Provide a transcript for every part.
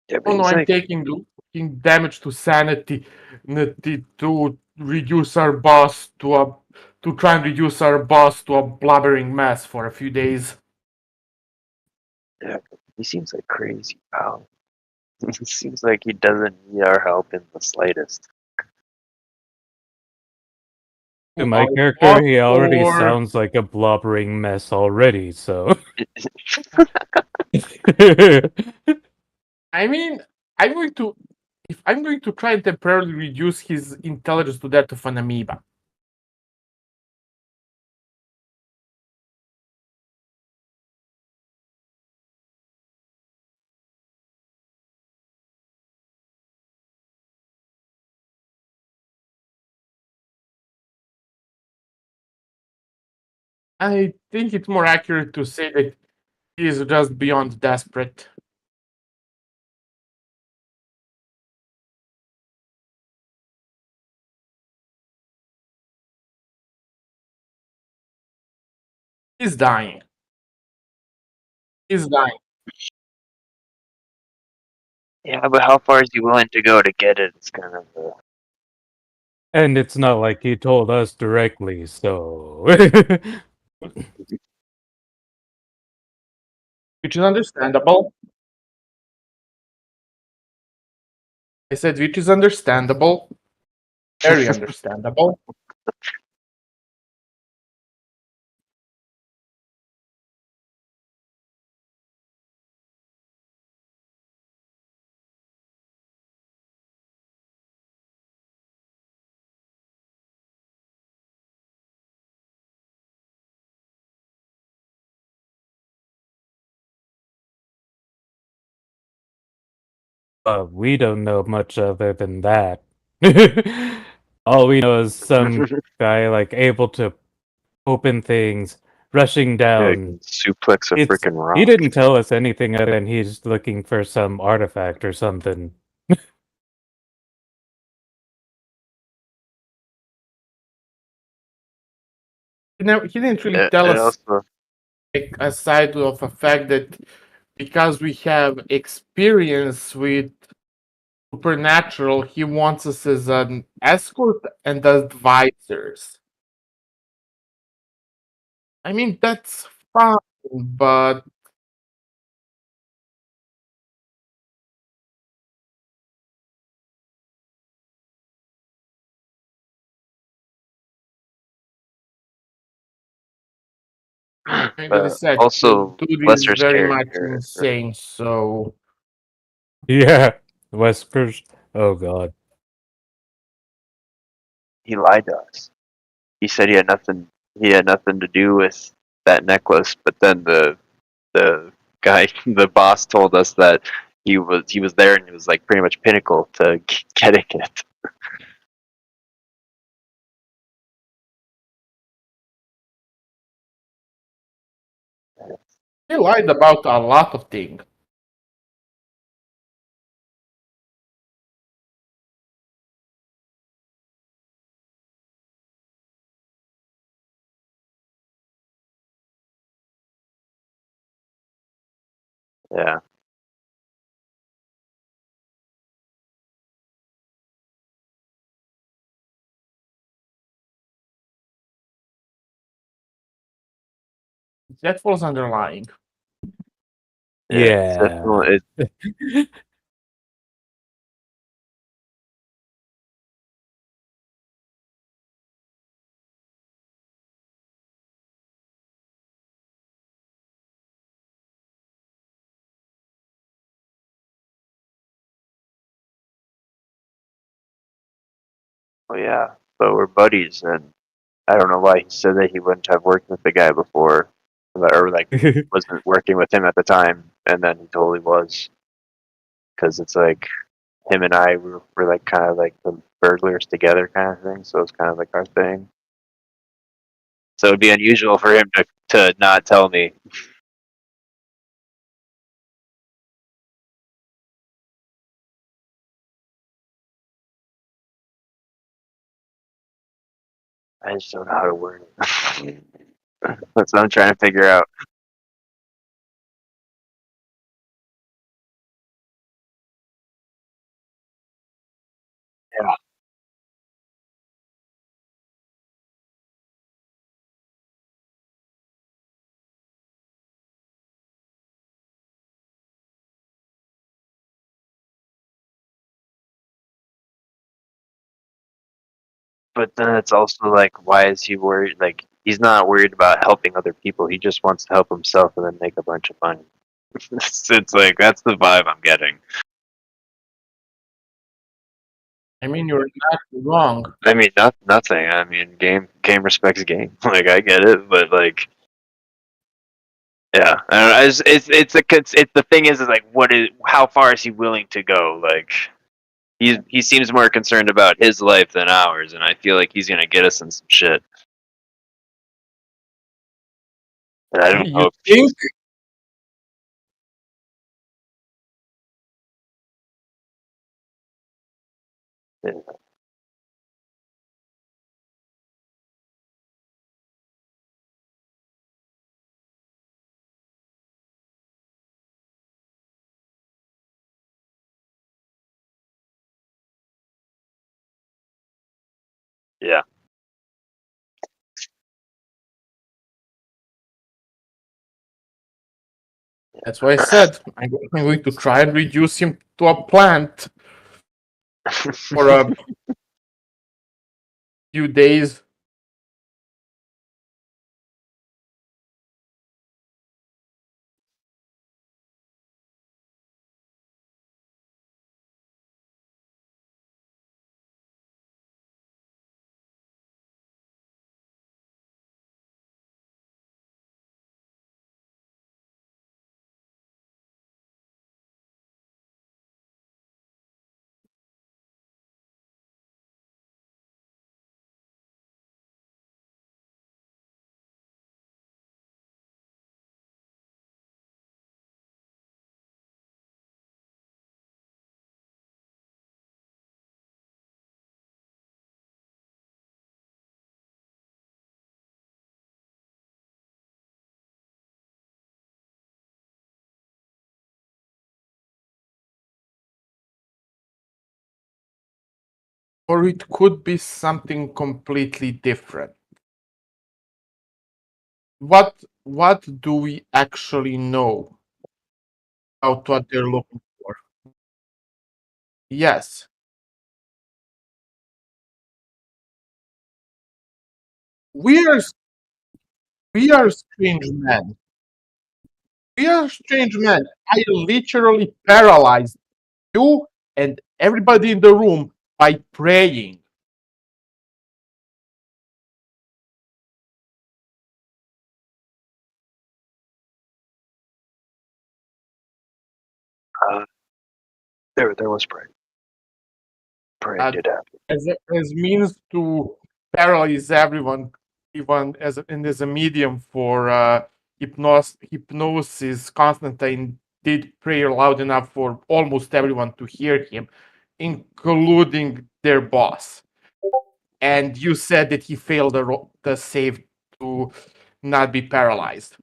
Yeah, but Oh no, he's I'm like, taking damage to sanity to reduce our boss to try and reduce our boss to a blubbering mess for a few days. yeah, he seems like crazy, pal. He seems like he doesn't need our help in the slightest. To Our my character, boss he already or sounds like a blobbering mess already, so. I mean, I'm going to if I'm going to try and temporarily reduce his intelligence to that of an amoeba. I think it's more accurate to say that he is just beyond desperate. He's dying. He's dying. Yeah, but how far is he willing to go to get it? It's kind of And it's not like he told us directly, so. Which is understandable. I said which is understandable. Very understandable. We don't know much other than that. All we know is some guy like able to open things, rushing yeah, down. suplex a It's freaking he rock. didn't tell us anything other than he's looking for some artifact or something. He didn't really It, tell it us, also, like, aside of the fact that because we have experience with supernatural, he wants us as an escort and advisors. I mean, that's fine, but like I said, the also dude is Lester's very much character. insane, so Yeah, Weskers. Oh god. He lied to us. He said he had nothing. He had nothing to do with that necklace. But then the guy, the boss, told us that he was there and he was like pretty much pinnacle to getting it. he lied about a lot of things. Yeah. That falls under lying. Yeah. It's Yeah. definitely. Oh yeah. But we're buddies, and I don't know why he said that he wouldn't have worked with the guy before, or like wasn't working with him at the time, and then he totally was. Because it's like him and I were like kind of like the burglars together kind of thing. So it's kind of like our thing. So it'd be unusual for him to not tell me. I just don't know how to word it. That's what I'm trying to figure out. But then it's also like, why is he worried? Like, he's not worried about helping other people. He just wants to help himself and then make a bunch of money. It's like, that's the vibe I'm getting. I mean, you're not wrong. I mean, nothing. I mean, game respects game. Like, I get it, but like, yeah, I don't know, it's the thing is like, how far is he willing to go? Like, he seems more concerned about his life than ours, and I feel like he's gonna get us in some shit. And I don't know. You think? Yeah. That's why I said I'm going to try and reduce him to a plant for a few days. Or it could be something completely different. What do we actually know about what they're looking for? Yes, we are we are strange men. We are strange men. I literally paralyzed you and everybody in the room by praying. Uh, there was praying. Praying uh, did happen. as means to paralyze everyone, even as a medium for hypnosis. Constantine did pray loud enough for almost everyone to hear him, including their boss. And you said that he failed the save to not be paralyzed.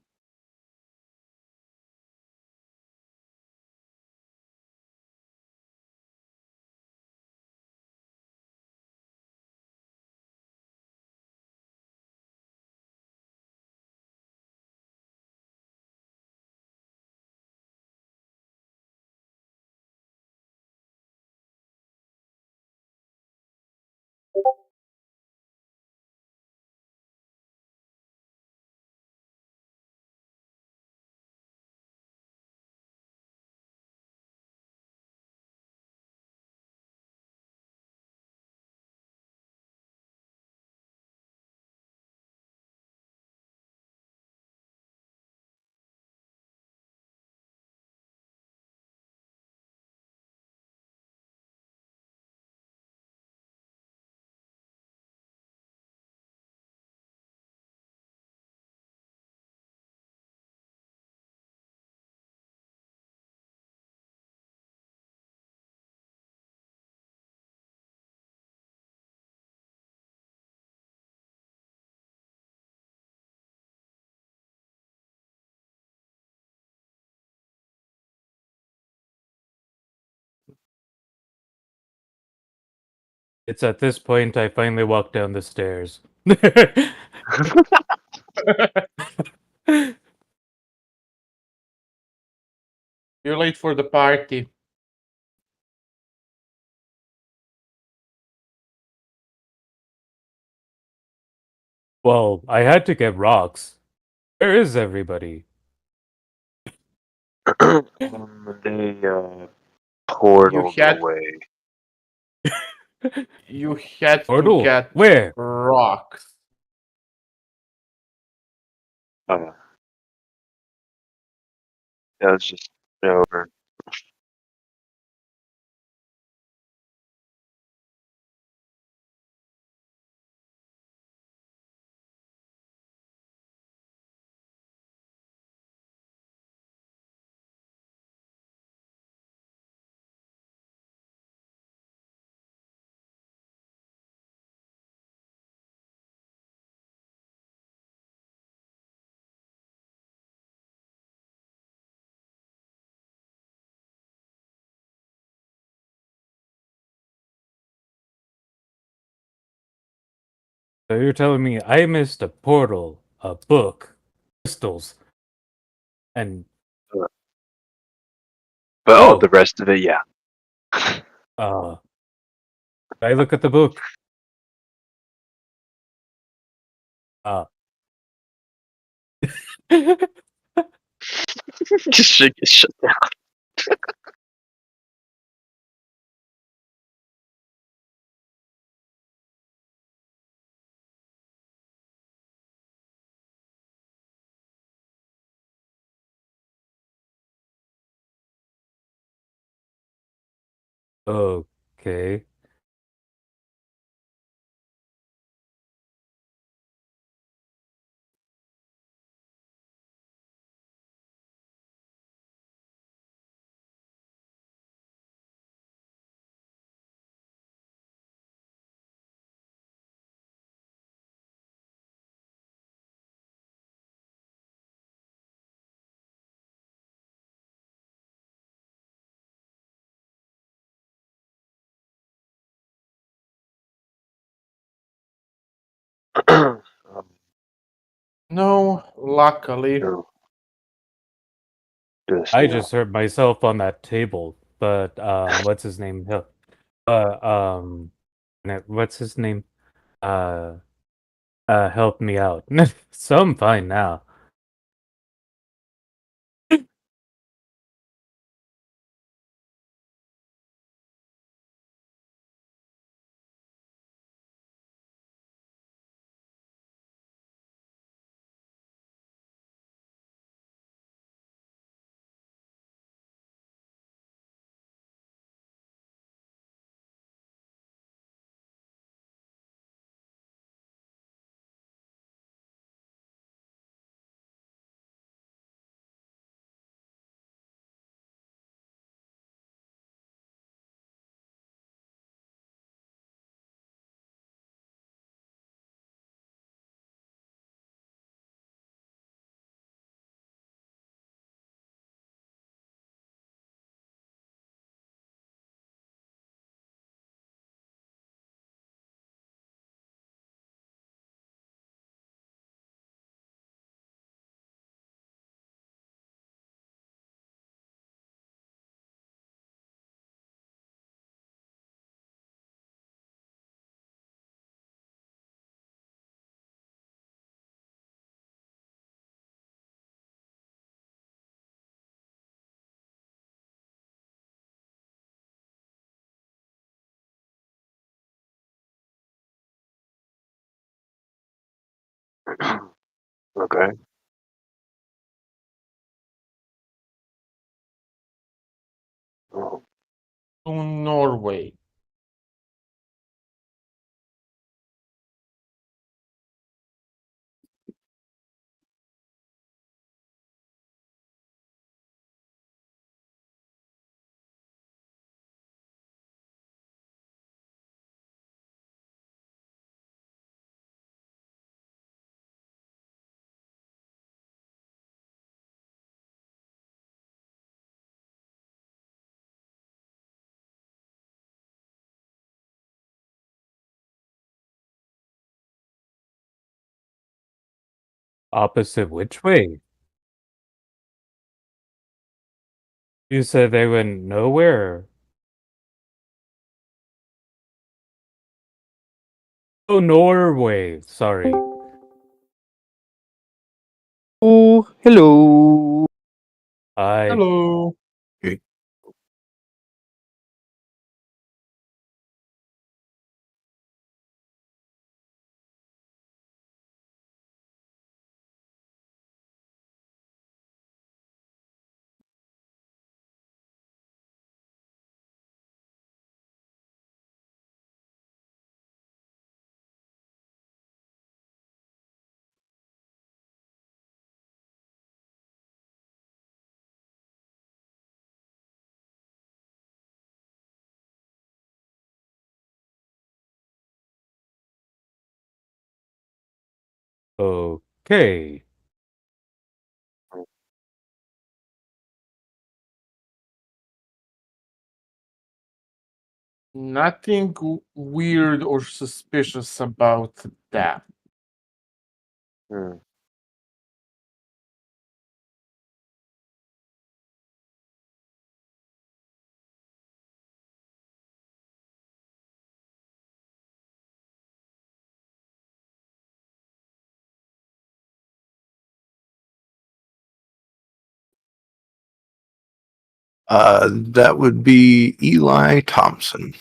It's at this point I finally walk down the stairs. You're late for the party. Well, I had to get rocks. Where is everybody? They You portaled had away. you had to Portal? get Where? rocks. Uh, that was just over. So you're telling me I missed a portal, a book, crystals, and But all the oh, rest of it, yeah. uh, I look at the book. Uh, Just shut down. okay. um, No, luckily. so just I just heard myself on that table, but what's his name? What's his name? Uh, help me out. So I'm fine now. okay. Oh, To Norway. Opposite which way? You said they went nowhere. Oh, Norway. Sorry. Oh, hello. I Hello. Okay. okay. Nothing weird or suspicious about that. Hmm. That would be Eli Thompson.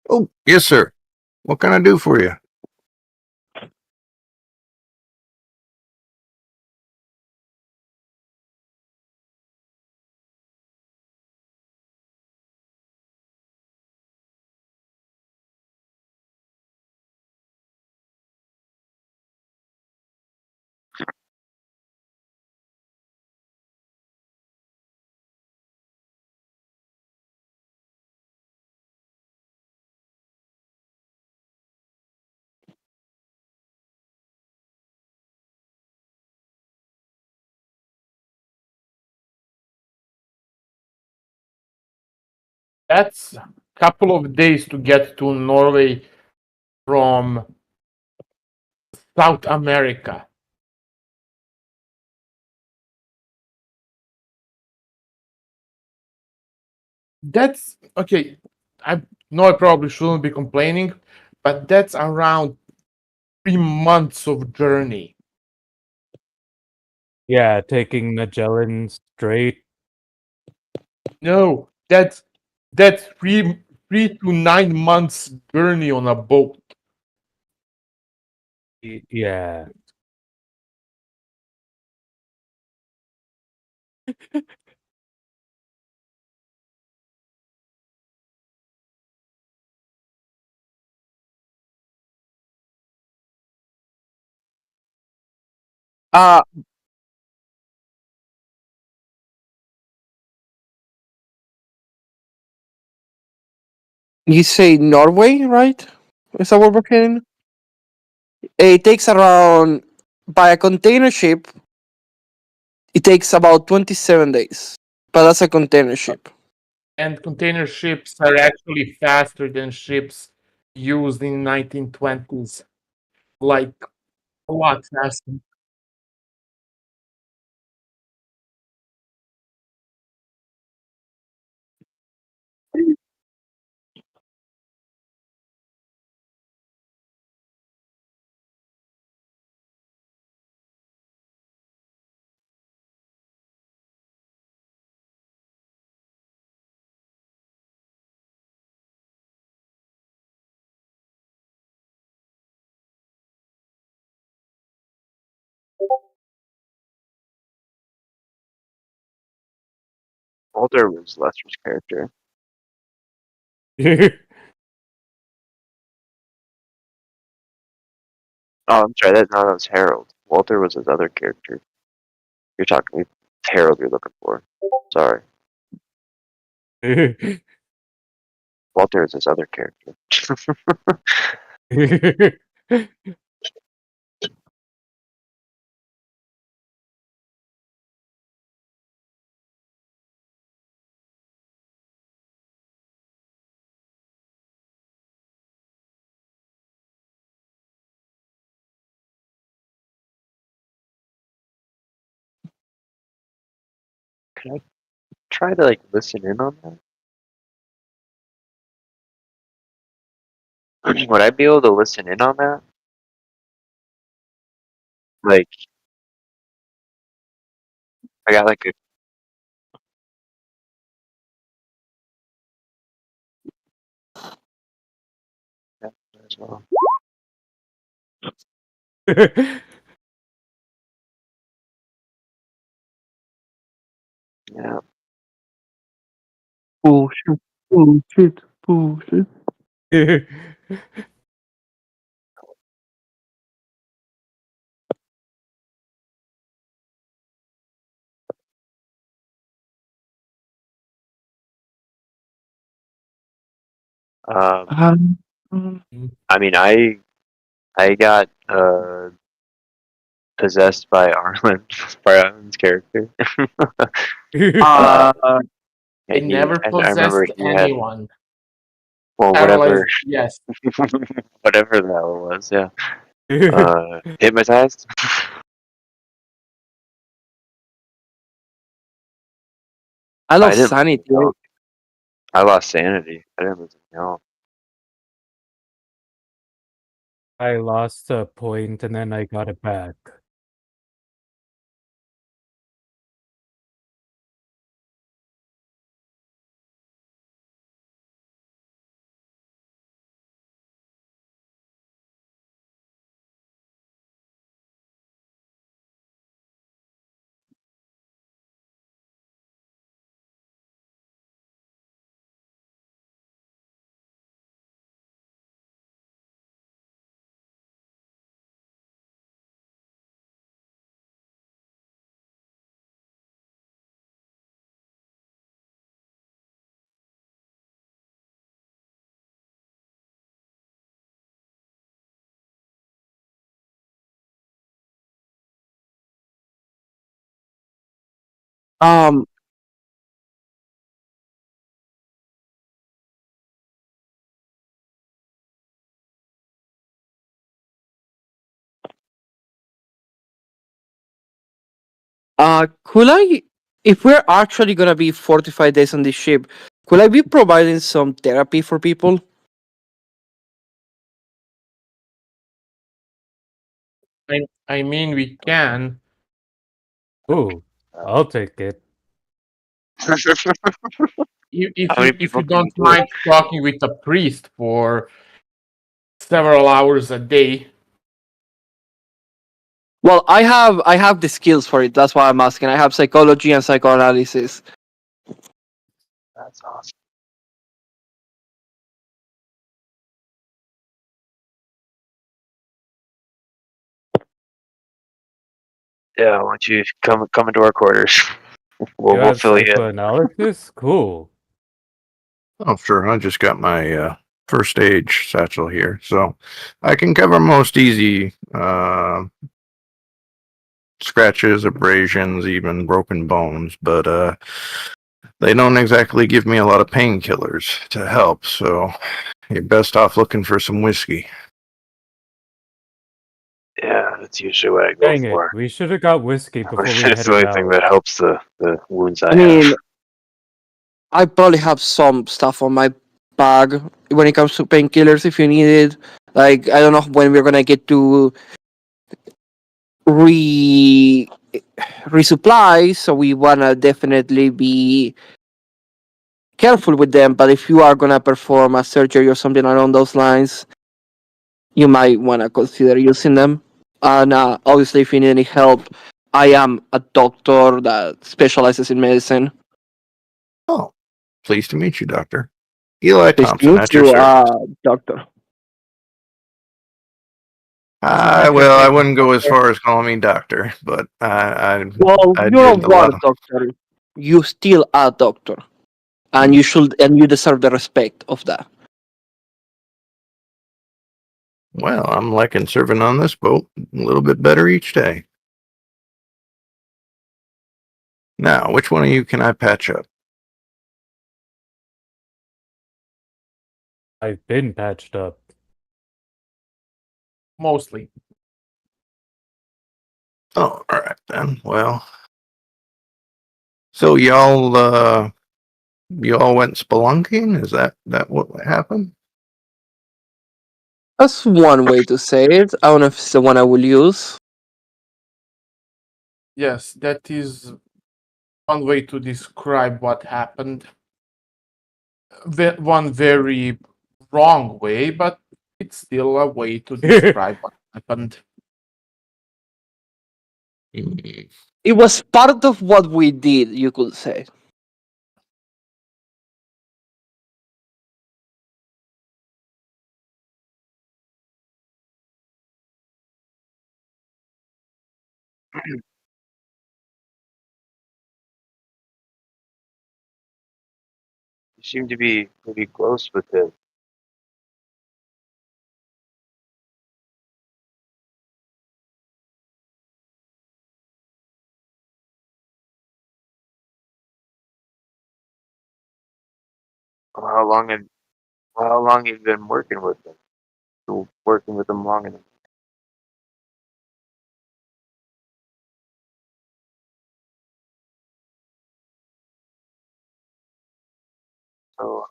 Oh, yes, sir. What can I do for you? That's a couple of days to get to Norway from South America. That's okay. I know I probably shouldn't be complaining, but that's around 3 months of journey. Yeah, taking Magellan straight. No, that's 3 to 9 months journey on a boat. Yeah. Uh, you say Norway, right? Is that what we're heading? It takes around, by a container ship, it takes about 27 days. But that's a container ship. And container ships are actually faster than ships used in 1920s. Like a lot faster. Walter was Lester's character. Oh, I'm sorry. That was Harold. Walter was his other character. You're talking. It's Harold you're looking for. Sorry. Walter is his other character. Can I try to like listen in on that? Would I be able to listen in on that? Like, I got like a yeah, as well. Yeah. Bullshit, bullshit, bullshit. Um, Um, I mean, I got possessed by Arlen, by Arlen's character. uh, I And never I remember possessed he had, anyone. well, Paralyzed, whatever, yes. whatever that was, yeah. Hypnotized. I I lost didn't lose sanity. anything else. I lost sanity. I didn't lose anything else. I lost a point and then I got it back. Um, could I, if we're actually gonna be 45 days on this ship, could I be providing some therapy for people? I mean, we can. Ooh, I'll take it. How many If people you can you don't do it? mind talking with a priest for several hours a day. Well, I have the skills for it. That's why I'm asking. I have psychology and psychoanalysis. That's awesome. Yeah, why don't you come into our quarters? You We'll have fill you in. psychoanalysis? Cool. Oh, sure. I just got my first aid satchel here, so I can cover most easy scratches, abrasions, even broken bones. But they don't exactly give me a lot of painkillers to help. So you're best off looking for some whiskey. Yeah, that's usually what I go Dang it, for. we should have got whiskey before we It's the headed only thing out. that helps the wounds I I have. mean, I probably have some stuff on my bag when it comes to painkillers if you need it. Like, I don't know when we're gonna get to re resupply, so we wanna definitely be careful with them. But if you are gonna perform a surgery or something along those lines, you might wanna consider using them. And obviously, if you need any help, I am a doctor that specializes in medicine. Oh, pleased to meet you, Doctor. Eli Please Thompson meet at your you, service. doctor. Well, I wouldn't go as far as calling me doctor, but Well, I you're a did a war lot of. doctor. You still a doctor, and you deserve the respect of that. Well, I'm liking serving on this boat a little bit better each day. Now, which one of you can I patch up? I've been patched up. Mostly. Oh, all right then. Well, So y'all went spelunking? Is that what happened? That's one way to say it. I don't know if it's the one I will use. Yes, that is one way to describe what happened. One very wrong way, but it's still a way to describe what happened. Mm. It was part of what we did, you could say. You seem to be pretty close with it. How long have you been working with them? You working with them long enough? So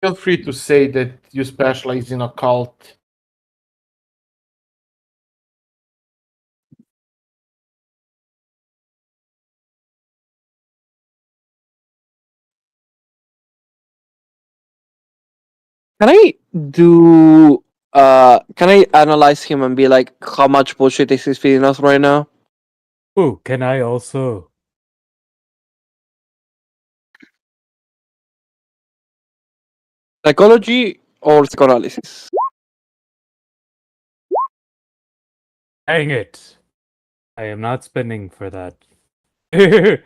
Feel free to say that you specialize in occult. Can I do can I analyze him and be like how much bullshit is he feeding us right now? Ooh, can I also? Psychology or psychoanalysis? Dang it! I am not spending for that. You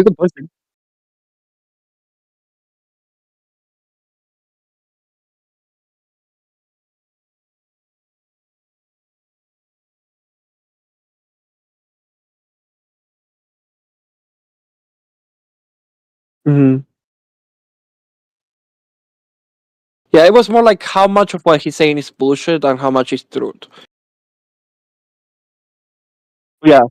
can poison. Mm-hmm. Yeah, it was more like how much of what he's saying is bullshit and how much is truth. Yeah.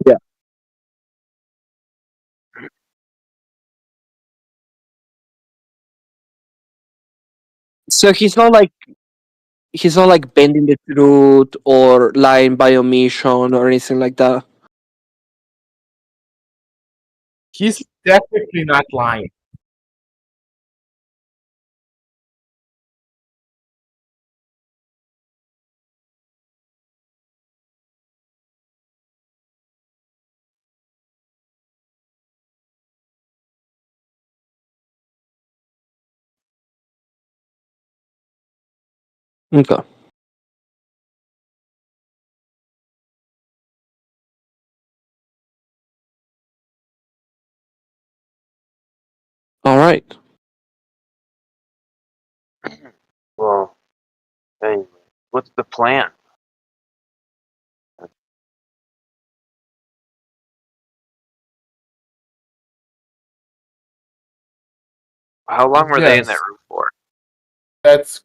Yeah. So he's not like bending the truth or lying by omission or anything like that. He's definitely not lying. Okay. All right. well, anyway, what's the plan? How long were they in that Yes, room for? that's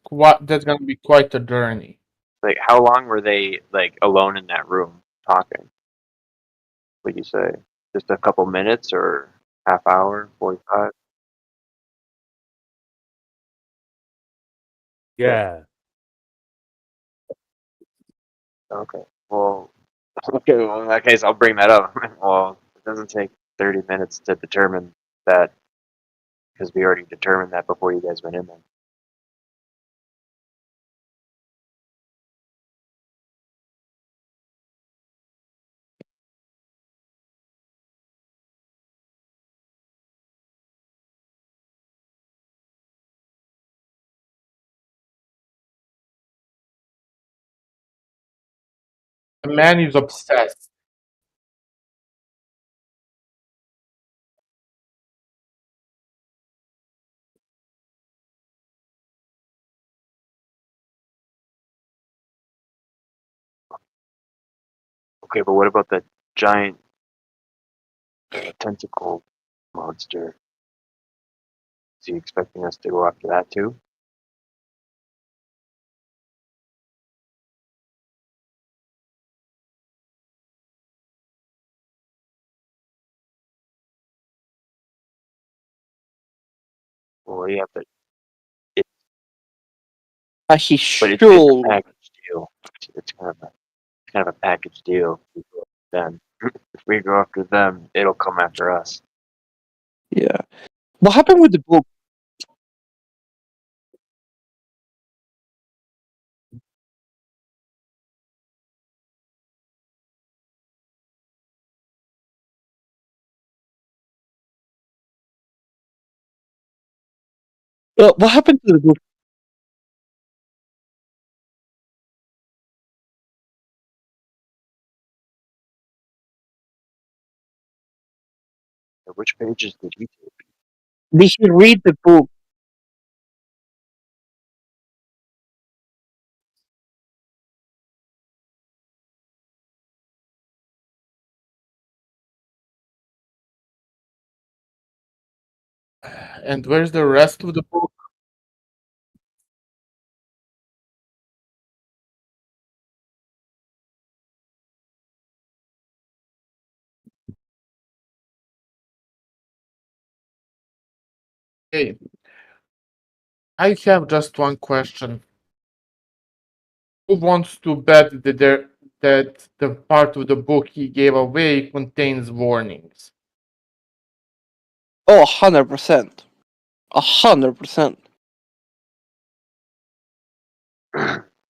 gonna be quite a journey. Like, how long were they like alone in that room talking? Would you say just a couple minutes or half hour, 45? Yeah. Okay. Well, okay. Well, in that case, I'll bring that up. Well, it doesn't take 30 minutes to determine that because we already determined that before you guys went in there. The man is obsessed. Okay, but what about that giant tentacle monster? Is he expecting us to go after that too? Well, yeah, but He it's should. a package deal. It's kind of a package deal. Then if we go after them, it'll come after us. Yeah. What happened with the book? What happened to the book? Which pages did he take? Did he read the book? And where's the rest of the book? Hey, I have just one question. Who wants to bet that the part of the book he gave away contains warnings? Oh, 100%. 100%.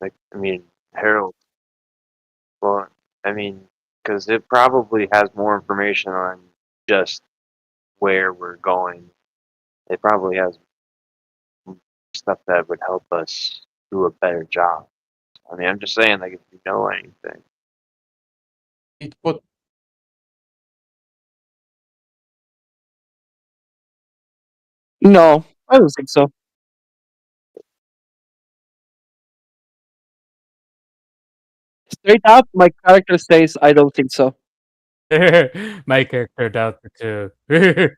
Like, I mean, Harold. Well, I mean, because it probably has more information on just where we're going. It probably has stuff that would help us do a better job. I mean, I'm just saying, like, if you know anything, It put No, I don't think so. Straight up, my character says I don't think so. My character doubts it too.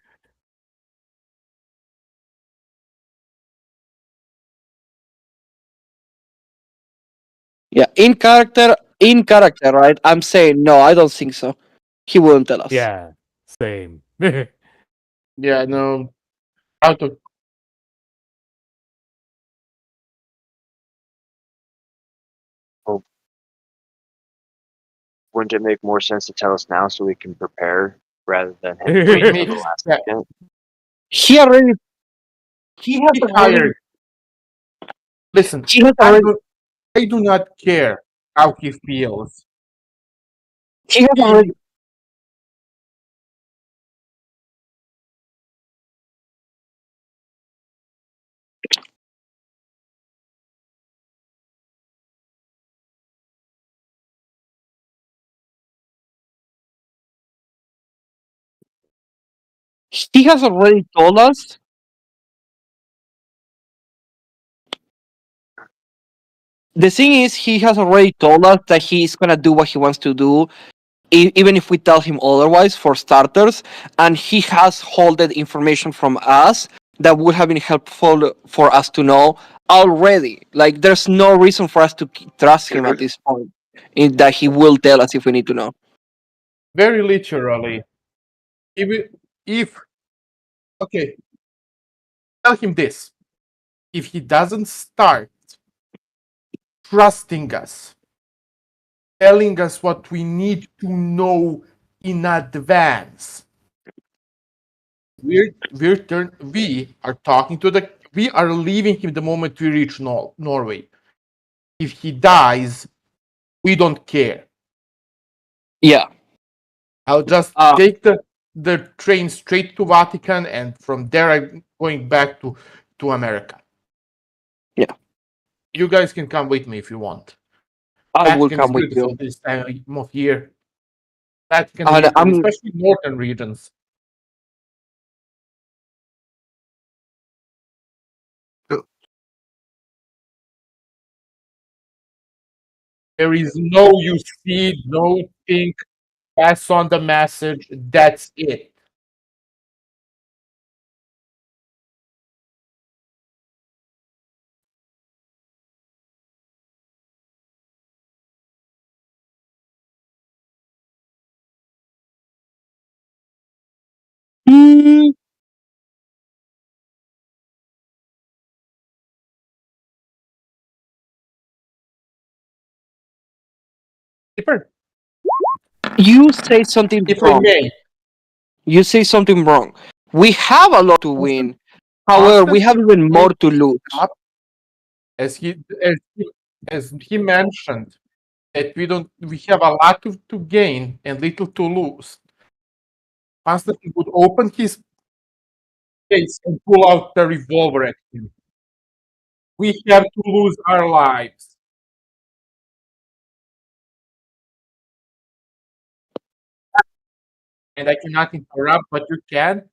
Yeah, in character, right? I'm saying no, I don't think so. He wouldn't tell us. Yeah, same. yeah, no, out of wouldn't it make more sense to tell us now so we can prepare rather than him it waiting until the makes last sense. second? He already he has He already hired. Listen, he has already I do not care how he feels. he has already he has already told us. The thing is, he has already told us that he's gonna do what he wants to do, even if we tell him otherwise, for starters. And he has holded information from us that would have been helpful for us to know already. Like, there's no reason for us to trust him at this point. That he will tell us if we need to know. Very literally. If okay, tell him this. If he doesn't start trusting us, telling us what we need to know in advance, we are talking to the we are leaving him the moment we reach Norway. If he dies, we don't care. Yeah. I'll just Uh, take the train straight to Vatican, and from there I'm going back to America. Yeah. You guys can come with me if you want. I will Vatican is come with beautiful you. this time of year. Vatican and And Italy, especially northern regions. There is no you see, no think, pass on the message. That's it. Mm, Paper, you say something if I wrong. may, You say something wrong. We have a lot to Constant, win. However, we have Constantine even more brings to lose. up as he mentioned that we have a lot to gain and little to lose. Constantine would open his face and pull out the revolver at him. We have to lose our lives. And I cannot interrupt, but you can.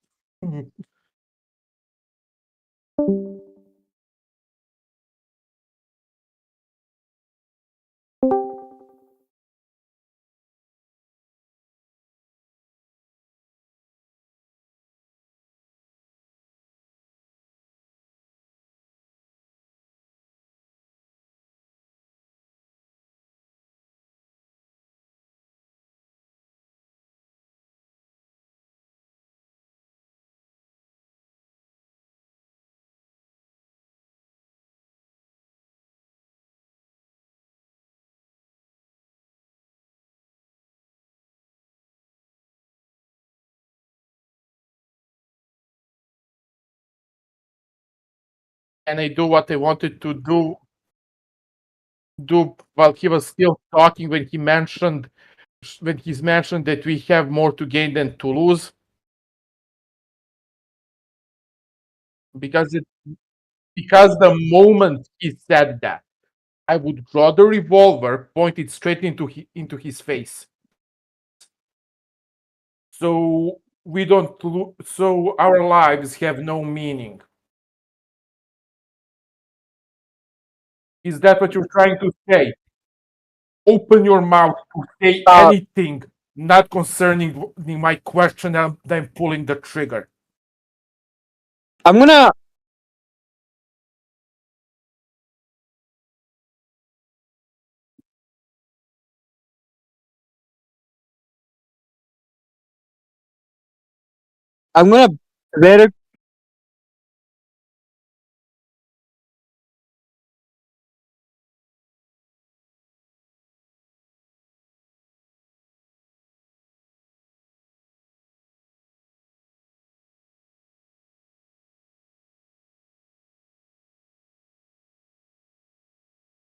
And I do what I wanted to do while he was still talking when he's mentioned that we have more to gain than to lose. Because the moment he said that, I would draw the revolver, point it straight into his face. So we don't so our lives have no meaning. Is that what you're trying to say? Open your mouth to say anything not concerning my question, and then pulling the trigger. I'm gonna I'm gonna better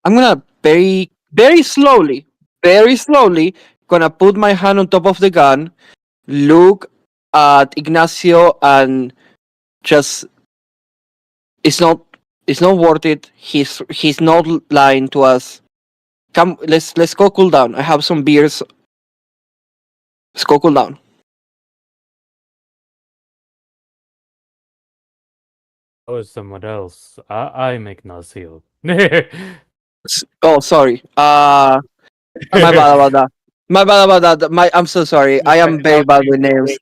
I'm gonna very slowly gonna put my hand on top of the gun, look at Ignacio and just it's not it's not worth it. He's not lying to us. Come, let's go cool down. I have some beers. Let's go cool down. Or someone else. I'm Ignacio. Oh, sorry. My bad about that. My bad about that. I'm so sorry. I am very bad with names.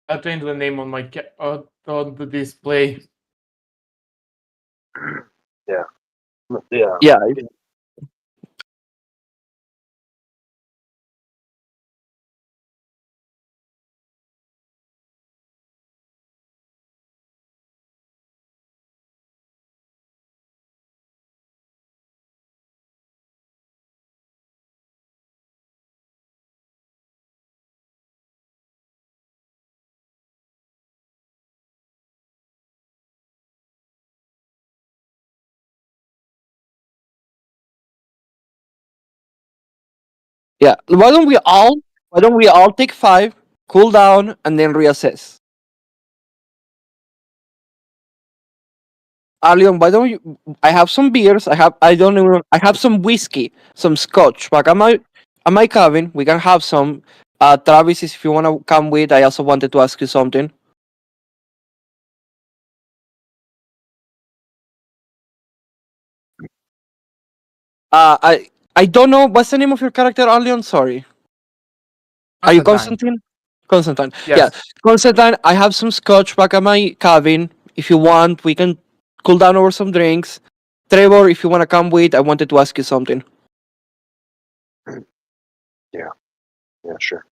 I'll change the name on my on the display. Yeah. Yeah. Yeah. Yeah. Why don't we all take 5, cool down, and then reassess? Leon, why don't you? I have some beers. I don't even. I have some whiskey, some scotch. Back at my cabin, we can have some. Travis, if you wanna come with, I also wanted to ask you something. I don't know what's the name of your character, Leon. Sorry, are you Constantine. Constantine? Constantine. Yeah, Yes. Constantine. I have some scotch back at my cabin. If you want, we can cool down over some drinks. Trevor, if you wanna come with, I wanted to ask you something. Yeah, sure.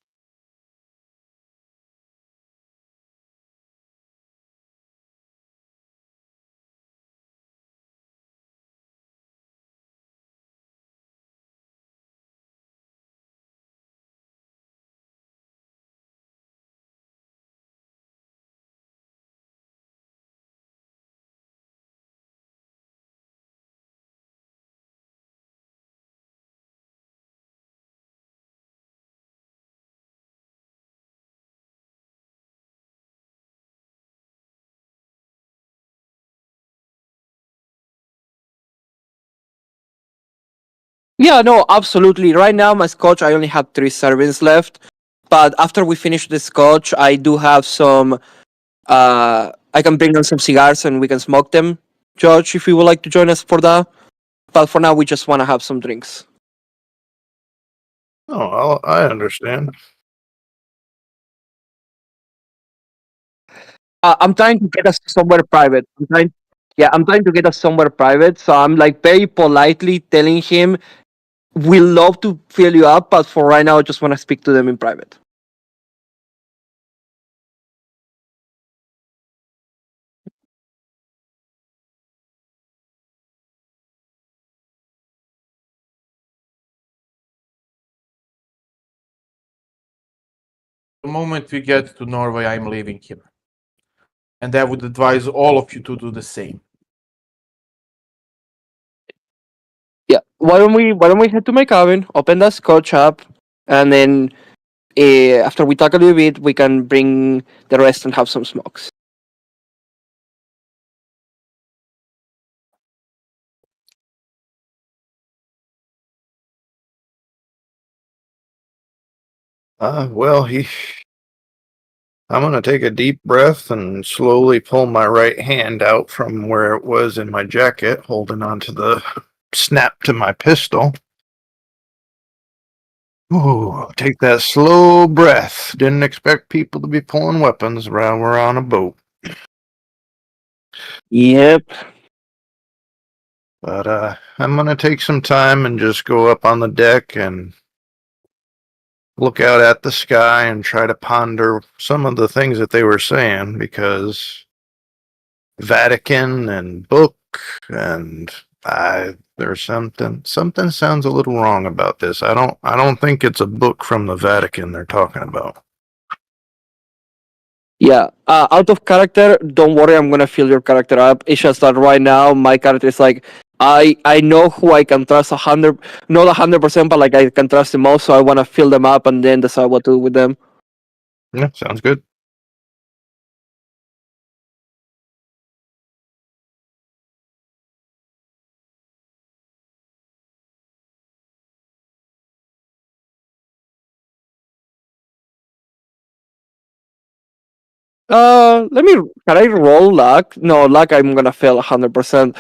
Yeah, no, absolutely. Right now, my scotch, I only have 3 servings left. But after we finish the scotch, I do have some. I can bring them some cigars and we can smoke them. George, if you would like to join us for that. But for now, we just want to have some drinks. Oh, I understand. I'm trying to get us somewhere private. I'm trying to get us somewhere private. So I'm like very politely telling him, we love to fill you up, but for right now, I just want to speak to them in private. The moment we get to Norway, I'm leaving here. And I would advise all of you to do the same. Yeah. Why don't we head to my cabin, open that scotch up, and then after we talk a little bit, we can bring the rest and have some smokes. Well, I'm gonna take a deep breath and slowly pull my right hand out from where it was in my jacket, holding onto the snap to my pistol. Ooh, take that slow breath. Didn't expect people to be pulling weapons around we're on a boat. Yep. But I'm gonna take some time and just go up on the deck and look out at the sky and try to ponder some of the things that they were saying, because Vatican and book, and there's something sounds a little wrong about this. I don't think it's a book from the Vatican they're talking about. Yeah. Out of character, don't worry, I'm gonna fill your character up. It's just that right now my character is like, I know who I can trust 100, not 100%, but like I can trust the most. So I want to fill them up and then decide what to do with them. Yeah, sounds good. Let me. Can I roll luck? No, luck. I'm gonna fail 100%.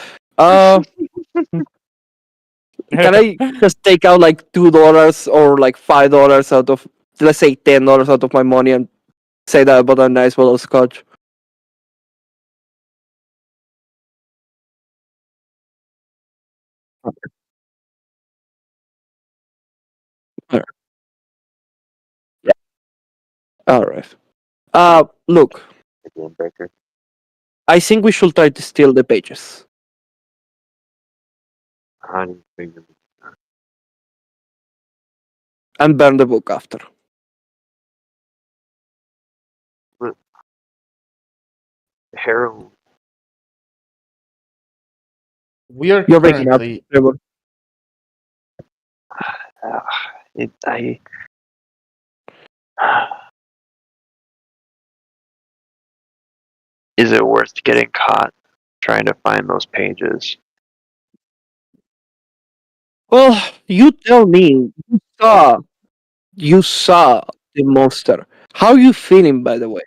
Can I just take out like $2 or like $5 out of, let's say, $10 out of my money and say that I bought a nice bottle of scotch? Alright. Yeah. All right. Look, The game breaker. I think we should try to steal the pages Honey, finger. and burn the book after. Harold. We are You're breaking up, currently Trevor. It, I. Is it worth getting caught trying to find those pages. Well, you tell me. You saw the monster. How are you feeling, by the way?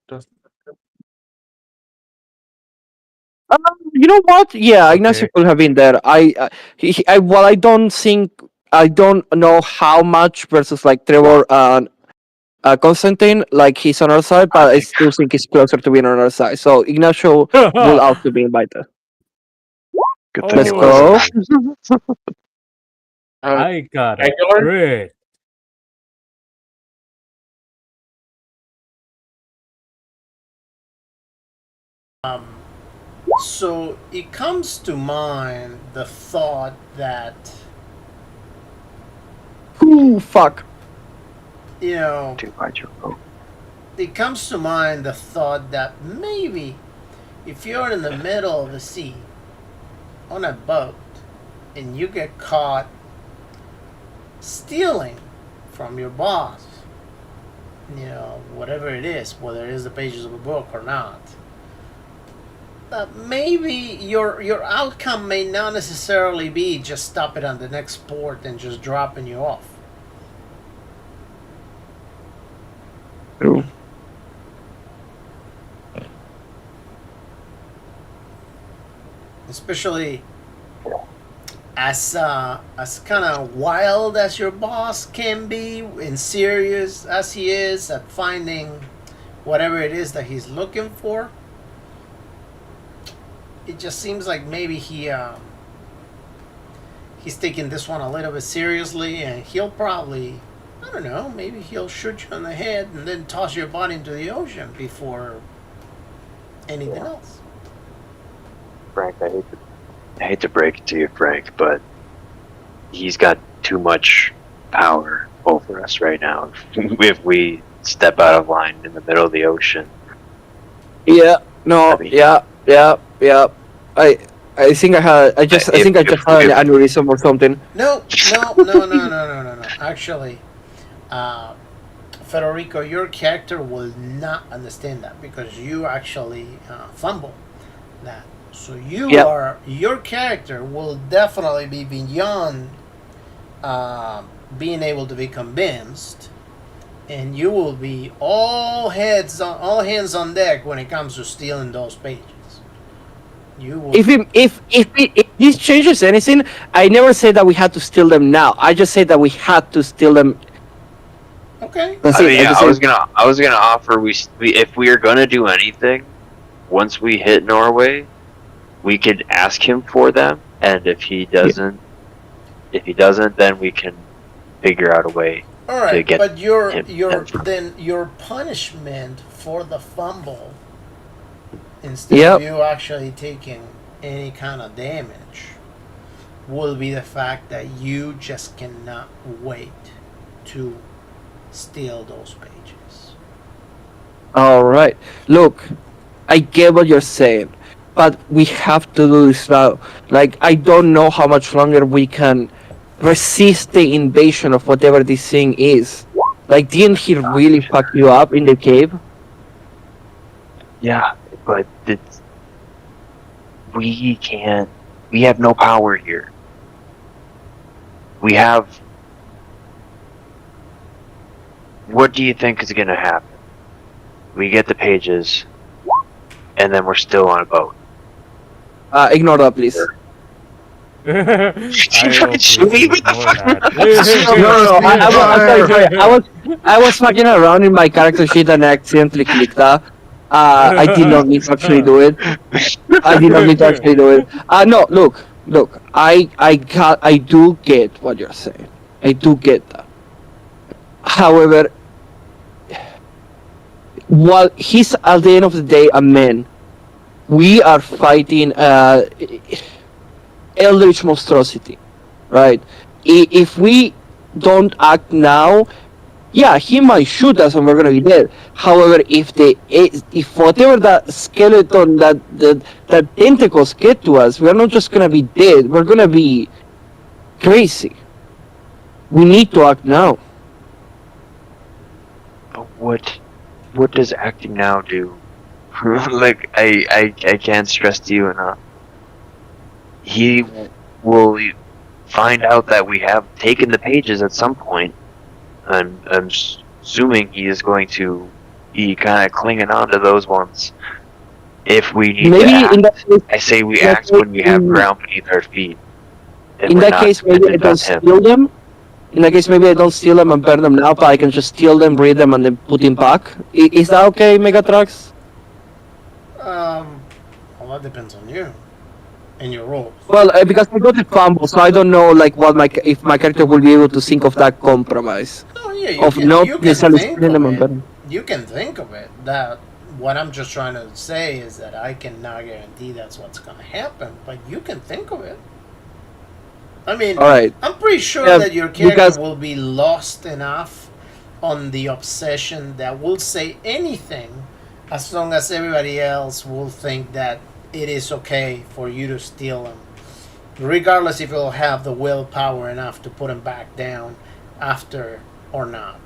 Just You know what? Yeah, Ignacio Okay. could have been there. Well, I don't know how much versus like Trevor and Constantine, like he's on our side, but I still think he's closer to being on our side. So Ignacio will also be invited. Good thing Let's it go. wasn't. I got a regular. crit. So it comes to mind the thought that, Ooh, fuck. you know, Too much of a- it comes to mind the thought that maybe if you're in the middle of the sea on a boat and you get caught stealing from your boss, you know, whatever it is, whether it is the pages of a book or not, maybe your outcome may not necessarily be just stopping on the next port and just dropping you off. True. Especially as kind of wild as your boss can be and serious as he is at finding whatever it is that he's looking for. It just seems like maybe he's taking this one a little bit seriously, and he'll probably, I don't know, maybe he'll shoot you on the head and then toss your body into the ocean before anything else. Frank, I hate to break it to you, Frank, but he's got too much power over us right now. If we step out of line in the middle of the ocean, Yeah. No. I mean- Yeah. I think I just had an aneurysm or something. No. Actually, Federico, your character will not understand that because you actually fumble that. So your character will definitely be beyond being able to be convinced, and you will be all hands on deck when it comes to stealing those pages. You will. If this changes anything, I never said that we had to steal them now. I just said that we had to steal them. Okay. That's I it. mean, yeah, I was gonna offer we if we are gonna do anything, once we hit Norway, we could ask him for them, and if he doesn't, then we can figure out a way. All right, get but your him. your punishment for the fumble, instead Yep. of you actually taking any kind of damage, will be the fact that you just cannot wait to steal those pages. All right. Look, I get what you're saying, but we have to do this now. Like, I don't know how much longer we can resist the invasion of whatever this thing is. Like, didn't he really fuck you up in the cave? Yeah, but we can't. We have no power here. We have. What do you think is gonna happen? We get the pages, and then we're still on a boat. Ignore that, please. fucking shoot me? What the fuck? No. I'm sorry. I was fucking around in my character sheet and I accidentally clicked that. I did not mean to actually do it. No, look. I do get what you're saying. I do get that. However, while he's at the end of the day a man, we are fighting eldritch monstrosity, right? If we don't act now, yeah, he might shoot us and we're gonna be dead. However, if whatever that skeleton that tentacles get to us, we're not just gonna be dead. We're gonna be crazy. We need to act now. But what does acting now do? Like I can't stress to you enough. He will find out that we have taken the pages at some point. I'm assuming he is going to be kind of clinging on to those ones. If we need Maybe to act, in that case, I say we in that act when we have case- ground beneath our feet. And in we're that not case, maybe I dependent don't on him. steal them. In that case, maybe I don't steal them and burn them now, but I can just steal them, read them, and then put them back. Is that okay, Megathrax? Well, that depends on you and your roles. Well, because I got a fumble, so I don't know like if my character will be able to think of that compromise Oh yeah, of not you can necessarily think stealing them of and it. burning. You can think of it. That what I'm just trying to say is that I cannot guarantee that's what's going to happen, but you can think of it. I mean, All right. I'm pretty sure Yeah, that your character because- will be lost enough on the obsession that will say anything as long as everybody else will think that it is okay for you to steal them, regardless if you'll have the willpower enough to put them back down after or not.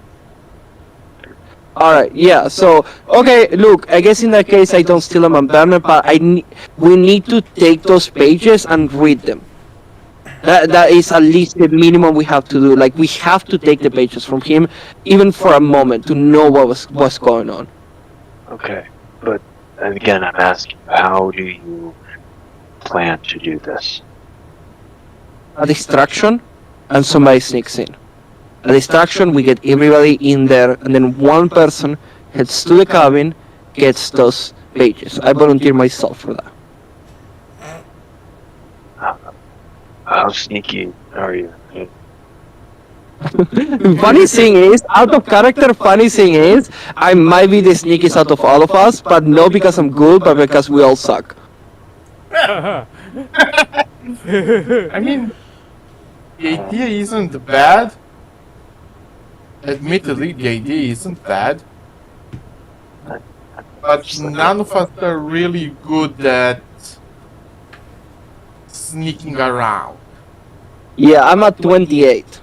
All right, yeah. So, okay, look. I guess in that case, I don't steal them and burn them, but we need to take those pages and read them. That is at least the minimum we have to do. Like we have to take the pages from him, even for a moment, to know what's going on. Okay, but again, I'm asking, how do you plan to do this? A distraction, and somebody sneaks in. A distraction, we get everybody in there, and then one person heads to the cabin, gets those pages. I volunteer myself for that. How sneaky are you? Funny thing is, out of character, funny thing is, I might be the sneakiest out of all of us, but not because I'm good, but because we all suck. I mean, the idea isn't bad. Admittedly, the idea isn't bad. But none of us are really good at sneaking around. Yeah, I'm at 28.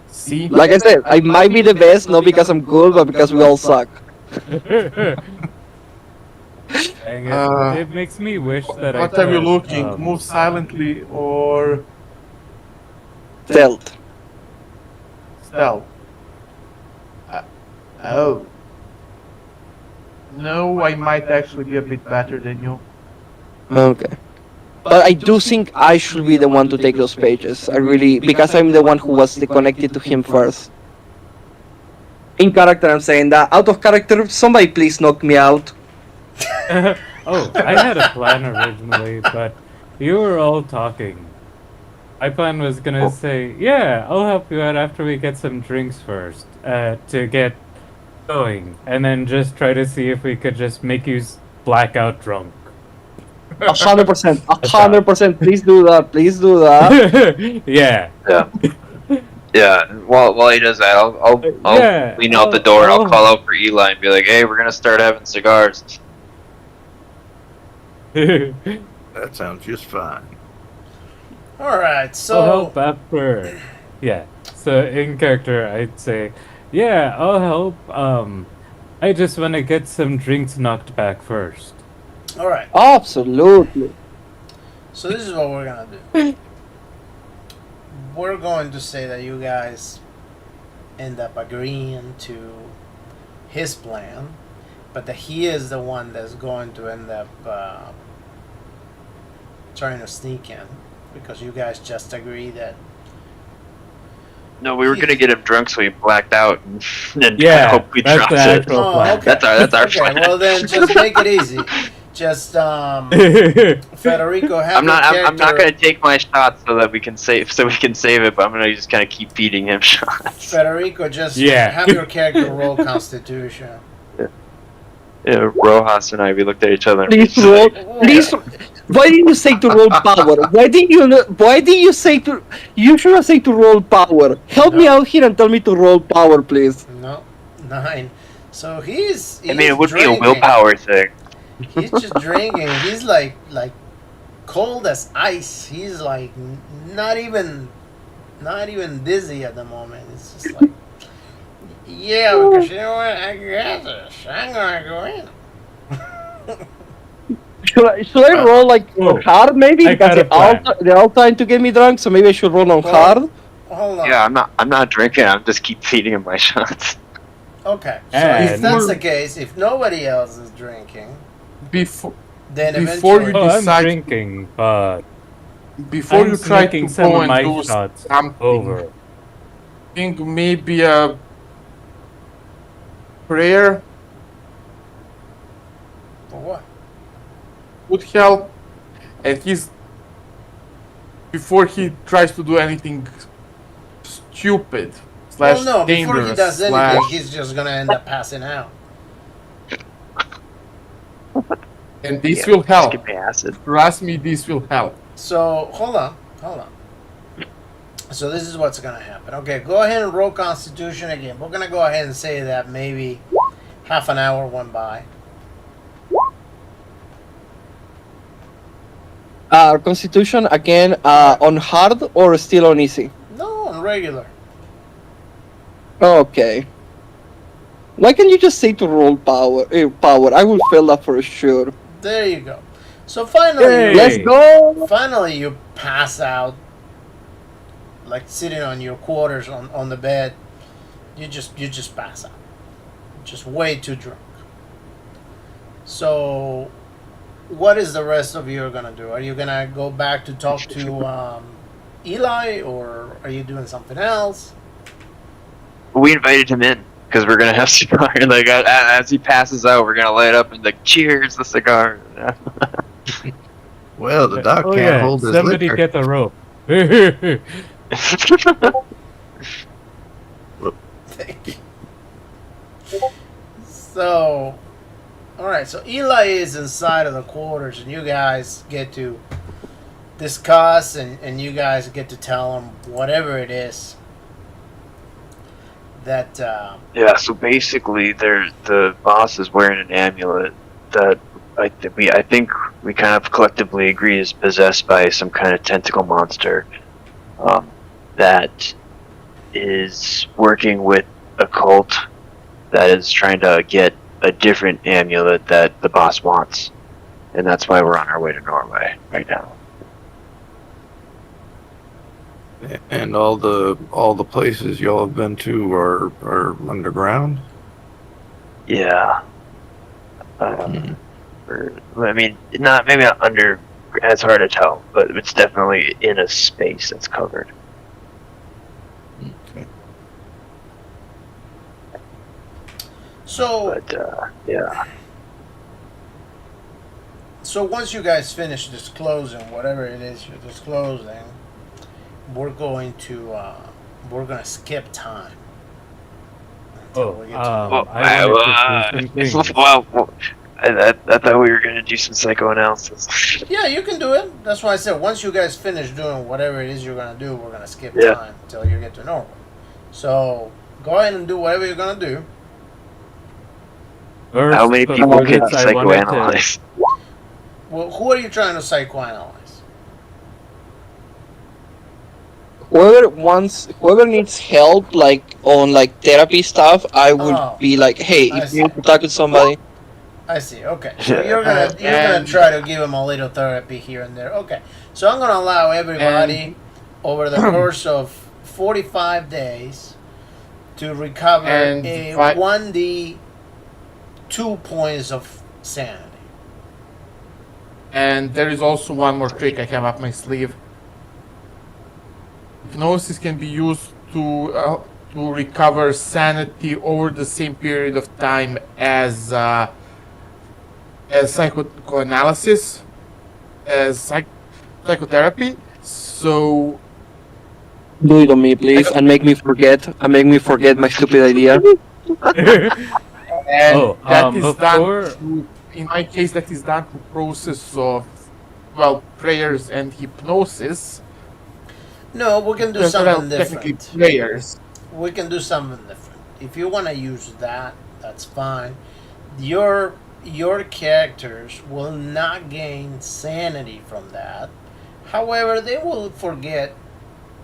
See? Like I said, I might be the best, not because I'm good, but because we all suck. Dang it. It makes me wish that I What are you could, looking? Move silently or Stealth. stealth? Oh. No, I might actually be a bit better than you. Okay. But I do think I should be the one to take those pages. Because I'm the one who was connected to him first. In character, I'm saying that. Out of character, somebody please knock me out. Oh, I had a plan originally, but you were all talking. My plan was gonna say, yeah, I'll help you out after we get some drinks first, to get going, and then just try to see if we could just make you blackout drunk. 100%. 100%. Please do that. Please do that. Yeah. Yeah. Yeah. While he does that, I'll Yeah, lean out the door. I'll call out for Eli and be like, "Hey, we're gonna start having cigars." That sounds just fine. All right, I'll so help after. Yeah. So in character, I'd say, yeah, I'll help. I just want to get some drinks knocked back first. all right. Absolutely. So this is what we're gonna do. We're going to say that you guys end up agreeing to his plan, but that he is the one that's going to end up trying to sneak in, because you guys just agree that. No, we were gonna get him drunk so he blacked out and Yeah, hope we that's dropped the it. actual plan. okay. That's our Okay, plan. well then just make it easy. Just Federico, have I'm not your I'm not character- gonna take my shot so that we can save it, but I'm gonna just kind of keep feeding him shots. Federico, just Yeah. have your character roll Constitution. Yeah, Rojas and I, we looked at each other. And Please we roll. said, Please. Why did you say to roll power? Why did you say to? You should have said to roll power. Help me out here and tell me to roll power, please. No, 9. So he's I mean, it would drinking. be a willpower thing. He's just drinking. He's like cold as ice. He's like not even dizzy at the moment. It's just like, yeah, because you know what? I got this. I'm gonna go in. Should I roll like Oh, hard maybe? I Because got a plan. they're all trying to get me drunk, so maybe I should roll on Well, hard. Hold on. Yeah, I'm not drinking. I'm just keep feeding him my shots. Okay. So And- if that's the case, if nobody else is drinking, Before then Before you eventually. Oh, I'm decide- drinking, but before I'm you try to making some go of and my do shots something, over. think maybe a prayer For what? would help, and he's before he tries to do anything stupid slash Well, no. Before dangerous he does anything, slash, he's just gonna end up passing out. and this Yeah, will help. Just give me acid. Trust me, this will help. So hold on. So this is what's gonna happen. Okay, go ahead and roll Constitution again. We're gonna go ahead and say that maybe half an hour went by. Constitution again on hard or still on easy? No, on regular. Okay. Why can't you just say to roll power? Power. I will fail that for sure. There you go. So finally, Hey. Let's go. finally you pass out, like sitting on your quarters on the bed. You just pass out, just way too drunk. So, what is the rest of you gonna do? Are you gonna go back to talk to Eli, or are you doing something else? We invited him in because we're gonna have cigar. Like as he passes out, we're gonna light up and like, cheers the cigar. Well, the dog Oh can't yeah, hold his somebody liquor. get a rope. Thank you. So, all right. So Eli is inside of the quarters, and you guys get to discuss, and you guys get to tell him whatever it is that. Yeah, so basically, the boss is wearing an amulet that I think we kind of collectively agree is possessed by some kind of tentacle monster that is working with a cult that is trying to get a different amulet that the boss wants, and that's why we're on our way to Norway right now. And all the places y'all have been to are underground. Yeah. I mean, maybe not under. It's hard to tell, but it's definitely in a space that's covered. Okay. So, But yeah. so once you guys finish disclosing whatever it is you're disclosing, we're going to skip time. Until Oh, we get to- I wanted to do some things. Well, I thought we were gonna do some psychoanalysis. Yeah, you can do it. That's why I said once you guys finish doing whatever it is you're gonna do, we're gonna skip Yeah. time until you get to Norway. So go ahead and do whatever you're gonna do. First, How many people before can this, I wanted to- psychoanalyze? Well, who are you trying to psychoanalyze? Whoever needs help, like on like therapy stuff, I would Oh. be like, hey, I if see. you need to talk to somebody, I see. Okay, so Yeah. you're gonna And- try to give him a little therapy here and there. Okay, so I'm gonna allow everybody over the course of 45 days to recover And a fi- 1d 2 points of sanity. And there is also one more trick I have up my sleeve. Hypnosis can be used to recover sanity over the same period of time as psychoanalysis, as psychotherapy. So do it on me, please, and make me forget my stupid idea. and Oh, that is before- done through, in my case, that is done through process of well, prayers and hypnosis. No, we can do Because they're something technically different. prayers. We can do something different. If you want to use that, that's fine. Your characters will not gain sanity from that. However, they will forget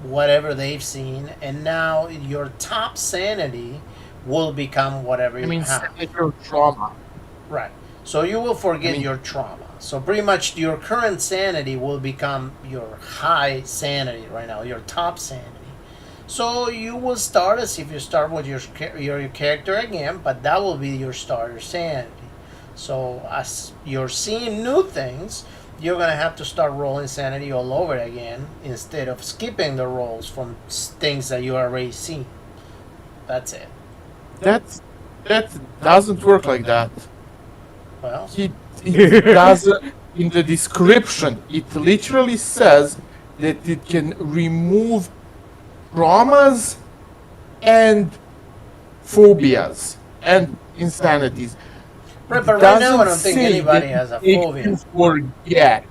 whatever they've seen, and now your top sanity will become whatever you I mean, have. your trauma. Right. So you will forget your trauma. So pretty much your current sanity will become your high sanity right now, your top sanity. So you will start as if you start with your character again, but that will be your starter sanity. So as you're seeing new things, you're gonna have to start rolling sanity all over again instead of skipping the rolls from things that you already seen. That's it. That doesn't work like that. Well, It doesn't. In the description, it literally says that it can remove traumas and phobias and insanities. right, but right now I Doesn't don't think say anybody that has a it phobia. makes you forget.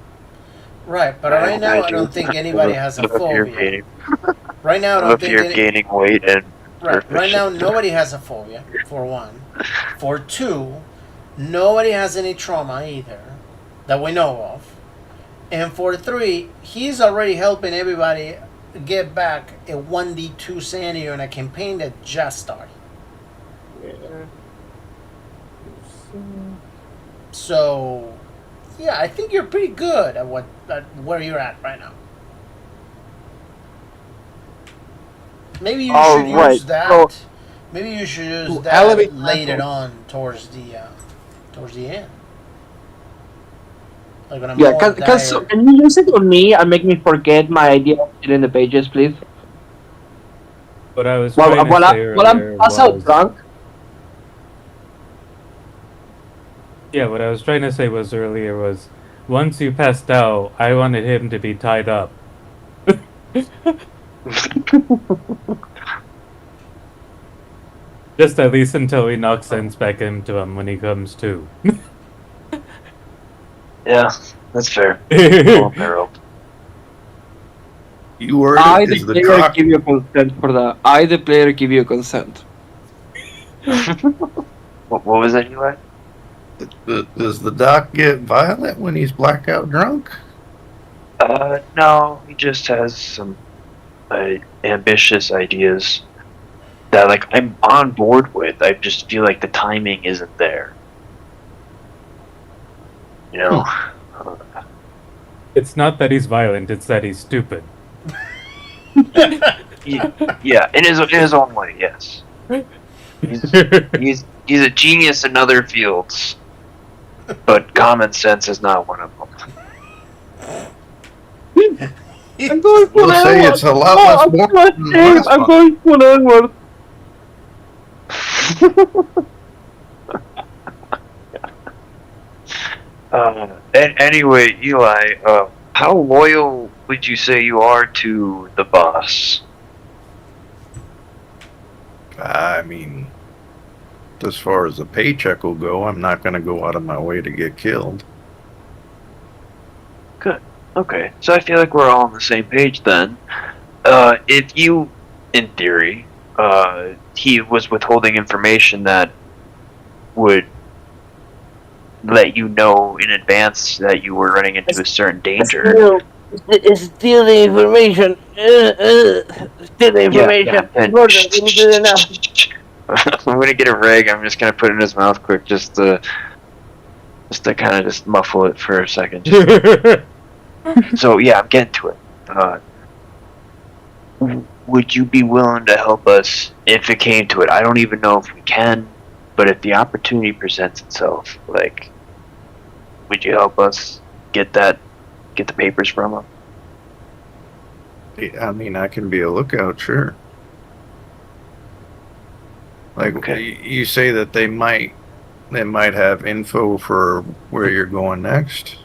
Right, but right now I don't think anybody has a Of fear of phobia. gaining, Right now I of don't think fear of gaining weight and right now nobody has a phobia, for one. For two, nobody has any trauma either that we know of. And for three, he's already helping everybody get back a 1d2 sanity on a campaign that just started. So, yeah, I think you're pretty good at where you're at right now. Maybe you should Alright, use that. so- Maybe you should use To that elevate later mental. on towards the end. Like when I'm Yeah, more can dire. you use it on me and make me forget my idea of in the pages, please? What I was trying to say While I'm earlier pass out was, drunk. yeah, what I was trying to say was earlier was, once you passed out, I wanted him to be tied up. Just at least until we knock sense back into him when he comes to. yeah, that's fair. Full Harold. You were I, is the the player, doc give you consent for that. I, the player, give you consent. What was that, Eli? does the doc get violent when he's blackout drunk? No, he just has some ambitious ideas that, like, I'm on board with. I just feel like the timing isn't there. You know? It's not that he's violent, it's that he's stupid. Yeah, in his own way, yes. He's a genius in other fields, but common sense is not one of them. I'm going for We'll say it's a lot less boring than the last I'm one. going for Edward. Anyway, Eli, how loyal would you say you are to the boss? I mean, as far as the paycheck will go, I'm not going to go out of my way to get killed. Good. Okay, so I feel like we're all on the same page then. If you, in theory, he was withholding information that would let you know in advance that you were running into a certain danger. Steal the information. Steal the information. Yeah, Gordon, we need to do it now. I'm gonna get a rag. I'm just gonna put it in his mouth quick, just to kind of just muffle it for a second. So yeah, I'm getting to it. Would you be willing to help us if it came to it? I don't even know if we can, but if the opportunity presents itself, like, would you help us get the papers from him? I mean, I can be a lookout, sure. Like, Okay. you say that they might have info for where you're going next.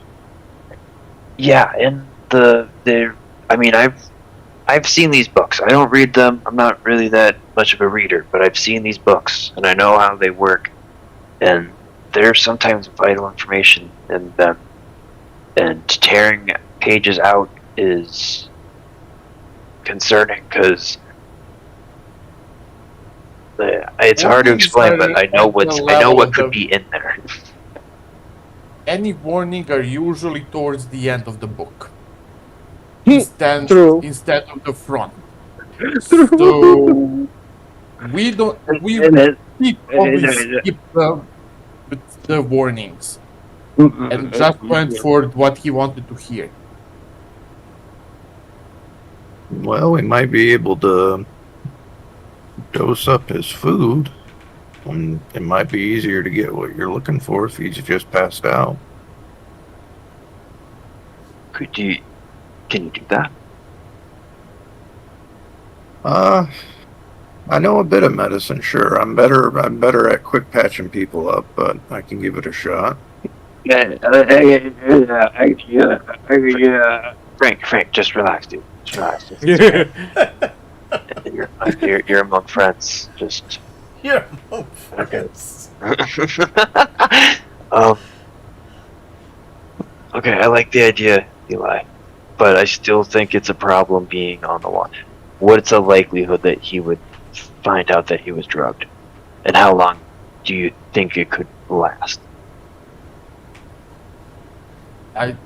Yeah, and I mean, I've seen these books. I don't read them. I'm not really that much of a reader, but I've seen these books and I know how they work. And there's sometimes vital information in them. and tearing pages out is concerning because it's hard to Warnings explain, are but I know at the I know level what of could the- be in there. Any warning are usually towards the end of the book. True. Instead of the front. So we always skip the warnings and just went for what he wanted to hear. Well, we might be able to dose up his food. And it might be easier to get what you're looking for if he's just passed out. Can you do that? I know a bit of medicine, sure. I'm better at quick patching people up, but I can give it a shot. Frank, just relax, dude. Just relax. You're among friends. Just You're among friends. Okay, I like the idea, Eli, but I still think it's a problem being on the watch. What's the likelihood that he would find out that he was drugged? And how long do you think it could last? I'd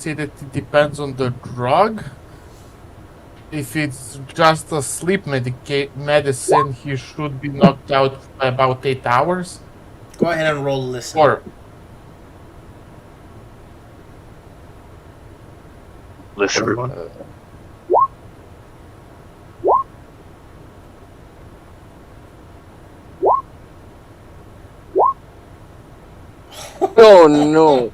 say that it depends on the drug. If it's just a sleep medicine, he should be knocked out by about 8 hours. Go ahead and roll listen. Or Listen, Everyone. Oh no.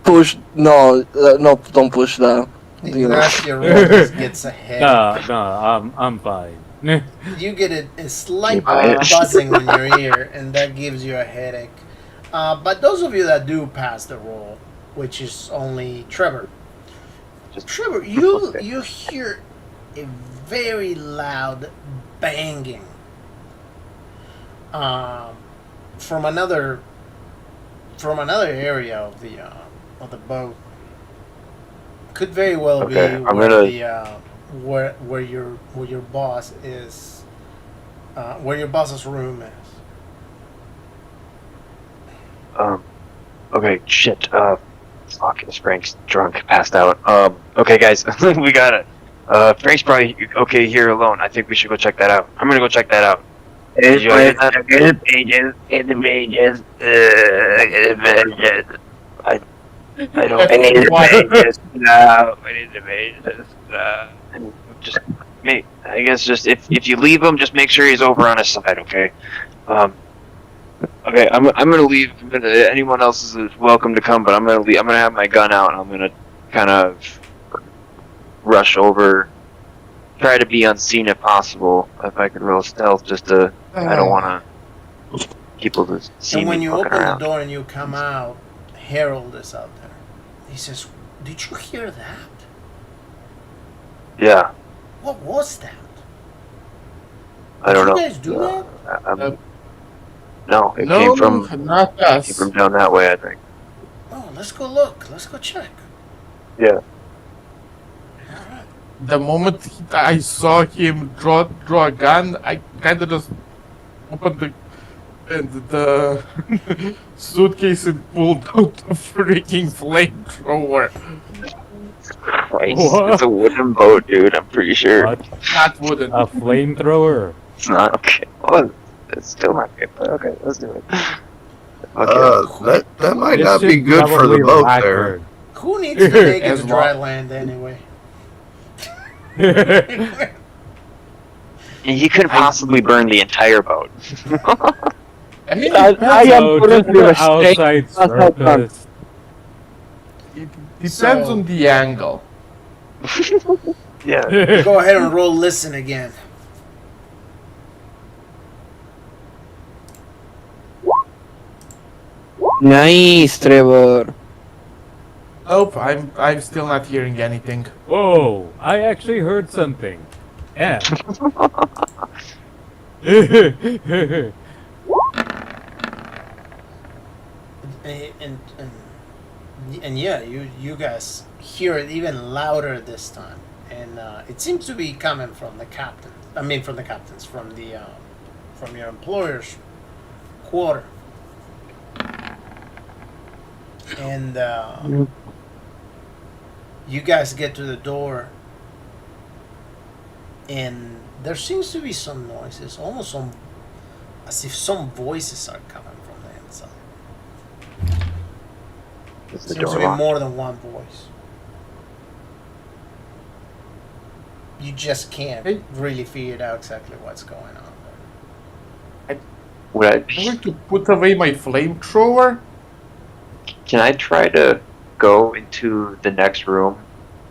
Push. No, no, don't push that. You know. Ignacio Robles gets ahead. No, I'm fine. You get a slight Right. buzzing on your ear, and that gives you a headache. But those of you that do pass the roll, which is only Trevor. Trevor, you hear a very loud banging from another area of the boat. Could very well Okay, be I'm where gonna- where your boss is, where your boss's room is. Okay, shit. Fuck, this Frank's drunk, passed out. Okay, guys, we got it. Frank's probably okay here alone. I think we should go check that out. I'm gonna go check that out. Did you guys get the pages? Get the pages. Get the pages. I don't. I need the pages. No, I need the pages. Just I guess just if you leave him, just make sure he's over on his side, okay? Okay, I'm gonna leave. Anyone else is welcome to come, but I'm gonna leave. I'm gonna have my gun out, and I'm gonna kind of rush over. Try to be unseen if possible. If I could roll stealth, just to I don't want to people to see And when me you fucking open around. the door and you come out, Harold is out there. He says, "Did you hear that? Yeah, What was that? I don't know. Did you guys do that? No, it no, came from not us. down that way, I think. Oh, let's go look. Let's go check." Yeah. The moment I saw him draw a gun, I kind of just opened the suitcase and pulled out a freaking flamethrower. Christ, What? it's a wooden boat, dude. I'm pretty sure. What? Not wooden. A flamethrower? It's not okay. Well, it's still not good, but okay, let's do it. Okay. That might It's not be just good for the probably boat lacquered. Who needs to make it As to dry long- land anyway? You couldn't possibly burn the entire boat. I mean, I am So just currently the restrained. outside That's how it surface. it depends So- on the angle. Yeah. Go ahead and roll listen again. Nice, Trevor. Nope, I'm still not hearing anything. Whoa! I actually heard something. Yeah. And And yeah, you guys hear it even louder this time, and it seems to be coming from the captain. I mean, from the captains, from your employer's quarter. And you guys get to the door, and there seems to be some noises, almost as if some voices are coming from the inside. Is the Seems door to be locked? more than one voice. You just can't Hey. really figure out exactly what's going on there. Would I, I'm going to put away my flamethrower. can I try to go into the next room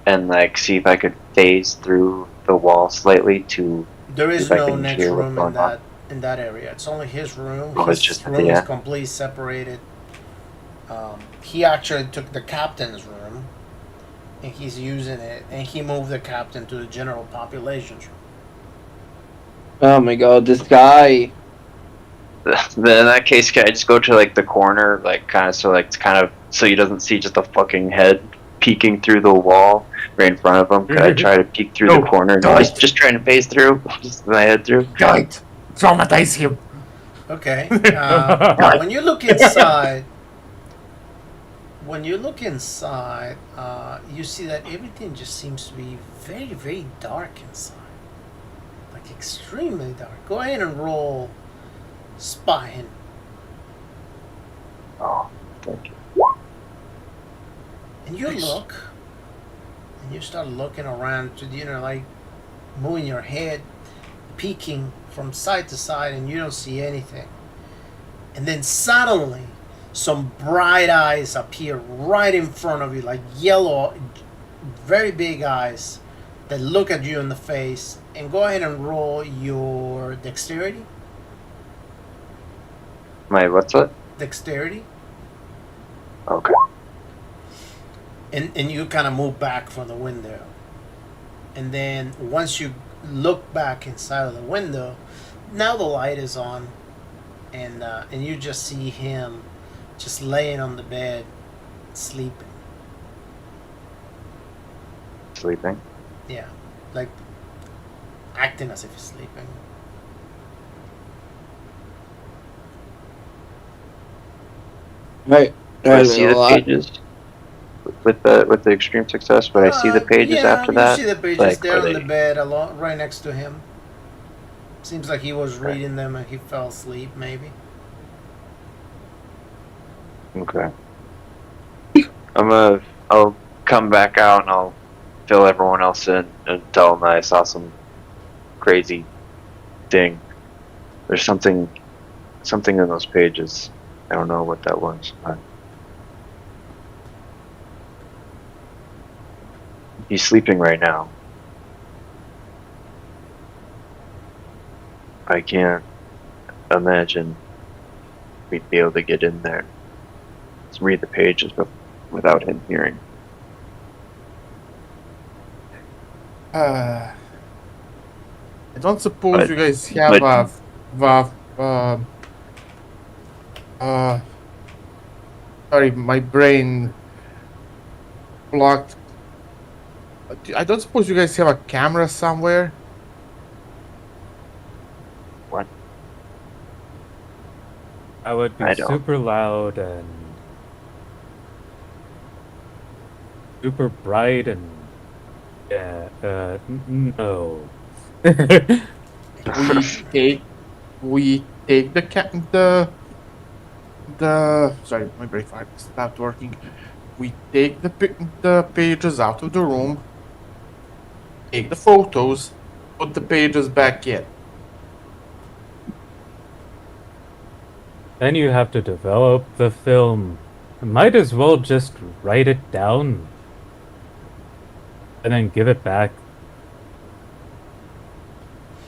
and like see if I could phase through the wall slightly to There see is if I no can next hear what's room going on? in that area. It's only his room. Oh, it's His just at room the is end? completely separated. He actually took the captain's room, and he's using it, and he moved the captain to the general population's room. Oh my god, this guy. Then in that case, can I just go to like the corner, like kind of so he doesn't see just a fucking head peeking through the wall right in front of him? Could I try to peek through No, the corner and don't. just trying to phase through, just my head through? Don't traumatize him. Okay. When you look inside, you see that everything just seems to be very, very dark inside. Like extremely dark. Go ahead and roll spying. Oh, thank you. And you look, and you start looking around to, like moving your head, peeking from side to side, and you don't see anything. And then suddenly, some bright eyes appear right in front of you, like yellow, very big eyes that look at you in the face. And go ahead and roll your dexterity. What's that? Dexterity. Okay. And you kind of move back from the window. And then once you look back inside of the window, now the light is on, and you just see him just laying on the bed, sleeping. Sleeping. Yeah, like acting as if he's sleeping. Right. Do I see the pages with the extreme success? Would I see the pages yeah, after that? You see the pages Like, there are on the they- bed, right next to him. Seems like he was reading them and he fell asleep, maybe. Okay. I'll come back out and I'll fill everyone else in and tell them that I saw some crazy thing. There's something in those pages. I don't know what that was. But he's sleeping right now. I can't imagine we'd be able to get in there. Let's read the pages without him hearing. I don't suppose But- you guys have sorry, my brain blocked. I don't suppose you guys have a camera somewhere. What? I would be I don't. super loud and super bright and no. We take the sorry, my brain fire stopped working. We take the pages out of the room, take the photos, put the pages back in. Then you have to develop the film. Might as well just write it down and then give it back.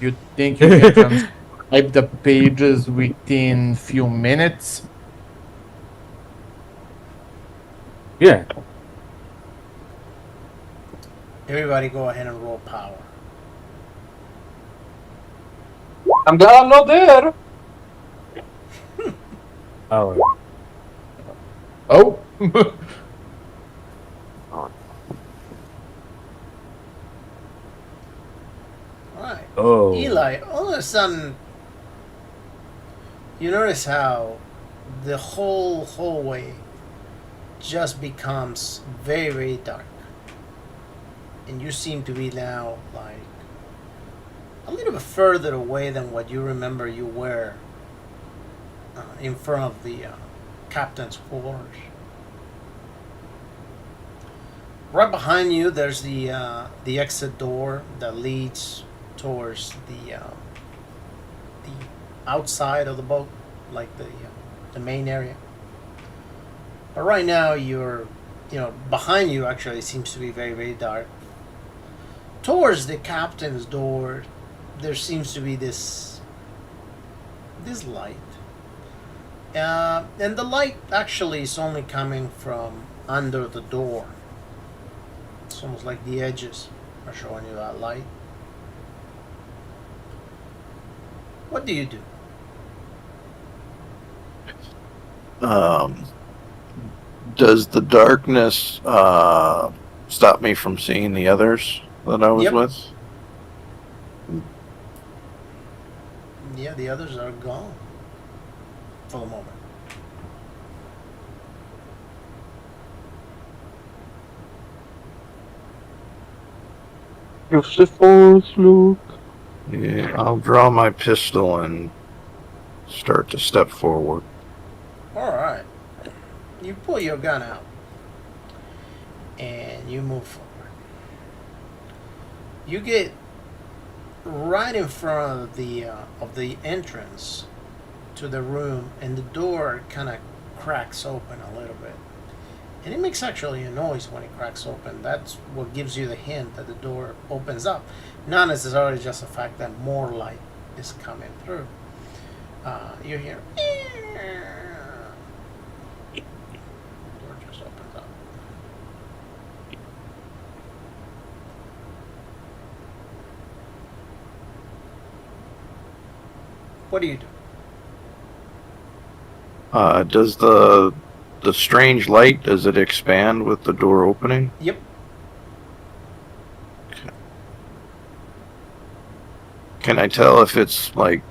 You think you can transcribe the pages within few minutes? Yeah. Everybody go ahead and roll power. I'm glad I'm not there. Oh. Oh, Oh. Eli, all of a sudden, you notice how the whole hallway just becomes very, very dark. And you seem to be now, like, a little bit further away than what you remember you were in front of the captain's quarters. Right behind you, there's the exit door that leads towards the outside of the boat, like the main area. But right now, behind you actually seems to be very, very dark. Towards the captain's door, there seems to be this light, and the light actually is only coming from under the door. It's almost like the edges are showing you that light. What do you do? Does the darkness stop me from seeing the others that I was Yep. with? Yeah, the others are gone for the moment. Use the force, Luke. Yeah, I'll draw my pistol and start to step forward. All right. You pull your gun out and you move forward. You get right in front of the entrance to the room, and the door kind of cracks open a little bit. And it makes actually a noise when it cracks open. That's what gives you the hint that the door opens up. Not necessarily just the fact that more light is coming through. You hear. The door just opens up. What do you do? Does the strange light, does it expand with the door opening? Yep. Can I tell if it's like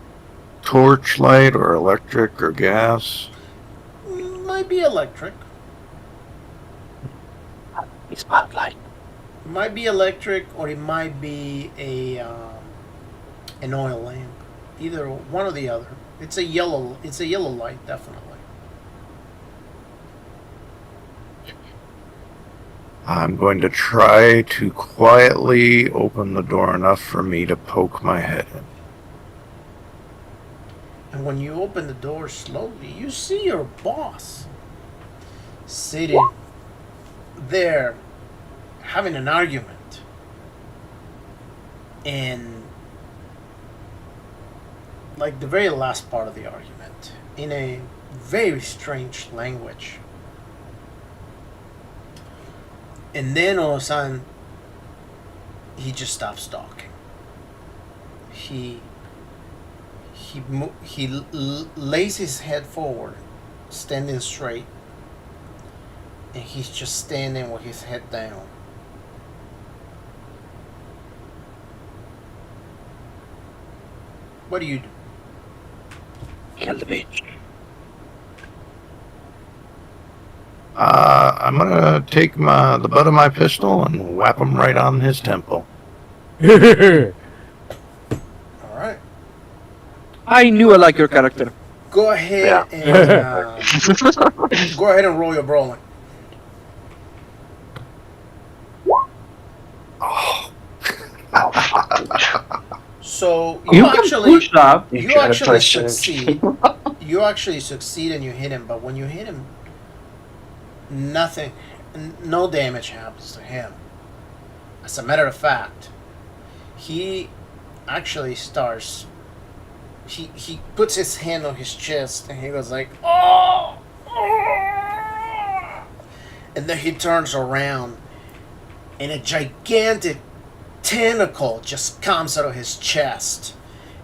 torch light or electric or gas? Might be electric. It's spotlight. Might be electric, or it might be an oil lamp. Either one or the other. It's a yellow light, definitely. I'm going to try to quietly open the door enough for me to poke my head in. And when you open the door slowly, you see your boss sitting there having an argument. And like the very last part of the argument, in a very strange language. And then all of a sudden, he just stops talking. He lays his head forward, standing straight, and he's just standing with his head down. What do you do? Kill the bitch. I'm gonna take the butt of my pistol and whap him right on his temple. All right. I knew I liked your character. Go ahead and go ahead and roll your brawling. Oh. So You can push up. you should have actually pushed it. succeed. You actually succeed and you hit him, but when you hit him, nothing, no damage happens to him. As a matter of fact, he actually starts. He puts his hand on his chest and he goes like, "Oh!" And then he turns around, and a gigantic tentacle just comes out of his chest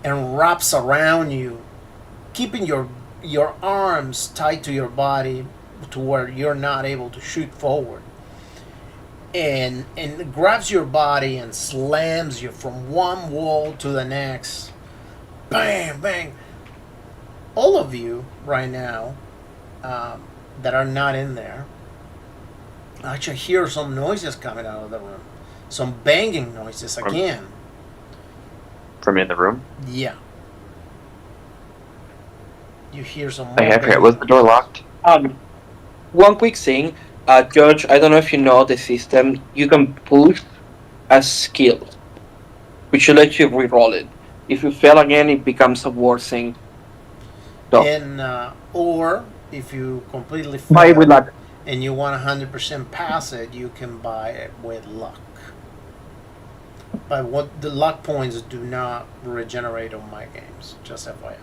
and wraps around you, keeping your arms tied to your body to where you're not able to shoot forward. and it grabs your body and slams you from one wall to the next. Bang, bang. All of you right now that are not in there actually hear some noises coming out of the room. Some banging noises again. From in the room? Yeah. You hear some more I forget, banging was the door noises. locked? One quick thing, George. I don't know if you know the system. You can push a skill, which will let you re-roll it. If you fail again, it becomes a worse thing. So And or if you completely buy it with fail luck. and you want 100% pass it, you can buy it with luck. But what the luck points do not regenerate on my games, just FYI.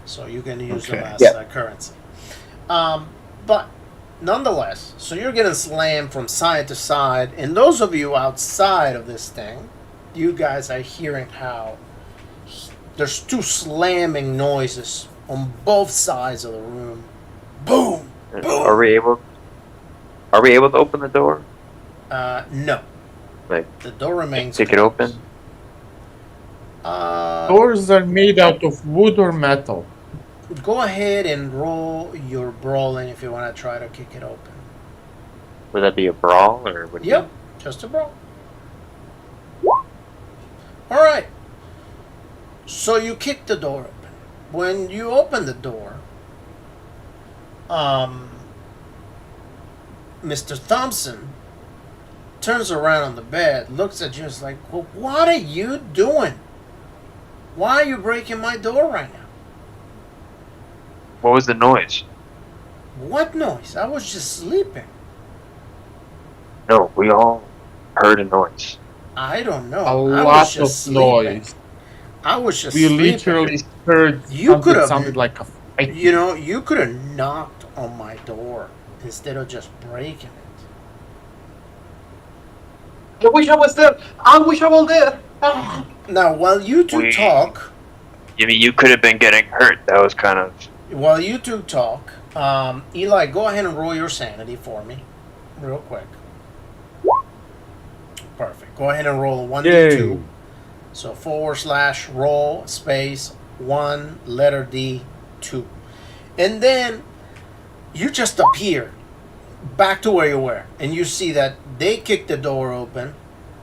So you can use them as currency. But nonetheless, so you're getting slammed from side to side, and those of you outside of this thing, you guys are hearing how there's two slamming noises on both sides of the room. Boom! Boom! Are we able to open the door? No. Like, The door remains kick it closed. open? Doors are made out of wood or metal. Go ahead and roll your brawling if you want to try to kick it open. Would that be a brawl or would Yep, just a brawl. Alright. So you kick the door open. When you open the door, Mr. Thompson turns around on the bed, looks at you, and is like, well, what are you doing? Why are you breaking my door right now? What was the noise? What noise? I was just sleeping. No, we all heard a noise. I don't know. A I lot was of just sleeping. noise. I was just We sleeping. literally heard You something could that have- sounded like a fight. You know, you could have knocked on my door instead of just breaking it. I wish I was there. I wish I was there. Ah. Now, while you two talk, I mean, you could have been getting hurt. That was kind of... Eli, go ahead and roll your sanity for me, real quick. Perfect. Go ahead and roll a 1d2. Yay. So /roll space 1 letter D 2, and then you just appear back to where you were, and you see that they kicked the door open.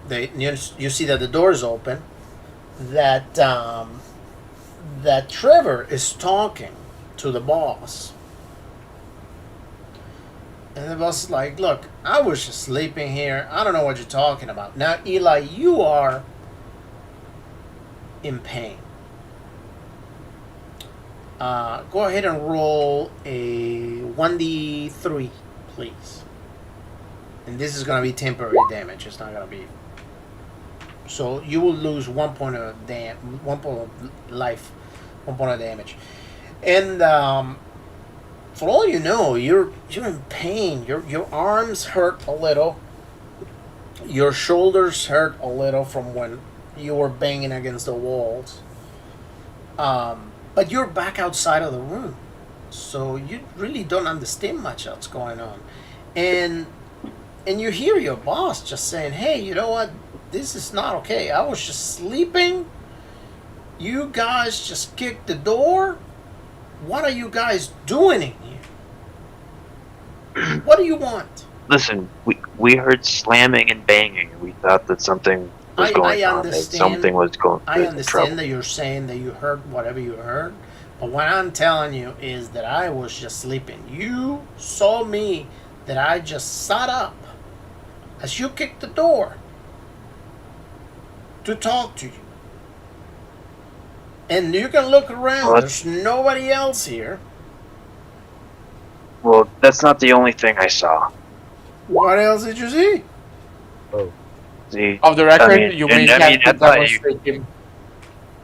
You see that the door is open. That that Trevor is talking to the boss, and the boss is like, "Look, I was just sleeping here. I don't know what you're talking about." Now, Eli, you are in pain. Go ahead and roll a 1d3, please. And this is going to be temporary damage. It's not going to be. So you will lose 1 point of 1 point of life, 1 point of damage. And for all you know, you're in pain. Your arms hurt a little. Your shoulders hurt a little from when you were banging against the walls. But you're back outside of the room, so you really don't understand much what's going on. And you hear your boss just saying, "Hey, you know what? This is not okay. I was just sleeping. You guys just kicked the door. What are you guys doing in here? What do you want?" Listen, we heard slamming and banging, and we thought that something was going on. That something was going I on. understand that you're saying that you heard whatever you heard, but what I'm telling you is that I was just sleeping. You saw me that I just sat up as you kicked the door to talk to you. And you can look around. Well, there's nobody else here. Well, that's not the only thing I saw. What else did you see? See, Off the record, I mean, you and may I have mean, to I thought you- demonstrate him.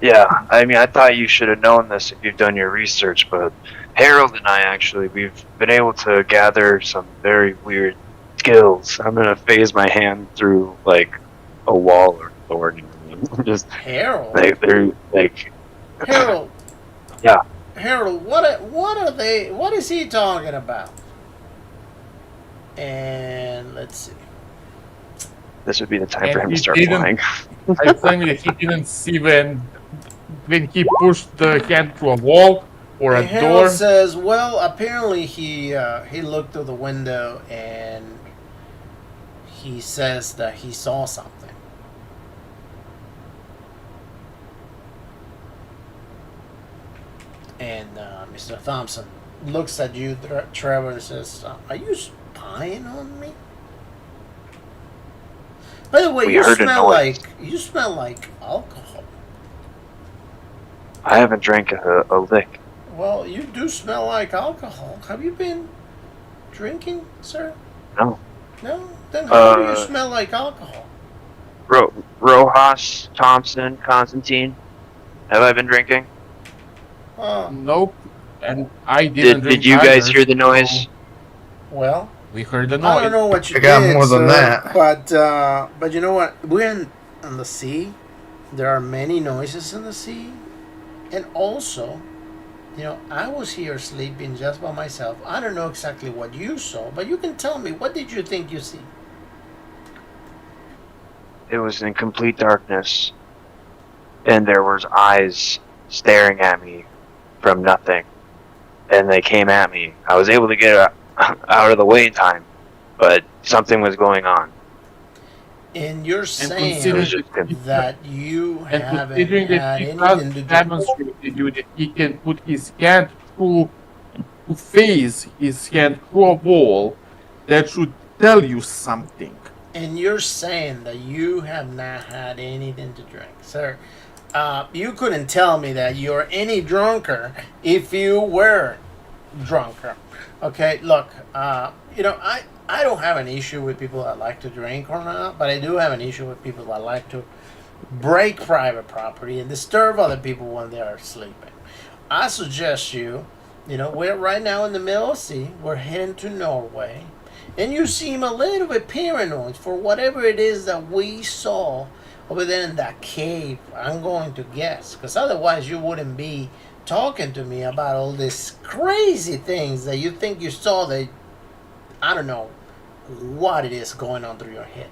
Yeah, I mean, I thought you should have known this if you've done your research, but Harold and I we've been able to gather some very weird skills. I'm gonna phase my hand through, like, a wall or sword. Just, Harold. they're, like... Harold. Yeah. Harold, what are they? What is he talking about? And let's see. this would be the time for And him to he start didn't. flying. I claim that he didn't see when he pushed the hand through a wall or a And Harold door. says, "Well, apparently he looked through the window and he says that he saw something." And Mr. Thompson looks at you, Trevor, and says, "Are you spying on me?" By the way, We you heard a noise. smell like alcohol. I haven't drank a lick. Well, you do smell like alcohol. Have you been drinking, sir? No. No? Then how do you Uh, smell like alcohol? Rojas, Thompson, Constantine. Have I been drinking? Nope. And I didn't drink Did you guys either, hear the noise? Well, we heard the I don't noise. know what you I got did, more than sir, that. but you know what? We're on the sea. There are many noises in the sea, and also, you know, I was here sleeping just by myself. I don't know exactly what you saw, but you can tell me, what did you think you see? It was in complete darkness, and there was eyes staring at me from nothing, and they came at me. I was able to get out of the way in time, but something was going on. And you're It saying was just him. that you And haven't considering had that he anything has to do. demonstrated you that he can put his hand through, to phase his hand through a wall, that should tell you something. And you're saying that you have not had anything to drink, sir. You couldn't tell me that you're any drunker if you were drunker. Okay, look, you know, I don't have an issue with people that like to drink or not, but I do have an issue with people that like to break private property and disturb other people when they are sleeping. I suggest you know, we're right now in the middle of the sea. We're heading to Norway. And you seem a little bit paranoid for whatever it is that we saw over there in that cave, I'm going to guess. Because otherwise you wouldn't be talking to me about all these crazy things that you think you saw that I don't know what it is going on through your head.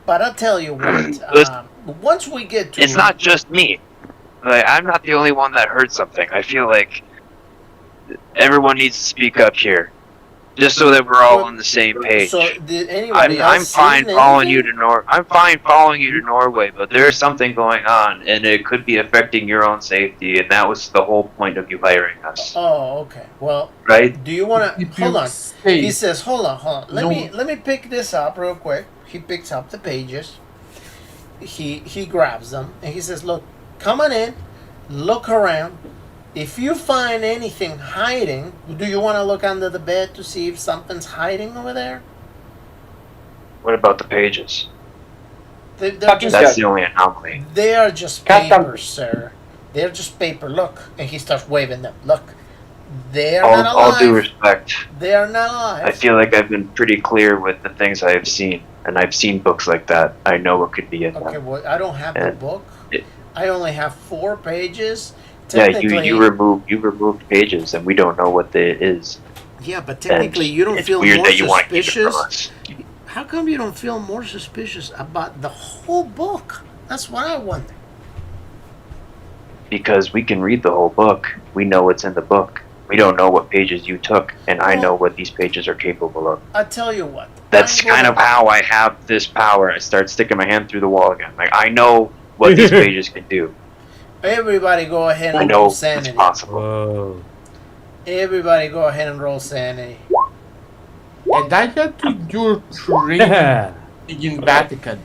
But I'll tell you what, once we get to... It's not just me. Like, I'm not the only one that heard something. I feel like everyone needs to speak up here. Just so that we're all on the same page. So did anybody I'm else fine seen following you anything? to I'm fine following you to Norway, but there's something going on, and it could be affecting your own safety, and that was the whole point of you hiring us, Oh, okay. Well, right? do you want to... If Hold you on. stay- He says, hold on. No. Let me pick this up real quick. He picks up the pages. He grabs them, and he says, look, come on in. Look around. If you find anything hiding, do you want to look under the bed to see if something's hiding over there? What about the pages? They're Captain just, That's the only anomaly. they are just Captain. paper, sir. They're just paper. Look. And he starts waving them. Look. They are All not alive. due respect, They are not alive. I feel like I've been pretty clear with the things I have seen, and I've seen books like that. I know what could be in Okay, them. well, I don't have the And book. it- I only have 4 pages. Yeah, Technically, you removed pages, and we don't know what it is. yeah, but And technically, you don't it's feel weird more that you want to keep it from suspicious. us. How come you don't feel more suspicious about the whole book? That's what I wonder. Because we can read the whole book. We know what's in the book. We don't know what pages you took, and I know what these pages are capable of. I tell you what. That's I'm gonna- kind of how I have this power. I start sticking my hand through the wall again. Like, I know what these pages can do. Everybody, go ahead I and know roll it's sanity. possible. Whoa. Everybody, go ahead and roll sanity. And I had to do training Yeah. in Vatican.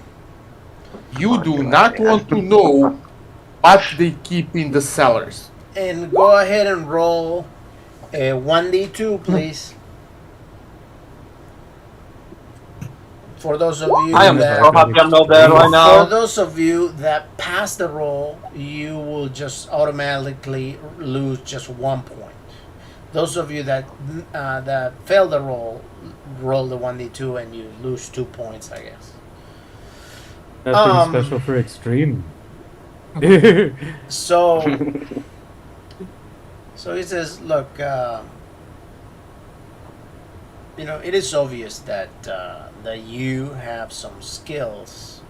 You do not want to know what they keep in the cellars. And go ahead and roll a 1d2, please. For those of you I am that... so happy I'm not there right For now. those of you that pass the roll, you will just automatically lose just 1 point. Those of you that fail the roll the 1d2 and you lose 2 points, I guess. Nothing special for extreme. So, so he says, look, you know, it is obvious that that you have some skills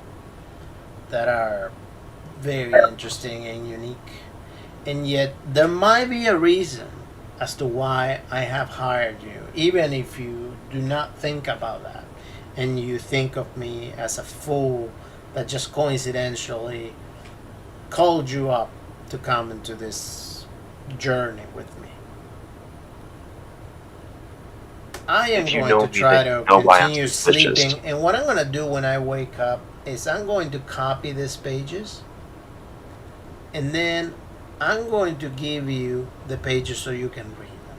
that are very interesting and unique. And yet, there might be a reason as to why I have hired you, even if you do not think about that and you think of me as a fool that just coincidentally called you up to come into this journey with me. I am If you going know to me, try then to you know why I'm continue suspicious. sleeping, and what I'm going to do when I wake up is I'm going to copy these pages, and then I'm going to give you the pages so you can read them.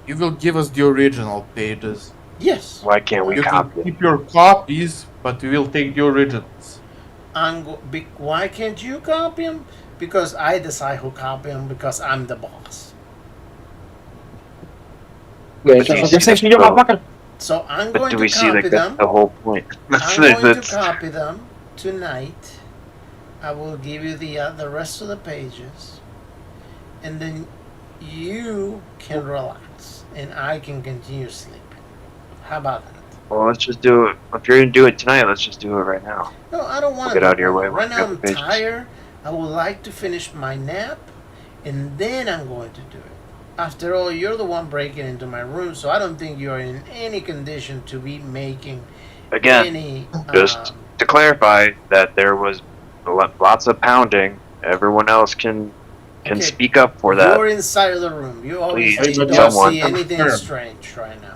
You will give us the original pages. Yes. Why can't we You can copy it? keep your copies, but we will take the originals. Why can't you copy them? Because I decide who copy them because I'm the boss. Okay, But do so you what see you're saying, the señor oh, motherfucker? So I'm but going do to we see copy like them. the whole point? I'm going to That's- copy them tonight. I will give you the rest of the pages, and then you can relax, and I can continue sleeping. How about that? Well, let's just do it. If you're gonna do it tonight, let's just do it right now. No, I don't want Get to. out of your way. Right We'll now, grab I'm the pages. tired. I would like to finish my nap, and then I'm going to do it. After all, you're the one breaking into my room, so I don't think you're in any condition to be making Again, any. just to clarify that there was lots of pounding. Everyone else can Okay, speak up for that. You're inside of the room. You obviously Please, don't someone. see anything Confirm. strange right now.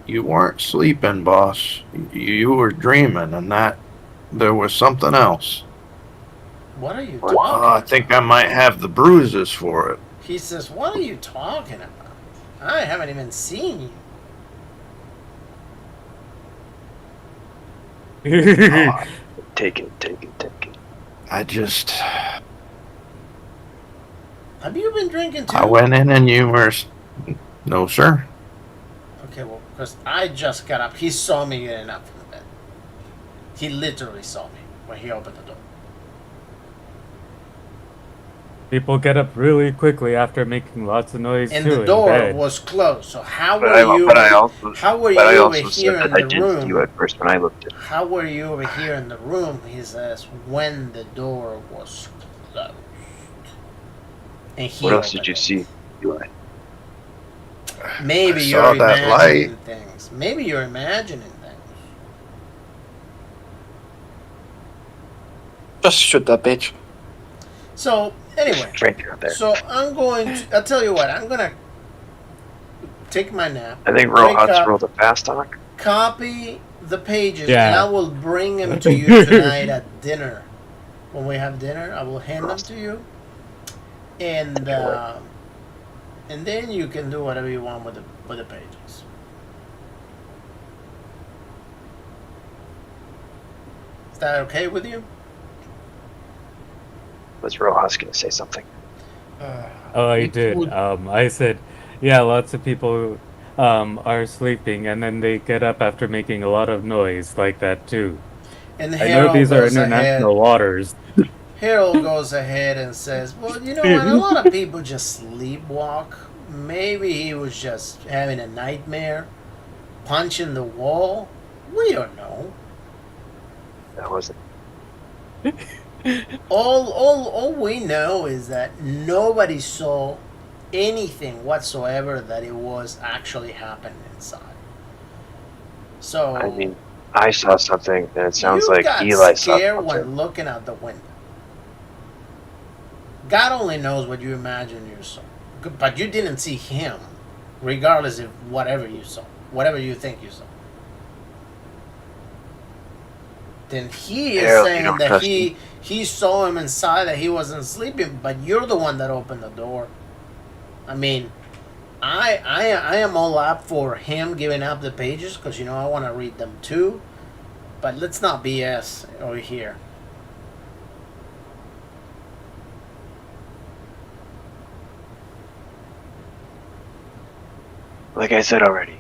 You weren't sleeping, boss. You were dreaming, and that there was something else. What are you What? talking I about? think I might have the bruises for it. He says, "What are you talking about? I haven't even seen you." Take it. I just, Have you been drinking too? I went in and you were, no, sir. Okay, well, because I just got up. He saw me getting up from the bed. He literally saw me when he opened the door. People get up really quickly after making lots of noise And too the in door bed. was closed. So how But were you? I also How were you but I over also here said in that I the didn't see you room? at first when I looked at. How were you over here in the room? He says when the door was closed. And he What else did opened you it. see, Eli? Maybe I you're saw that imagining things. Maybe you're imagining things. Just shoot that bitch. So anyway, Right out there. so I'm going to. I'll tell you what. I'm gonna take my nap. I think wake Rojas up, rolled a fast talk. copy the pages, Yeah. and I will bring them to you tonight at dinner. When we have dinner, I will hand them to you, and then you can do whatever you want with the pages. Is that okay with you? Was Rojas gonna say something? Oh, I It did. would- I said, yeah, lots of people are sleeping and then they get up after making a lot of noise like that too. And I know Harold these are goes international ahead. waters. Harold goes ahead and says, "Well, you know what? A lot of people just sleepwalk. Maybe he was just having a nightmare, punching the wall. We don't know. That wasn't. All we know is that nobody saw anything whatsoever that it was actually happening inside. So I mean, I saw something, and it sounds you like got Eli saw scared something. when looking out the window. God only knows what you imagine you saw, but you didn't see him, regardless of whatever you saw, whatever you think you saw. Then he is Harold, you saying don't that trust he saw him inside, that he wasn't sleeping, but you're the one that opened the door. I mean, I am all up for him giving up the pages because you know I want to read them too, but let's not BS over here. Like I said already,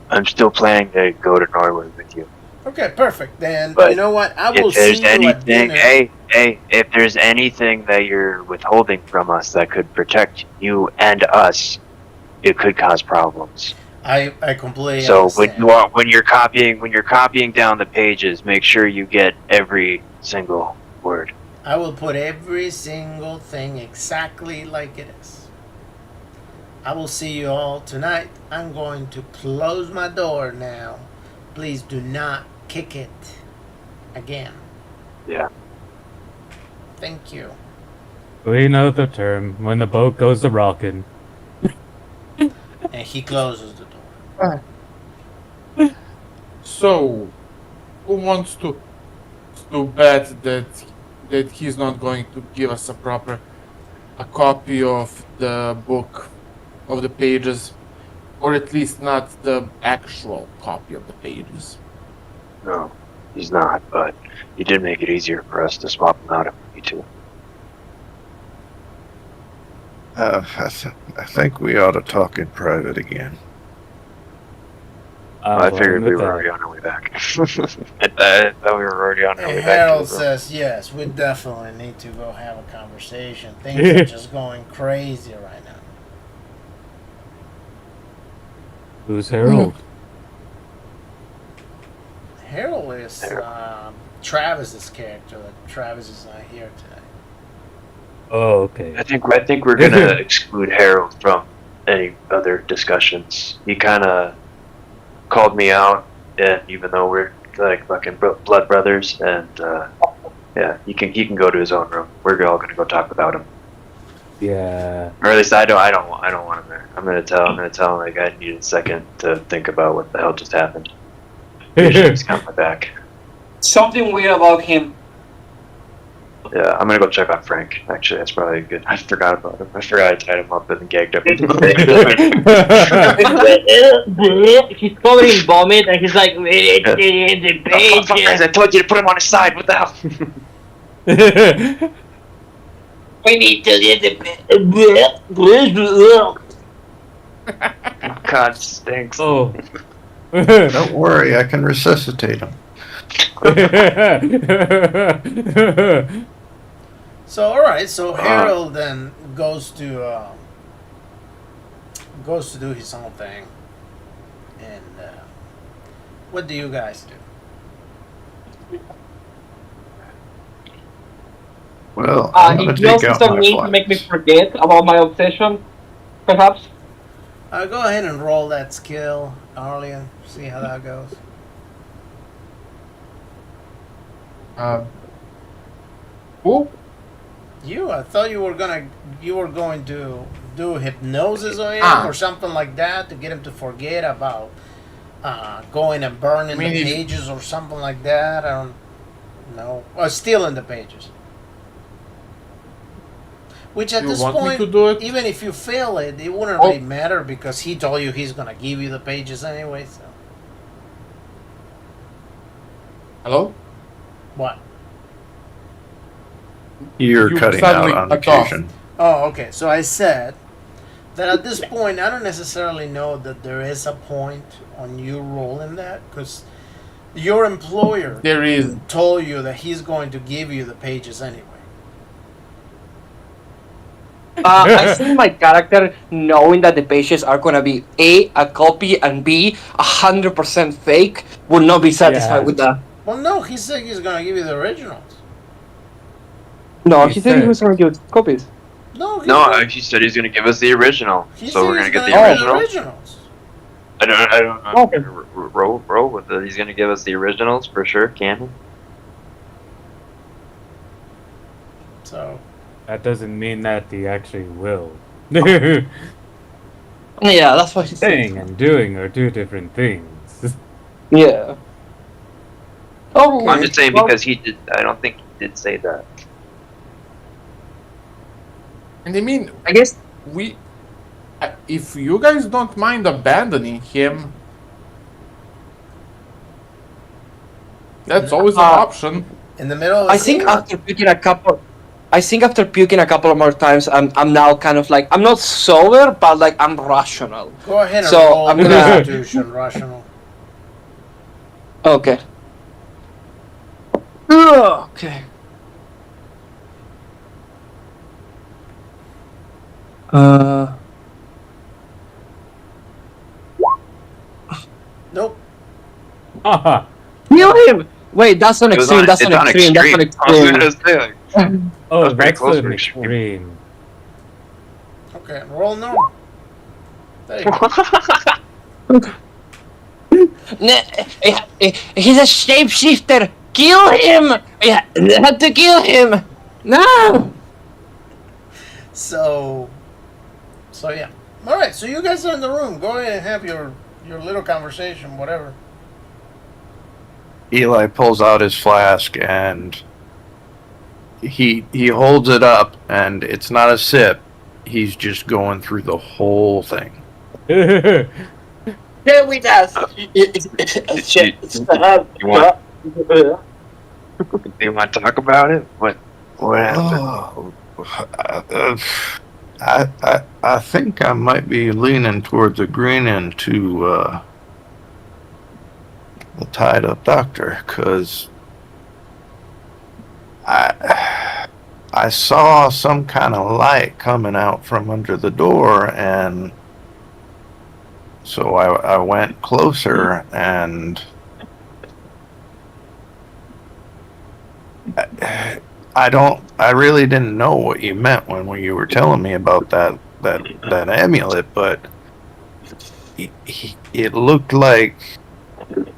I'm still planning to go to Norway with you. Okay, perfect. Then But you know what? I will If there's see you at anything, dinner. hey, if there's anything that you're withholding from us that could protect you and us, it could cause problems. I completely So understand. when you're copying down the pages, make sure you get every single word. I will put every single thing exactly like it is. I will see you all tonight. I'm going to close my door now. Please do not kick it again. Yeah. Thank you. We know the term when the boat goes to rockin'. And he closes the door. So, who wants to bet that he's not going to give us a copy of the book of the pages, or at least not the actual copy of the pages? No, he's not. But he did make it easier for us to swap him out if we need to. I think we ought to talk in private again. I fine figured we with were that. already on our way back. I thought we were already on our way And back. Harold To the says, yes, we definitely need to go have a conversation. Things are just going crazy right now. Who's Harold? Harold is Travis's character. That Travis is not here tonight. Oh, okay. I think we're gonna exclude Harold from any other discussions. He kind of called me out, and even though we're like fucking blood brothers, and yeah, he can go to his own room. We're all gonna go talk without him, Yeah. or at least I don't want him there. I'm gonna tell him like I need a second to think about what the hell just happened. He's got my back. Something weird about him. Yeah, I'm gonna go check on Frank. Actually, that's probably good. I forgot about him. I forgot I tied him up and gagged him. He's covered in vomit and he's like, it's the Oh, fuck, guys, pages. I told you to put him on his side. What the hell? We need to get the God, stinks. Oh. Don't worry, I can resuscitate him. So, all right. So Harold then goes to do his own thing. And what do you guys do? Well, I'm gonna if you take also out don't my need to make me flags. forget about my obsession, perhaps. Go ahead and roll that skill, Arlian. See how that goes. Who? I thought you were going to do hypnosis on him Ah. or something like that to get him to forget about going and burning I mean, the if- pages or something like that. I don't know. Or stealing the pages. Which at You this want me point, to do it? even if you fail it, it wouldn't Oh. really matter because he told you he's gonna give you the pages anyway. So Hello? what? You're You cutting suddenly out on cut off. occasion. Oh, okay. So I said that at this point, I don't necessarily know that there is a point on you rolling that because your employer There is. told you that he's going to give you the pages anyway. I think my character, knowing that the pages are gonna be a copy, and B, 100% fake, would not be satisfied Yeah. with that. Well, no, he said he's going to give you the originals. No, He he said he said- was gonna give copies. No, No, he said he's gonna give us the original. he So said we're he's gonna get gonna the give you original. originals. I don't. Okay. Roll with it. He's gonna give us the originals for sure. Can he? So That doesn't mean that he actually will. Yeah, that's what he Saying said. and doing are two different things. Yeah. Okay. I'm just saying well, because he did. I don't think he did say that. And I mean, I guess if you guys don't mind abandoning him, that's always an option. in the middle of the I think scene, after puking a couple. I think after puking a couple of more times, I'm now kind of like, I'm not sober, but like I'm rational. go ahead and So, roll I'm gonna- Constitution, rational. Okay. Okay. Haha. Kill him! Wait, that's an It was extreme. That's it's an extreme. That's an I was extreme. gonna say, Oh, was pretty that's close an for extreme. extreme. Okay, roll normal. There you go. He's a shapeshifter. Kill him! I have to kill him. No. So yeah. All right. So you guys are in the room. Go ahead and have your little conversation, whatever. Eli pulls out his flask and he holds it up, and it's not a sip. He's just going through the whole thing. Here with us. You want? Do you want to talk about it? What happened? Oh, I think I might be leaning towards agreeing to the tied up doctor, because I saw some kind of light coming out from under the door, and so I went closer, and I really didn't know what you meant when you were telling me about that amulet, but it looked like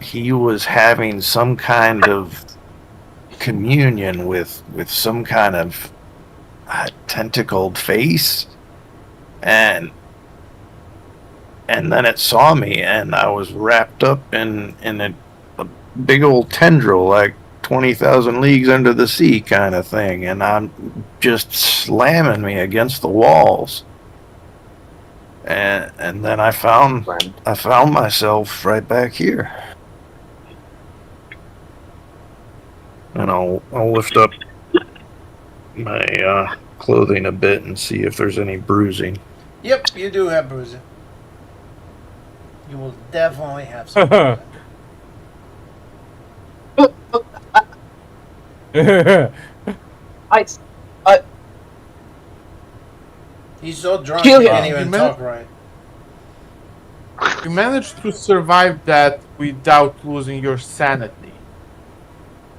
he was having some kind of communion with some kind of tentacled face, and then it saw me, and I was wrapped up in a big old tendril, like 20,000 leagues under the sea kind of thing, and I'm just slamming me against the walls, and then I found myself right back here. And I'll lift up my clothing a bit and see if there's any bruising. Yep, you do have bruising. You will definitely have some. bruising. He's so drunk Kill he him. can't even talk right. You managed to survive that without losing your sanity.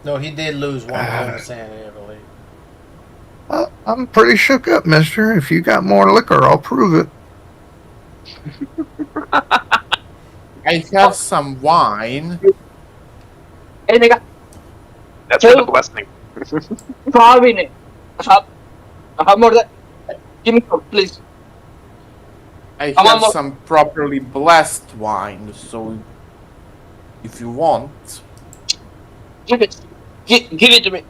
No, he did lose one point of sanity, I believe. I'm pretty shook up, mister. If you got more liquor, I'll prove it. I have some wine. Hey, nigga. That's for the blessing. Probably. I have more than. Give me some, please. I I'm have almost- some properly blessed wine, so if you want. Give it. Give it to me.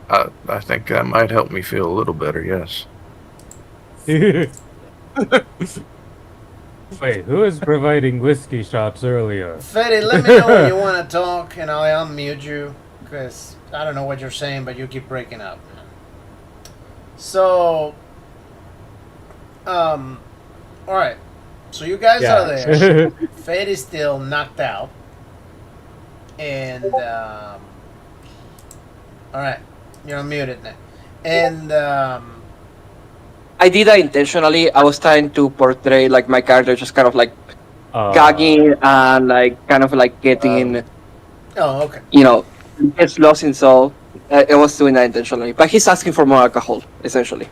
I think that might help me feel a little better, yes. Wait, who was providing whiskey shots earlier? Fetty, let me know when you want to talk, and I'll unmute you, because I don't know what you're saying, but you keep breaking up. So, alright. So you guys are there. Fetty's still knocked out. And, alright. You're unmuted now. And, I did that intentionally. I was trying to portray like my character just kind of like gagging and like kind of like getting, oh, okay. gets lost in soul. I was doing that intentionally, but he's asking for more alcohol essentially.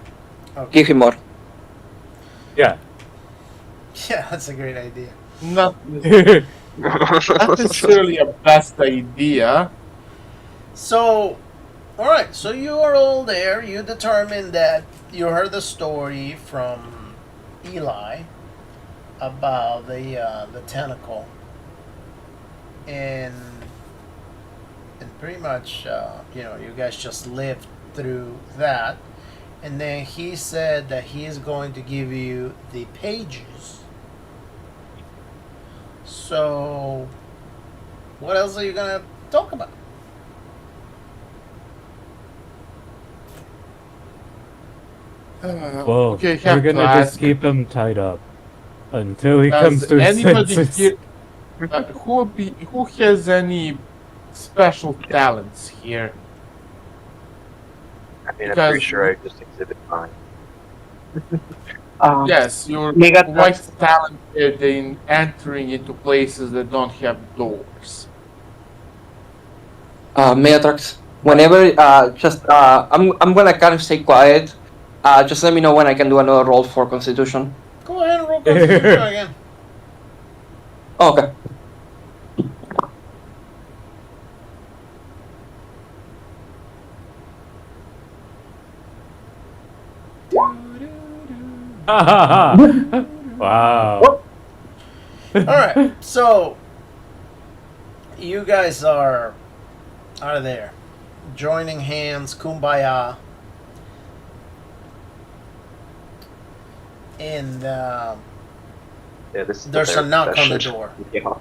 Okay. Give him more. Yeah. Yeah, that's a great idea. Not necessarily a best idea. So, alright, so you are all there. You determined that you heard the story from Eli about the tentacle. And pretty much, you guys just lived through that. And then he said that he is going to give you the pages. So, what else are you going to talk about? Well, okay, we're have to gonna just ask, keep him tied up until he does comes to his anybody senses. here, who has any special talents here? I mean, I'm Because- pretty sure I just exhibit mine. Yes, you're Megathrax. quite talented in entering into places that don't have doors. Megathrax. Whenever, I'm gonna kind of stay quiet. Just let me know when I can do another roll for Constitution. Go ahead and roll Constitution again. Oh, okay. Wow. Alright, so you guys are out of there. Joining hands, kumbaya. And Yeah, this is the there's a therapy knock on the session. door. Yeah.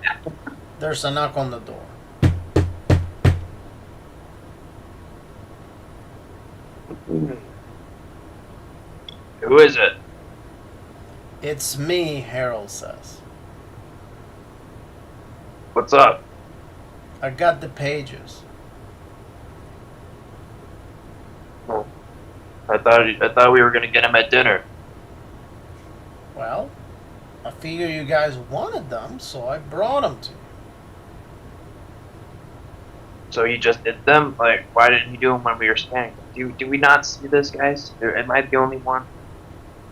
There's a knock on the door. Who is it? It's me, Harold says. What's up? I got the pages. I thought we were gonna get him at dinner. Well, I figure you guys wanted them, so I brought them to you. So he just did them? Like, why didn't he do them when we were staying? Do we not see this, guys? Am I the only one?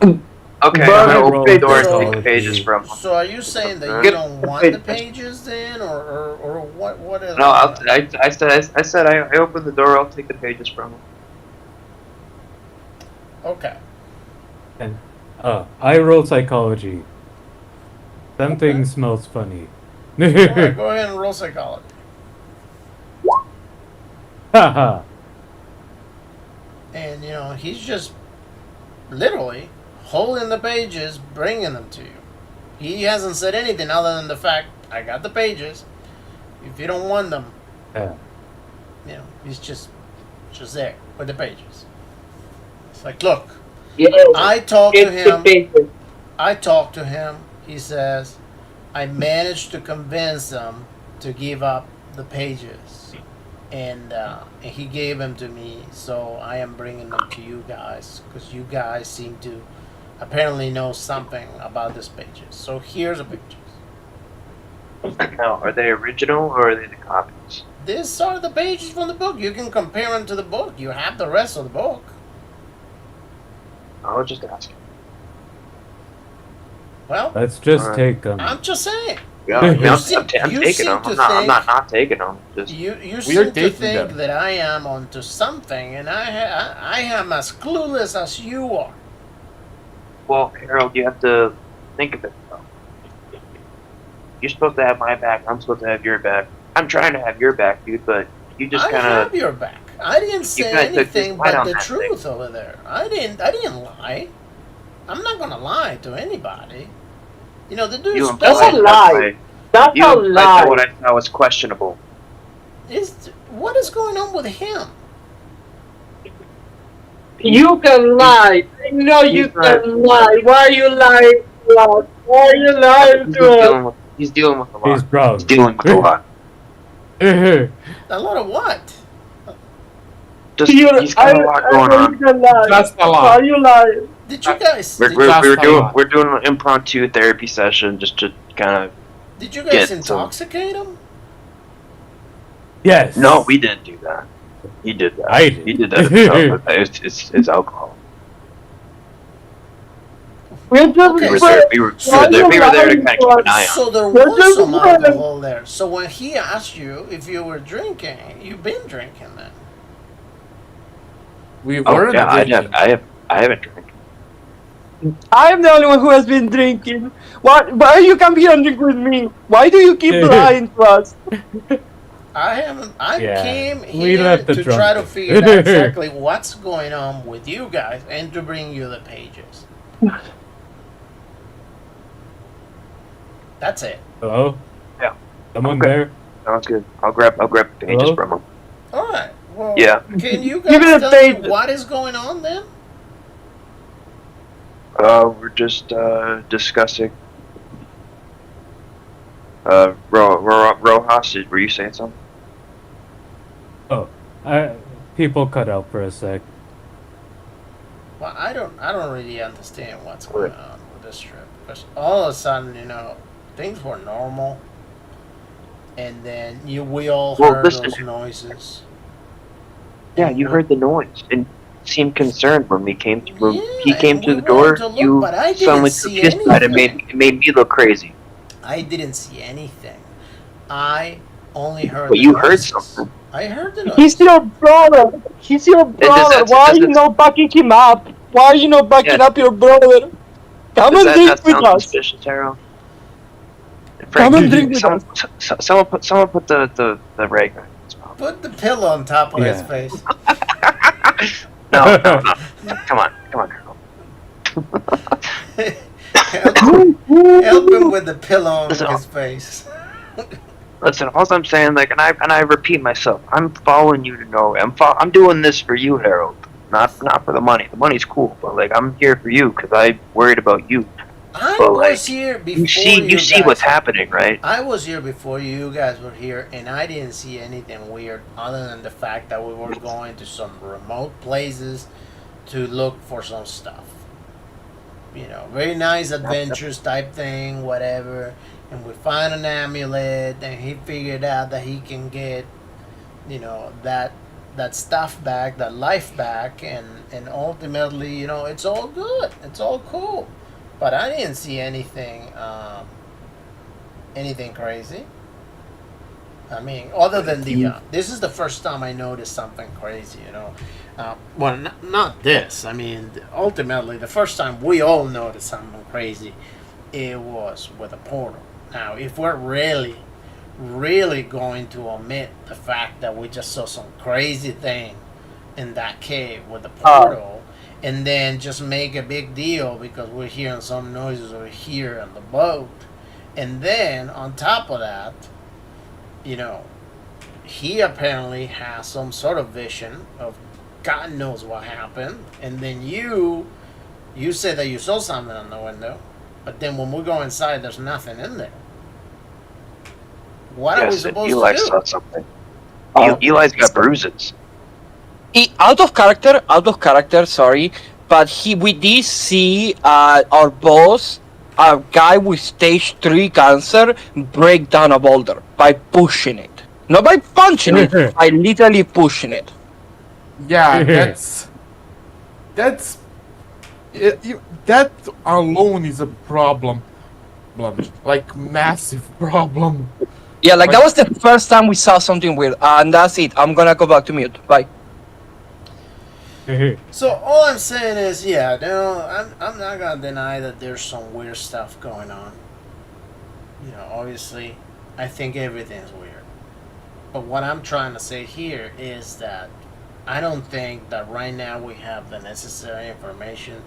Okay, But- I'm gonna open the Roll door and so- take pages from him. So are you saying that you Get don't the want the pages. pages then, or what? What is? No, I said I opened the door. I'll take the pages from him. Okay. I roll psychology. Something smells funny. Alright, go ahead and roll psychology. Haha. And he's just literally holding the pages, bringing them to you. He hasn't said anything other than the fact, I got the pages. If you don't want them, Yeah. he's just there with the pages. It's like, look, Yeah. I talked to It's the him. paper. I talked to him. He says, I managed to convince them to give up the pages. And he gave them to me, so I am bringing them to you guys because you guys seem to apparently know something about these pages. So here's the pages. Now, are they original or are they the copies? These are the pages from the book. You can compare them to the book. You have the rest of the book. I was just asking. Well, Let's just Alright. take them. I'm just saying. Yeah, You I'm seem- taking you them. seem I'm to not taking them. Just You We seem are to taking think them. that I am onto something, and I am as clueless as you are. well, Harold, you have to think of it. Though. You're supposed to have my back. I'm supposed to have your back. I'm trying to have your back, dude, but you just I kind have of. your back. I didn't say kinda took this anything fight but on the that truth over there. I didn't lie. I'm not gonna lie to anybody. The dude's You That's implied a lie. that That's you a implied lie. that what I thought was questionable. What is going on with him? You can lie. I know you He's not- can lie. Why are you lying to us? Why are you lying to us? He's dealing with a lot. He's drunk. He's dealing with a lot. A lot of what? Just he's got a lot going on. You can lie. Just a Why lot. are you lying? Did you guys? We're, Did, we're, Just we're a doing lot. we're doing an impromptu therapy session just to kind of. did you guys get some- intoxicate him? Yes. No, we didn't do that. He did that. I did. He did that himself. It's alcohol. We're just Okay, We were so- there. We were there to kind of keep an eye on. So there You're was just some lying. alcohol there. So when he asked you if you were drinking, you've been drinking then. We Oh weren't yeah, drinking. I haven't drank. I am the only one who has been drinking. Why you come here and drink with me? Why do you keep lying to us? I haven't. I Yeah, came we here left the to drunk try to bit. figure out exactly what's going on with you guys and to bring you the pages. That's it. Hello? Yeah. Someone Okay. there? Sounds good. I'll grab the pages Hello? from him. All right. Well, Yeah. Can you Give me guys the tell me pages. what is going on then? We're just discussing. Rojas, were you saying something? People cut out for a sec. Well, I don't really understand what's going on with this trip because all of a sudden, things were normal, and then we all Well, heard listen. those noises. Yeah, And you heard the noise and seemed concerned when we came to, when he yeah, came and we to the went door. to look, You but I didn't suddenly took see his side. It anything. made me look crazy. I didn't see anything. I only heard But the you heard noises. something. I heard the He's noise. your brother. He's your brother. Why are you not backing him up? Why are you not backing up your brother? Come Does and that drink not with sound us. suspicious, Harold? Come and Frank, drink with us. someone put the rag back in his mouth. Put the pillow on top of his Yeah. face. No. Come on, Harold. Help him with the pillow on Listen, his face. Listen, all I'm saying, like, and I repeat myself, I'm following you to Norway. I'm doing this for you, Harold. Not for the money. The money's cool, but like, I'm here for you because I'm worried about you. I But, was here before you see guys. what's happening, right? I was here before you guys were here, and I didn't see anything weird other than the fact that we were going to some remote places to look for some stuff. You know, very nice adventures type thing, whatever. And we find an amulet, and he figured out that he can get, you know, that stuff back, that life back, and ultimately, you know, it's all good, it's all cool. But I didn't see anything crazy. I mean, other than this is the first time I noticed something crazy, you know. Well, not this. I mean, ultimately, the first time we all noticed something crazy, it was with a portal. Now, if we're really going to omit the fact that we just saw some crazy thing in that cave with the portal, and then just make a big deal because we're hearing some noises over here on the boat, and then on top of that, you know, he apparently has some sort of vision of God knows what happened, and then you say that you saw something on the window, but then when we go inside, there's nothing in there. What are we supposed Eli to do? saw something. Eli's got bruises. Out of character, sorry, but we did see our boss, a guy with stage 3 cancer, break down a boulder by pushing it. Not by punching it, by literally pushing it. Yeah, that alone is a problem. Like, massive problem. Yeah, like that was the first time we saw something weird, and that's it. I'm gonna go back to mute. Bye. So all I'm saying is, yeah, no, I'm not gonna deny that there's some weird stuff going on. You know, obviously, I think everything's weird. But what I'm trying to say here is that I don't think that right now we have the necessary information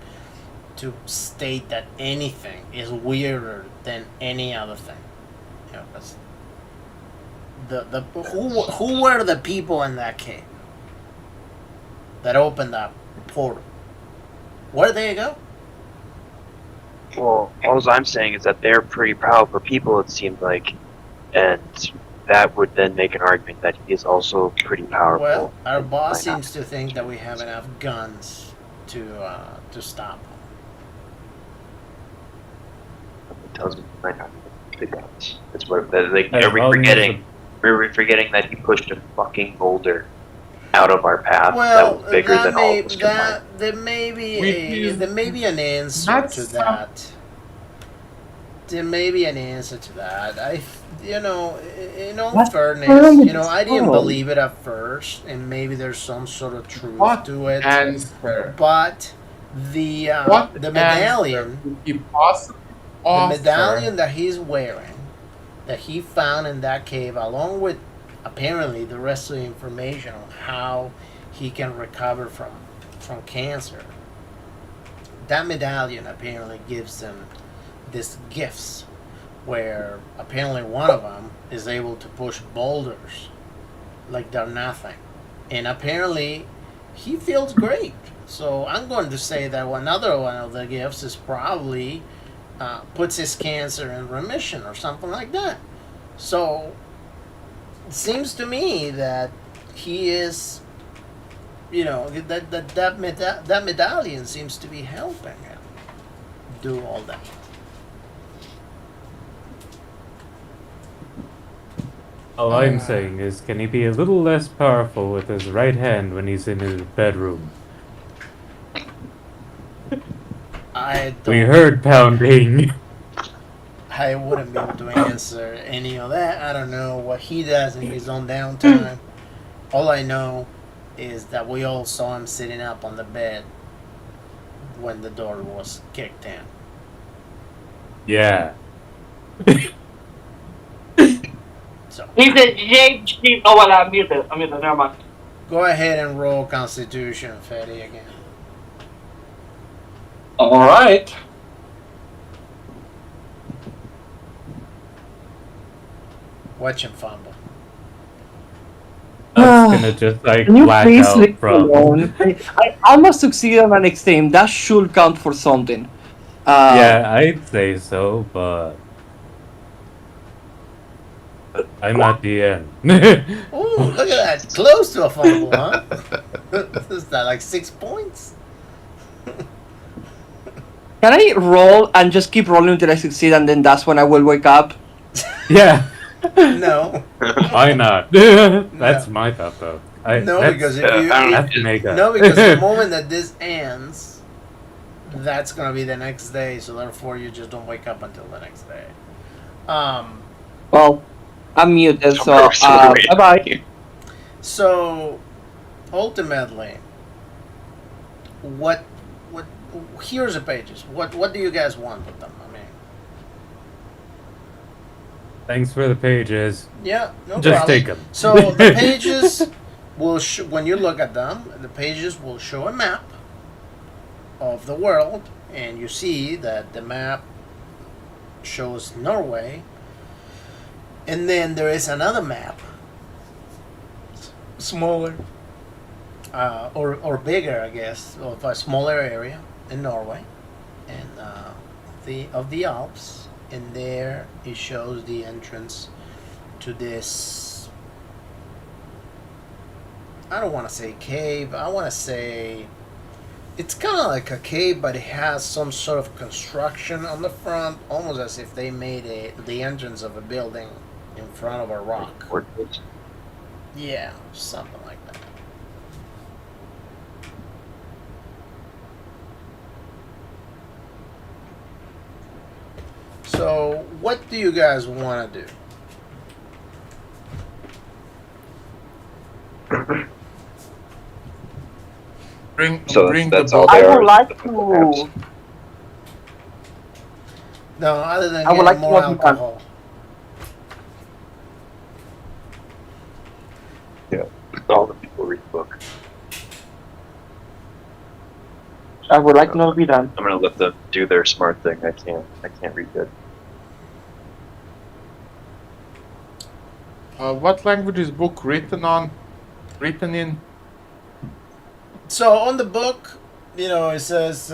to state that anything is weirder than any other thing. You know, 'cause who were the people in that cave that opened that portal? Where did they go? Well, all I'm saying is that they're pretty powerful people, it seemed like, and that would then make an argument that he is also pretty powerful. Well, our boss seems to think that we have enough guns to stop him. It tells me he might not have the guns. That's what like, are we forgetting? We're forgetting that he pushed a fucking boulder out of our path that was bigger than all of us combined. There may be an answer to that. There may be an answer to that. In all fairness, I didn't believe it at first, and maybe there's some sort of truth to it. But the medallion, the medallion that he's wearing, that he found in that cave, along with apparently the rest of the information on how he can recover from cancer. That medallion apparently gives him these gifts, where apparently one of them is able to push boulders like they're nothing, and apparently he feels great. So I'm going to say that another one of the gifts is probably puts his cancer in remission or something like that. So it seems to me that he is, that medallion seems to be helping him do all that. All I'm saying is, can he be a little less powerful with his right hand when he's in his bedroom? I We don't. heard pounding. I wouldn't be able to answer any of that. I don't know what he does in his own downtime. All I know is that we all saw him sitting up on the bed when the door was kicked in. Yeah. So He said, Jake, oh, well, I'm muted. Never mind. go ahead and roll Constitution, Fetty, again. All right. Watch him fumble. That's gonna just like Can you black please out leave me from. alone? I almost succeeded on my next game. That should count for something. Yeah, I'd say so, but I'm not DM. Ooh, look at that. Close to a fumble, huh? Is that like 6 points? Can I roll and just keep rolling until I succeed, and then that's when I will wake up? Yeah, No. why not? That's my thought, though. No, because if you. That's mega. No, because the moment that this ends, that's going to be the next day, so therefore you just don't wake up until the next day. Well, I'm muted, so Sorry. bye-bye. So, ultimately, what here's the pages. What do you guys want with them? I mean, Thanks for the pages. yeah, no Just problem. take them. So the pages will when you look at them, the pages will show a map of the world, and you see that the map shows Norway, and then there is another map, smaller or bigger, I guess, of a smaller area in Norway, and the Alps, and there it shows the entrance to this. I don't want to say cave. I want to say it's kind of like a cave, but it has some sort of construction on the front, almost as if they made the entrance of a building in front of a rock. Yeah, something like that. So, what do you guys want to do? Bring So that's the all boat. they I are. would like to. No, other than I would getting like to more have you done. alcohol. Yeah, all the people read the book. I would like to know be done. I'm gonna let them do their smart thing. I can't read good. What language is book written on? Written in? So on the book, it says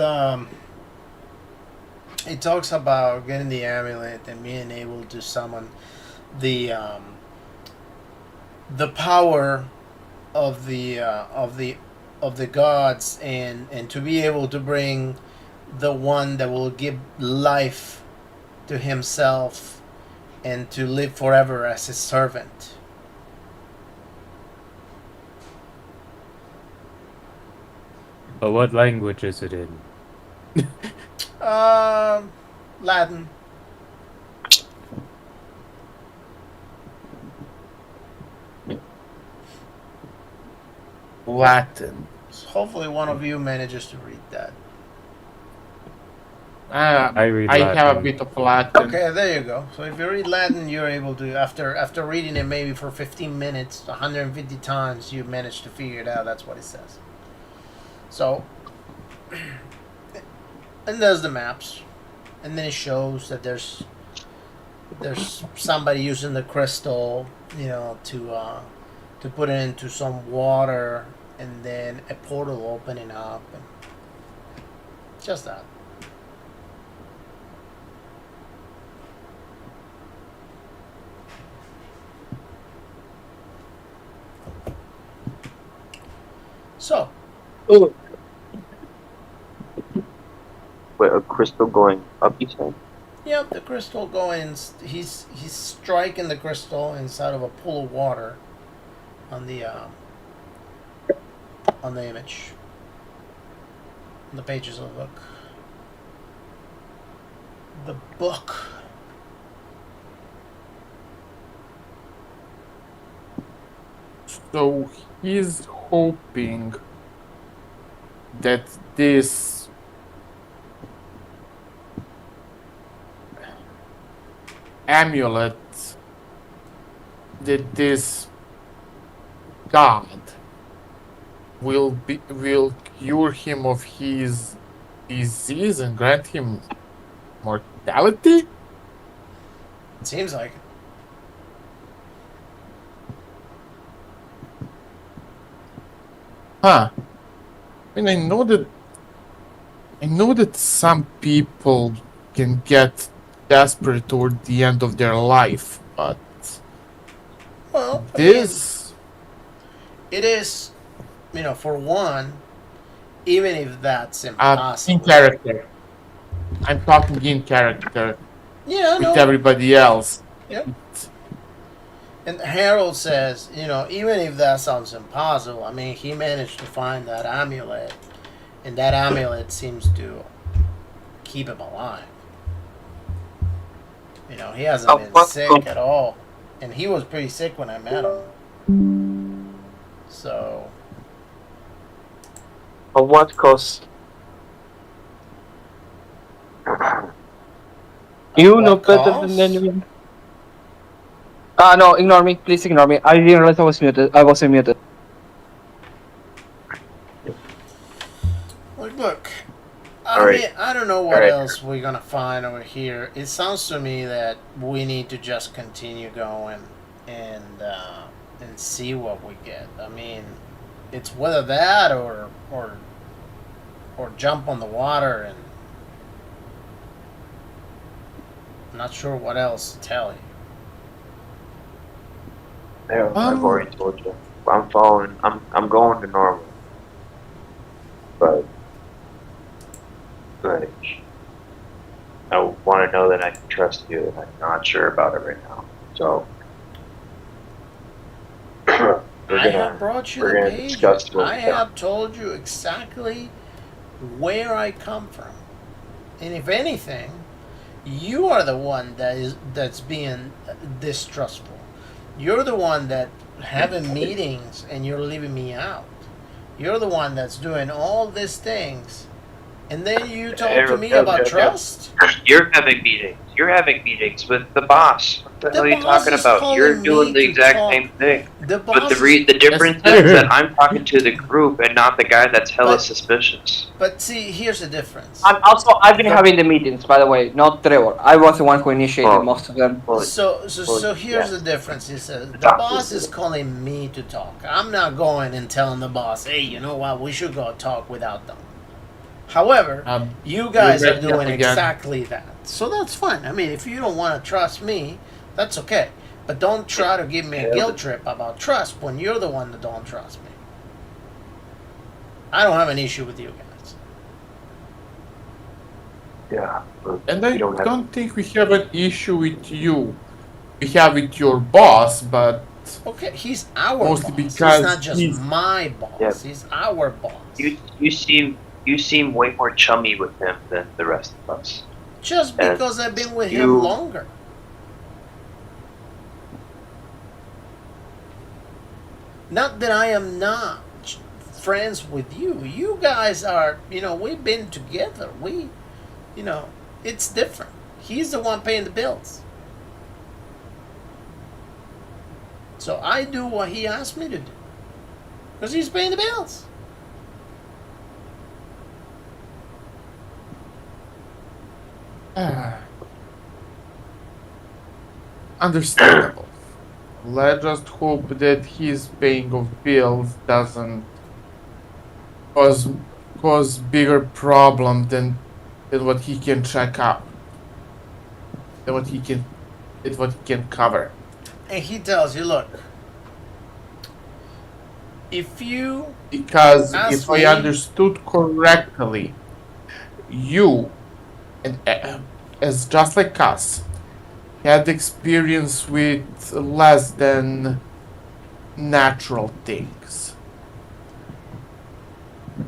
it talks about getting the amulet and being able to summon the power of the gods, and to be able to bring the one that will give life to himself and to live forever as his servant. But what language is it in? Latin. Latin. Hopefully one of you manages to read that. I read I Latin. have a bit of Latin. Okay, there you go. So if you read Latin, you're able to, after reading it maybe for 15 minutes, 150 times, you manage to figure it out. That's what it says. So, and there's the maps, and then it shows that there's somebody using the crystal, to put it into some water, and then a portal opening up, and just that. So, Wait, a crystal going up, you said? Yep, the crystal going. He's striking the crystal inside of a pool of water on the image, on the pages of the book. The book. So he's hoping that this amulet, that this god will cure him of his disease and grant him mortality? It seems like. Huh. I mean, I know that some people can get desperate toward the end of their life, but Well, this, it is, for one, even if that's in impossible. character. I'm talking in character Yeah, with no. everybody else. Yep. And Harold says, even if that sounds impossible, I mean, he managed to find that amulet, and that amulet seems to keep him alive. He hasn't been sick at all, and he was pretty sick when I met him. So, Of what cost? You what know better cost? than anyone. No, ignore me. Please ignore me. I didn't realize I was muted. I wasn't muted. Look, All right. mean, I don't know what All right. else we're gonna find over here. It sounds to me that we need to just continue going and see what we get. I mean, it's whether that or jump on the water, and I'm not sure what else to tell you. Yeah, I've already told you. I'm following. I'm going to normal. But like, I want to know that I can trust you, and I'm not sure about it right now. So I have brought you we're the gonna pages. discuss what I we got. have told you exactly where I come from, and if anything, you are the one that's being distrustful. You're the one that having meetings and you're leaving me out. You're the one that's doing all these things, and then you talk to me about trust. You're having meetings. You're having meetings with the boss. What the hell are you boss talking is about? calling You're me doing the to exact talk. same thing. The But boss the difference is that I'm talking to the group and not the guy that's hella But- suspicious. But see, here's the difference. I've been having the meetings, by the way, not Trevor. I was the one who initiated most of them. Well, So here's yeah. the difference. He says the Talk boss to is me. calling me to talk. I'm not going and telling the boss, hey, you know what? We should go talk without them. However, you guys are doing exactly that. So that's fine. I mean, if you don't want to trust me, that's okay. But don't try to give me a guilt trip about trust when you're the one that don't trust me. I don't have an issue with you guys. Yeah. but And we I don't have- don't think we have an issue with you. We have with your boss, but Okay, he's our Mostly boss. because He's not just he's- my boss. Yeah. He's our boss. You seem way more chummy with him than the rest of us. Just because I've been with him you- longer. Not that I am not friends with you. You guys are, we've been together. It's different. He's the one paying the bills. So I do what he asked me to do. Because he's paying the bills. understandable. Let's just hope that his paying of bills doesn't cause bigger problem than what he can check up. Than what he can cover. And he tells you, look, if you Because Ask if me. I understood correctly, you and as just like us, had experience with less than natural things.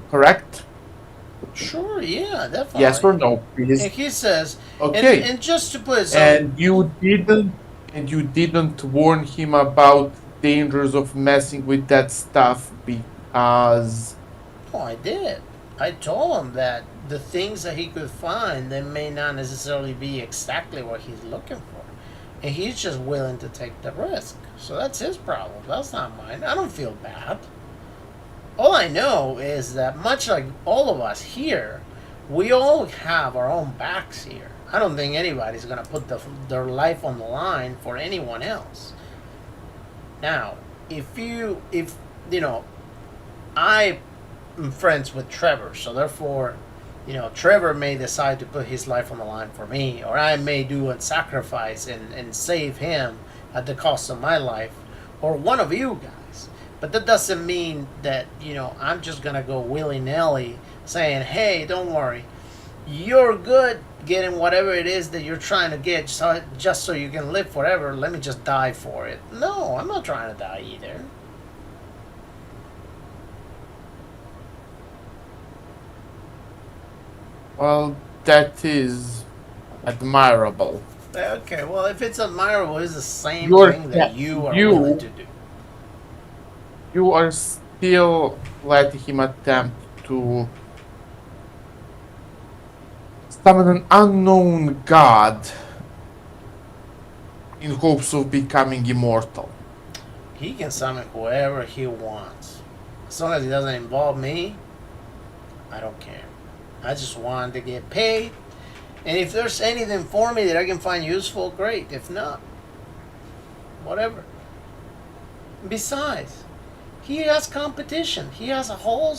Correct? Sure, yeah, definitely. Yes or no, please. And he says, Okay. and just to put some, And you didn't warn him about dangers of messing with that stuff because oh, I did. I told him that the things that he could find, they may not necessarily be exactly what he's looking for, and he's just willing to take the risk. So that's his problem. That's not mine. I don't feel bad. All I know is that much like all of us here, we all have our own backs here. I don't think anybody's gonna put their life on the line for anyone else. Now, if you know, I am friends with Trevor, so therefore, Trevor may decide to put his life on the line for me, or I may do a sacrifice and save him at the cost of my life, or one of you guys. But that doesn't mean that, I'm just going to go willy-nilly saying, hey, don't worry, you're good getting whatever it is that you're trying to get just so you can live forever. Let me just die for it. No, I'm not trying to die either. well, that is admirable. Okay, well, if it's admirable, it's the same You're- thing that you are you- willing to do. You are still letting him attempt to summon an unknown god in hopes of becoming immortal. He can summon whoever he wants. As long as it doesn't involve me, I don't care. I just want to get paid. And if there's anything for me that I can find useful, great. If not, whatever. Besides, he has competition. He has a whole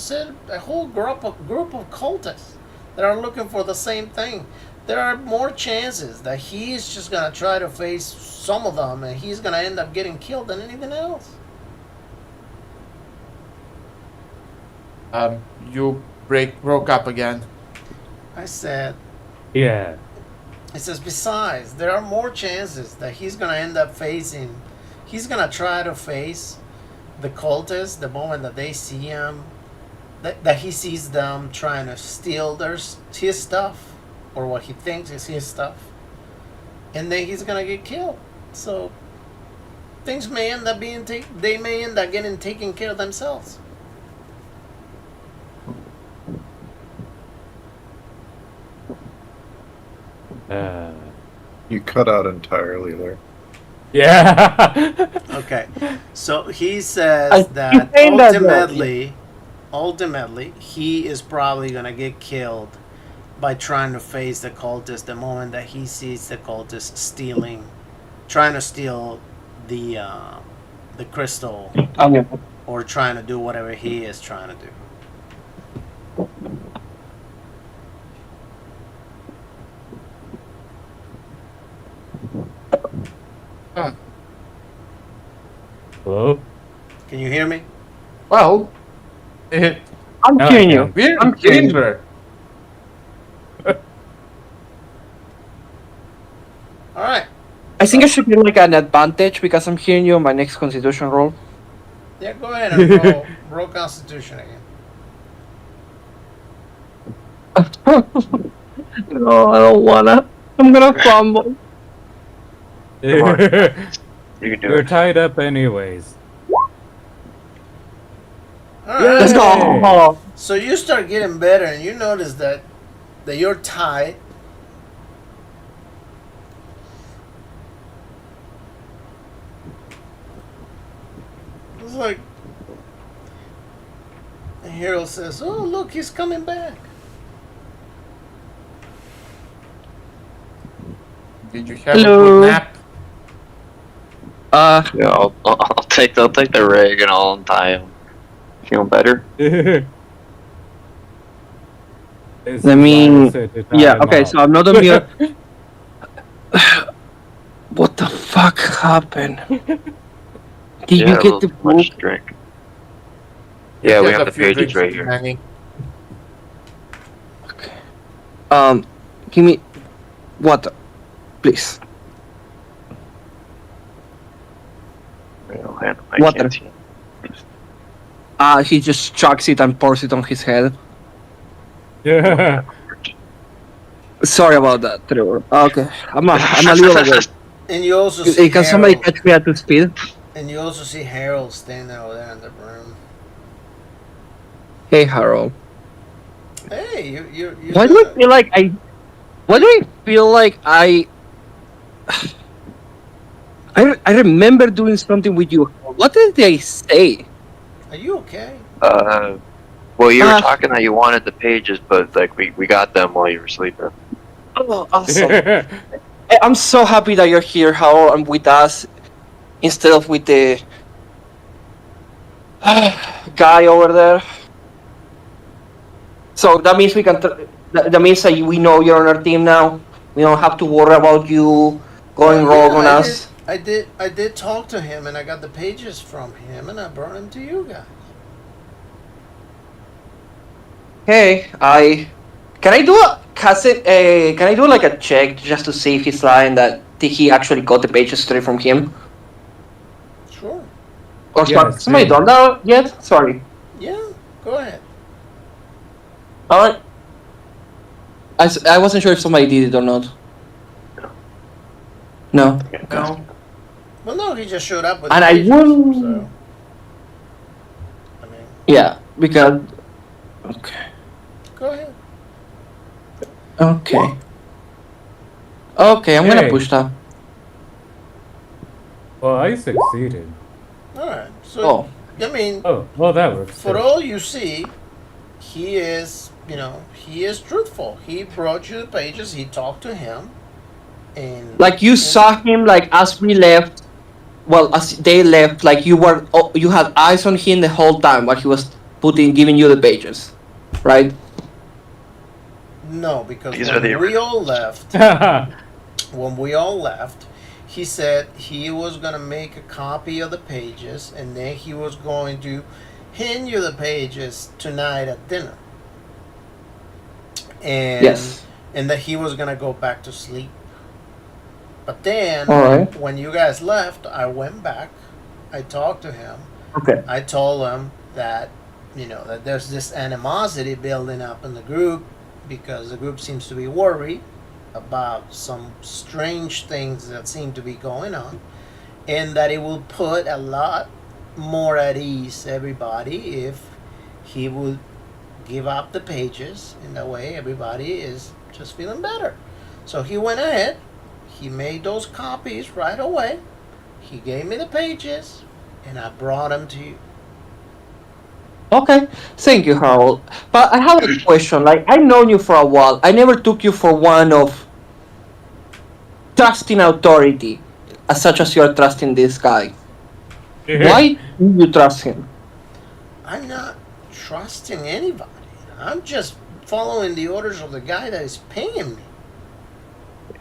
group of cultists that are looking for the same thing. There are more chances that he's just gonna try to face some of them, and he's gonna end up getting killed than anything else. You broke up again. I said. Yeah. It says, besides, there are more chances that he's gonna end up facing. He's gonna try to face the cultists the moment that they see him, that he sees them trying to steal his stuff, or what he thinks is his stuff, and then he's gonna get killed. So things may end up they may end up getting taken care of themselves. You cut out entirely there. Yeah. Okay, so he says I that keep saying that, ultimately, he is probably gonna get killed by trying to face the cultists the moment that he sees the cultists trying to steal the crystal, Okay. or trying to do whatever he is trying to do. Hello? Can you hear me? Well, I'm No, I hearing you. can't. we're I'm in kidding. danger. All right. I think I should get like an advantage because I'm hearing you on my next constitution roll. Yeah, go ahead and roll Constitution again. No, I don't wanna. I'm gonna fumble. Come on. You can do You're it. tied up anyways. All right. Yeah. Let's go. So you start getting better, and you notice that you're tied. It's like the hero says, "Oh, look, he's coming back." Did you have a Hello. good nap? Yeah, I'll take the rig and I'll untie him. Feeling better? Let me. Yeah. Okay. So I'm not a mere. What the fuck happened? Did Yeah, you a get little the too much book? to drink. Yeah, we Just have a the few pages drinks right too here. many. Give me. Water, please. I'll handle my Water. canteen. He just chucks it and pours it on his head. Yeah. Sorry about that, Trevor. Okay, I'm a little away. And you also see Can somebody Harold. catch me at 2 speed? And you also see Harold standing over there in the room. Hey, Harold. Hey, you. Why do I feel like I? Why do I feel like I remember doing something with you. What did they say? Are you okay? Well, you were talking that you wanted the pages, but like we got them while you were sleeping. Oh, awesome. I'm so happy that you're here, Harold, and with us instead of with the guy over there. So that means we can. That means that we know you're on our team now. We don't have to worry about you going rogue on us. I did talk to him, and I got the pages from him, and I brought them to you guys. Hey, can I do like a check just to see if he's lying that he actually got the pages straight from him? Sure. Or Yeah, somebody same. done that yet? Sorry. Yeah, go ahead. Alright. I wasn't sure if somebody did it or not. No. No. Well, no, he just showed up with And the I pages, will. so. I mean, Yeah, because. Okay. go ahead. Okay. Okay, I'm gonna Hey. push that. Well, I succeeded. All right. So, Oh. I mean, Oh, well, that works. for too. all you see, he is, he is truthful. He brought you the pages. He talked to him, and Like you saw him, like as we left. Well, as they left, like you had eyes on him the whole time while he was giving you the pages, right? No, because These are the when we all left, he said he was gonna make a copy of the pages, and then he was going to hand you the pages tonight at dinner. And Yes. and that he was gonna go back to sleep. But then, All right. when you guys left, I went back. I talked to him. Okay. I told him that, that there's this animosity building up in the group because the group seems to be worried about some strange things that seem to be going on, and that it will put a lot more at ease everybody if he would give up the pages. In that way, everybody is just feeling better. So he went ahead. He made those copies right away. He gave me the pages, and I brought them to you. Okay. Thank you, Harold. But I have a question. Like I've known you for a while. I never took you for one of trusting authority, as such as you are trusting this guy. Why do you trust him? I'm not trusting anybody. I'm just following the orders of the guy that is paying me.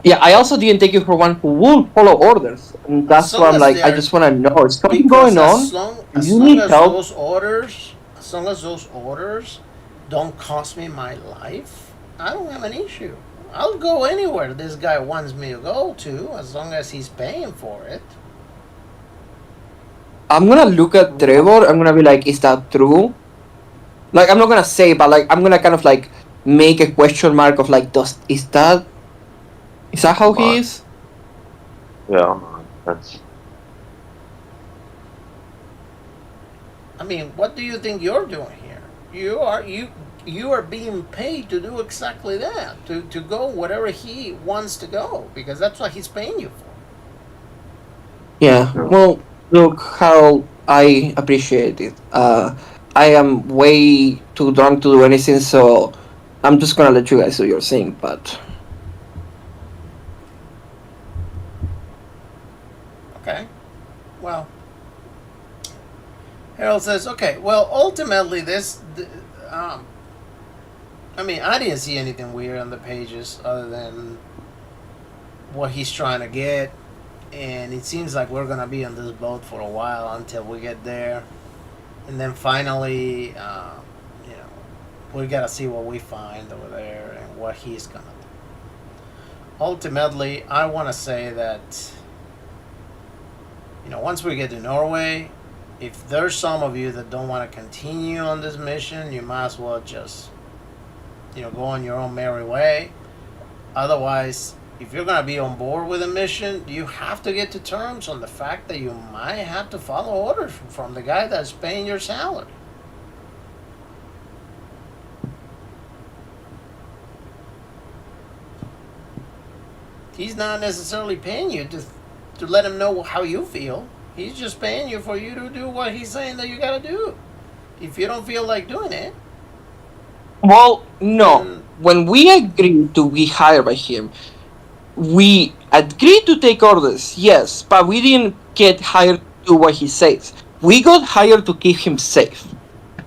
Yeah, I also didn't take you for one who will follow orders, and that's why I'm like, I just want to know, is something going on? As You long need as help. those orders don't cost me my life, I don't have an issue. I'll go anywhere this guy wants me to go to, as long as he's paying for it. I'm gonna look at Trevor. I'm gonna be like, is that true? Like, I'm not gonna say, but like, I'm gonna kind of like make a question mark of like, is that how he is? Yeah, that's. I mean, what do you think you're doing here? You are being paid to do exactly that, to go wherever he wants to go, because that's what he's paying you for. Yeah. Well, look, Harold, I appreciate it. I am way too drunk to do anything, so I'm just gonna let you guys do your thing. But Okay. Well, Harold says, okay, well, ultimately, I mean, I didn't see anything weird on the pages other than what he's trying to get. And it seems like we're going to be on this boat for a while until we get there. And then finally, we got to see what we find over there and what he's going to do. ultimately, I want to say that, once we get to Norway, if there's some of you that don't want to continue on this mission, you might as well just, go on your own merry way. Otherwise, if you're going to be on board with a mission, you have to get to terms on the fact that you might have to follow orders from the guy that's paying your salary. He's not necessarily paying you to let him know how you feel. He's just paying you for you to do what he's saying that you got to do. If you don't feel like doing it, Well, no. When we agreed to be hired by him, we agreed to take orders, yes, but we didn't get hired to do what he says. We got hired to keep him safe.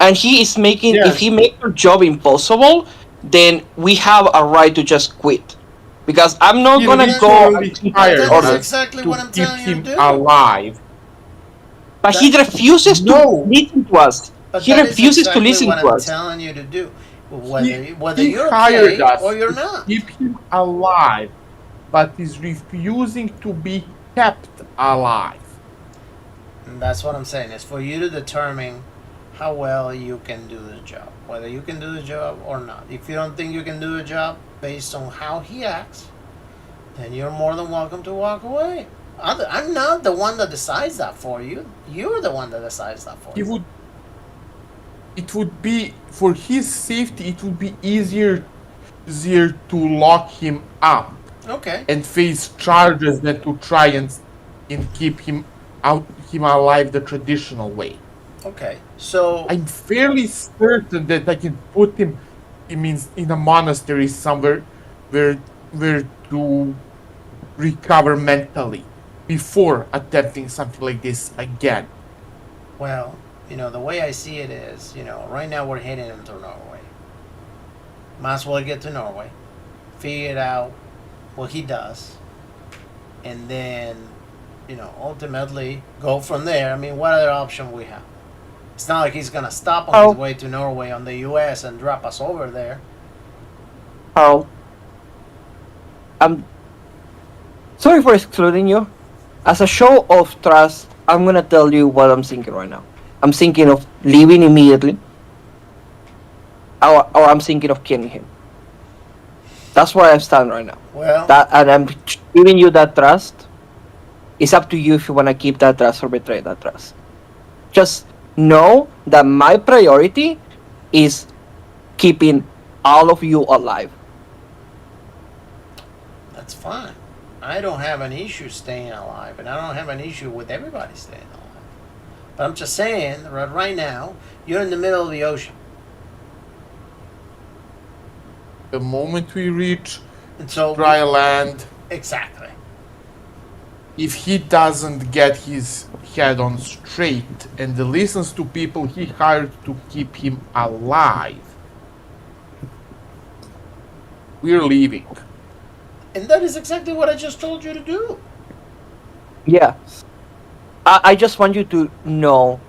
And he is making, if Yes. he makes our job impossible, then we have a right to just quit. Because I'm not He gonna go literally and keep hired that orders. is us exactly to what I'm keep telling you to him do. alive. But he refuses to No. listen to us. But He that is refuses to exactly listen what to I'm us. telling you to do. He Whether you're hired okay us or you're to not. keep him alive, but he's refusing to be kept alive. And that's what I'm saying. It's for you to determine how well you can do the job. Whether you can do the job or not. If you don't think you can do the job based on how he acts, then you're more than welcome to walk away. I'm not the one that decides that for you. You're the one that decides that for He you. would. It would be for his safety. It would be easier to lock him up Okay. and face charges than to try and keep him alive the traditional way. Okay. So I'm fairly certain that I can put him. It means in a monastery somewhere where to recover mentally before attempting something like this again. well, the way I see it is, right now we're heading into Norway. Might as well get to Norway, figure out what he does, and then, ultimately go from there. I mean, what other option we have? It's not like he's gonna stop on his way to Norway on the U.S. and drop us over there. Harold, I'm sorry for excluding you. As a show of trust, I'm gonna tell you what I'm thinking right now. I'm thinking of leaving immediately, or I'm thinking of killing him. That's where I stand right now. Well, And I'm giving you that trust. It's up to you if you wanna keep that trust or betray that trust. Just know that my priority is keeping all of you alive. that's fine. I don't have an issue staying alive, and I don't have an issue with everybody staying alive. But I'm just saying, right now, you're in the middle of the ocean. The moment we reach And so, dry land, exactly. if he doesn't get his head on straight and listens to people he hired to keep him alive, we're leaving. And that is exactly what I just told you to do. Yeah. I just want you to know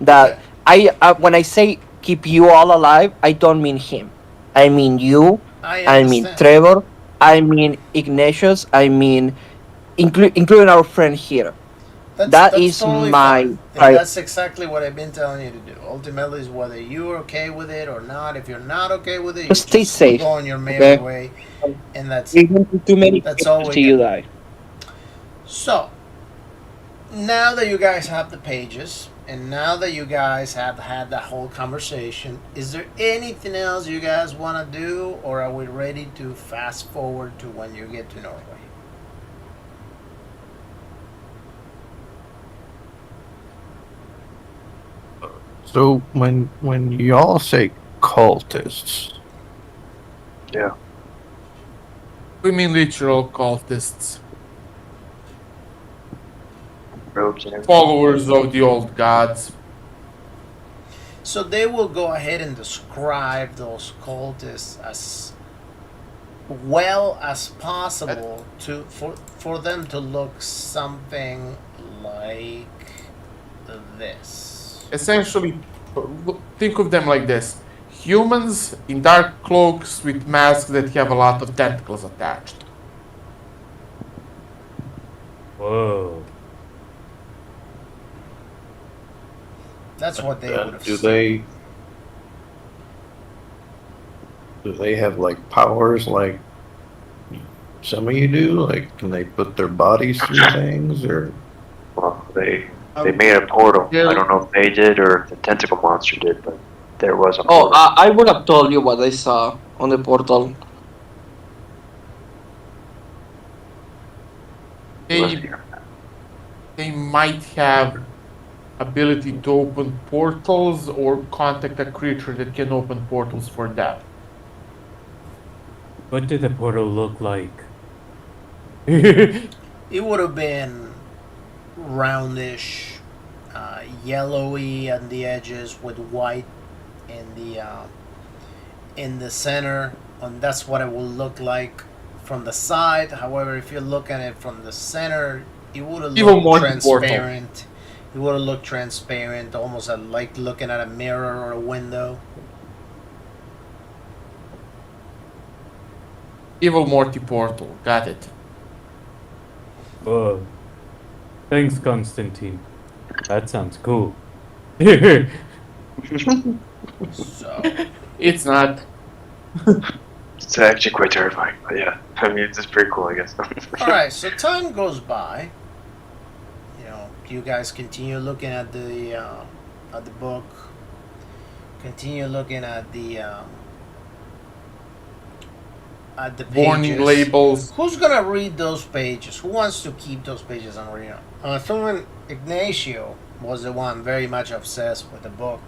that Okay. when I say keep you all alive, I don't mean him. I mean you. I mean understand. Trevor. I mean Ignatius. I mean including our friend here. That is totally my fine. And that's exactly what I've been telling you to do. Ultimately, is whether you're okay with it or not. If you're not okay with it, Just you stay just safe, go on your merry okay? way, and that's We won't do too many That's all we till you can die. so. Now that you guys have the pages, and now that you guys have had that whole conversation, is there anything else you guys want to do, or are we ready to fast forward to when you get to Norway? So when y'all say cultists, Yeah. We mean literal cultists, Robes and everything. followers of the old gods. So they will go ahead and describe those cultists as well as possible for them to look something like this. Essentially, think of them like this: humans in dark cloaks with masks that have a lot of tentacles attached. Whoa. That's what they would have Do said. they have like powers like some of you do? Like, can they put their bodies through things, or Well, they made a portal. I don't know if they did or if the tentacle monster did, but there was a Oh, portal. I would have told you what I saw on the portal. It wasn't They here. they might have ability to open portals or contact a creature that can open portals for them. What did the portal look like? It would have been roundish, yellowy on the edges with white in the center, and that's what it will look like from the side. However, if you look at it from the center, it would have Even more looked transparent. It would have looked transparent, almost like looking at a mirror or a window. Evil Morty portal. Got it. Whoa. Thanks, Constantine. That sounds cool. So It's not. It's actually quite terrifying, but yeah. I mean, it's just pretty cool, I guess. all right, so time goes by. You know, you guys continue looking at the book. Continue looking at the pages. Warning labels. Who's gonna read those pages? Who wants to keep those pages on reading? Someone Ignacio was the one very much obsessed with the book.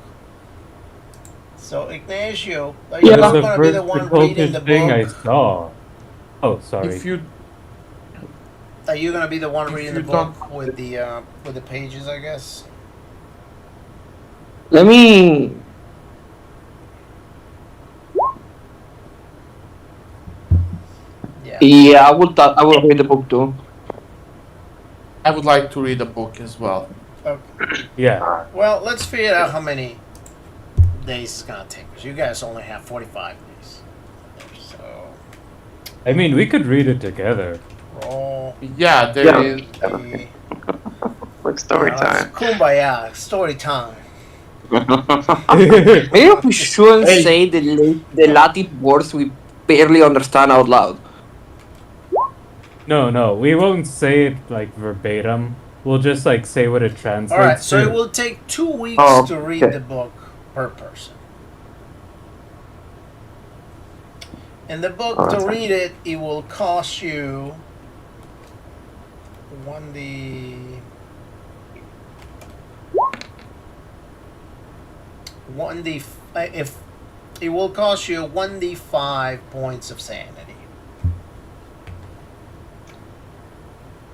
So Ignacio, are you That's not the gonna be first the one reading the occultist thing I book? saw. Oh, sorry. If you Are you gonna be the one If reading the you book with the pages? I guess. Let me. Yeah. Yeah, I will read the book too. I would like to read a book as well. Okay. Yeah. Well, let's figure out how many days it's gonna take. Because you guys only have 45 days. So I mean, we could read it together. roll. Yeah, there Yeah. is. The, Like story that's time. Kumbaya story time. Maybe we shouldn't Hey. say the Latin words we barely understand out loud. No, we won't say it like verbatim. We'll just like say what it translates All right. So to. it will take 2 weeks Oh, to read okay. the book per person. And the book Oh, to that's read it, it will cost you 1d. 1d. If it will cost you 1d5 points of sanity.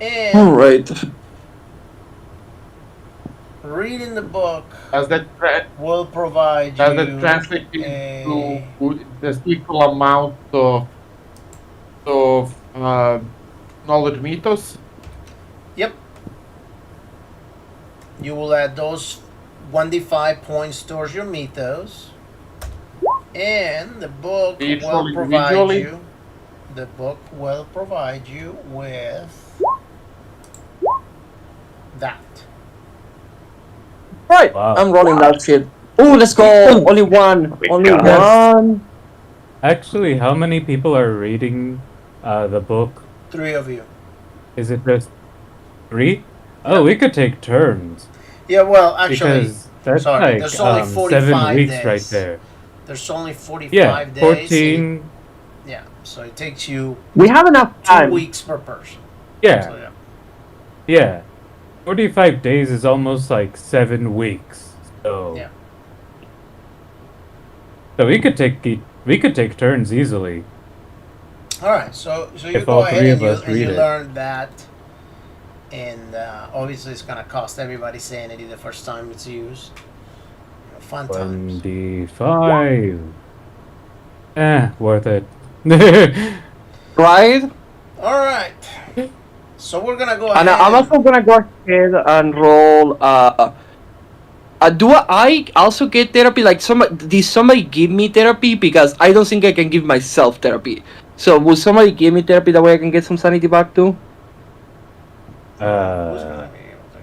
And Alright. reading the book Does that will provide does you that translate a- into the equal amount of knowledge mythos? Yep. You will add those 1d5 points towards your mythos. And the book Each will one provide individually? you. The book will provide you with that. Right. Wow. I'm rolling that shit. Oh, let's go. Only one. We Only got it. one. Actually, how many people are reading the book? 3 of you. Is it just 3? Oh, we could take turns. Yeah, well, actually, Because that's sorry, like there's only 7 45 weeks days. right there. there's only 45 Yeah, days. 14. Yeah, so it takes you We have enough 2 time. weeks per person. Yeah, So, yeah. yeah. 45 days is almost like 7 weeks. So Yeah. So we could take turns easily. All right, so you If go all ahead three and of us and you read it. learn that, and obviously it's gonna cost everybody sanity the first time it's used. Fun times. 1d5. Worth it. Right? All right, so we're gonna go And ahead. I'm also gonna go ahead and roll. Do I also get therapy? Like, did somebody give me therapy? Because I don't think I can give myself therapy. So will somebody give me therapy that way I can get some sanity back too? Who's gonna be able to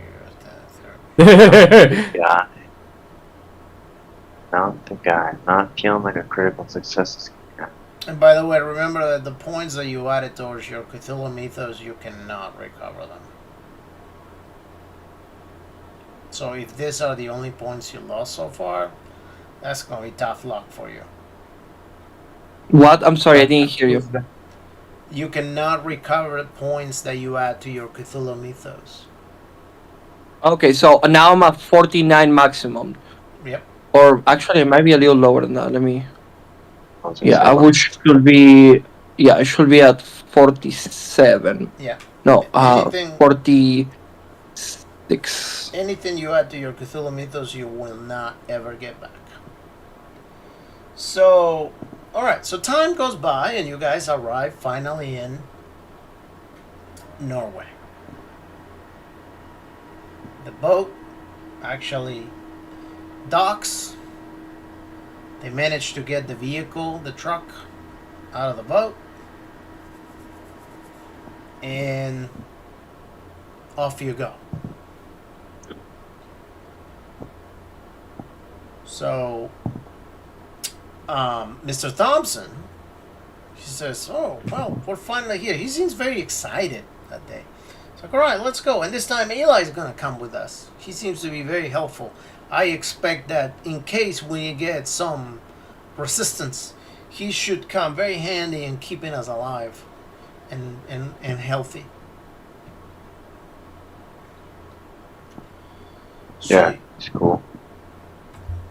use that? Guy. Not the guy. Not feeling like a critical success is gonna And by the way, remember that the points that you added towards your Cthulhu Mythos, you cannot recover them. So if these are the only points you lost so far, that's gonna be tough luck for you. What? I'm sorry, I didn't hear you. You cannot recover points that you add to your Cthulhu Mythos. Okay, so now I'm at 49 maximum. Yep. Or actually, it might be a little lower than that. Let me. Yeah, I say. would should be. Yeah, I should be at 47. Yeah. No, Anything- 46. Anything you add to your Cthulhu Mythos, you will not ever get back. So, alright, so time goes by and you guys arrive finally in Norway. The boat actually docks. They manage to get the vehicle, the truck, out of the boat. And off you go. So, Mr. Thompson, he says, "Oh, well, we're finally here." He seems very excited that day. It's like, "All right, let's go." And this time, Eli's gonna come with us. He seems to be very helpful. I expect that in case we get some resistance, he should come very handy in keeping us alive and healthy. So, Yeah, it's cool.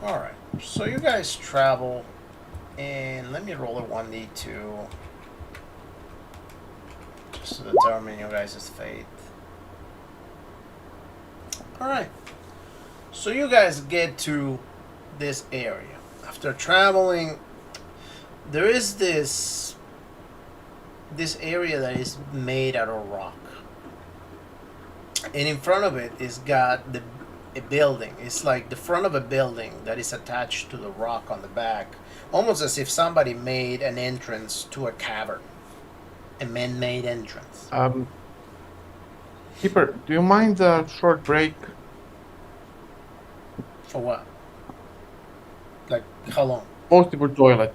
all right. So you guys travel, and let me roll a 1d2 just to determine your guys' fate. All right. So you guys get to this area. After traveling, there is this area that is made out of rock, and in front of it is got a building. It's like the front of a building that is attached to the rock on the back, almost as if somebody made an entrance to a cavern, a man-made entrance. Keeper, do you mind a short break? For what? Like how long? Mostly for toilet.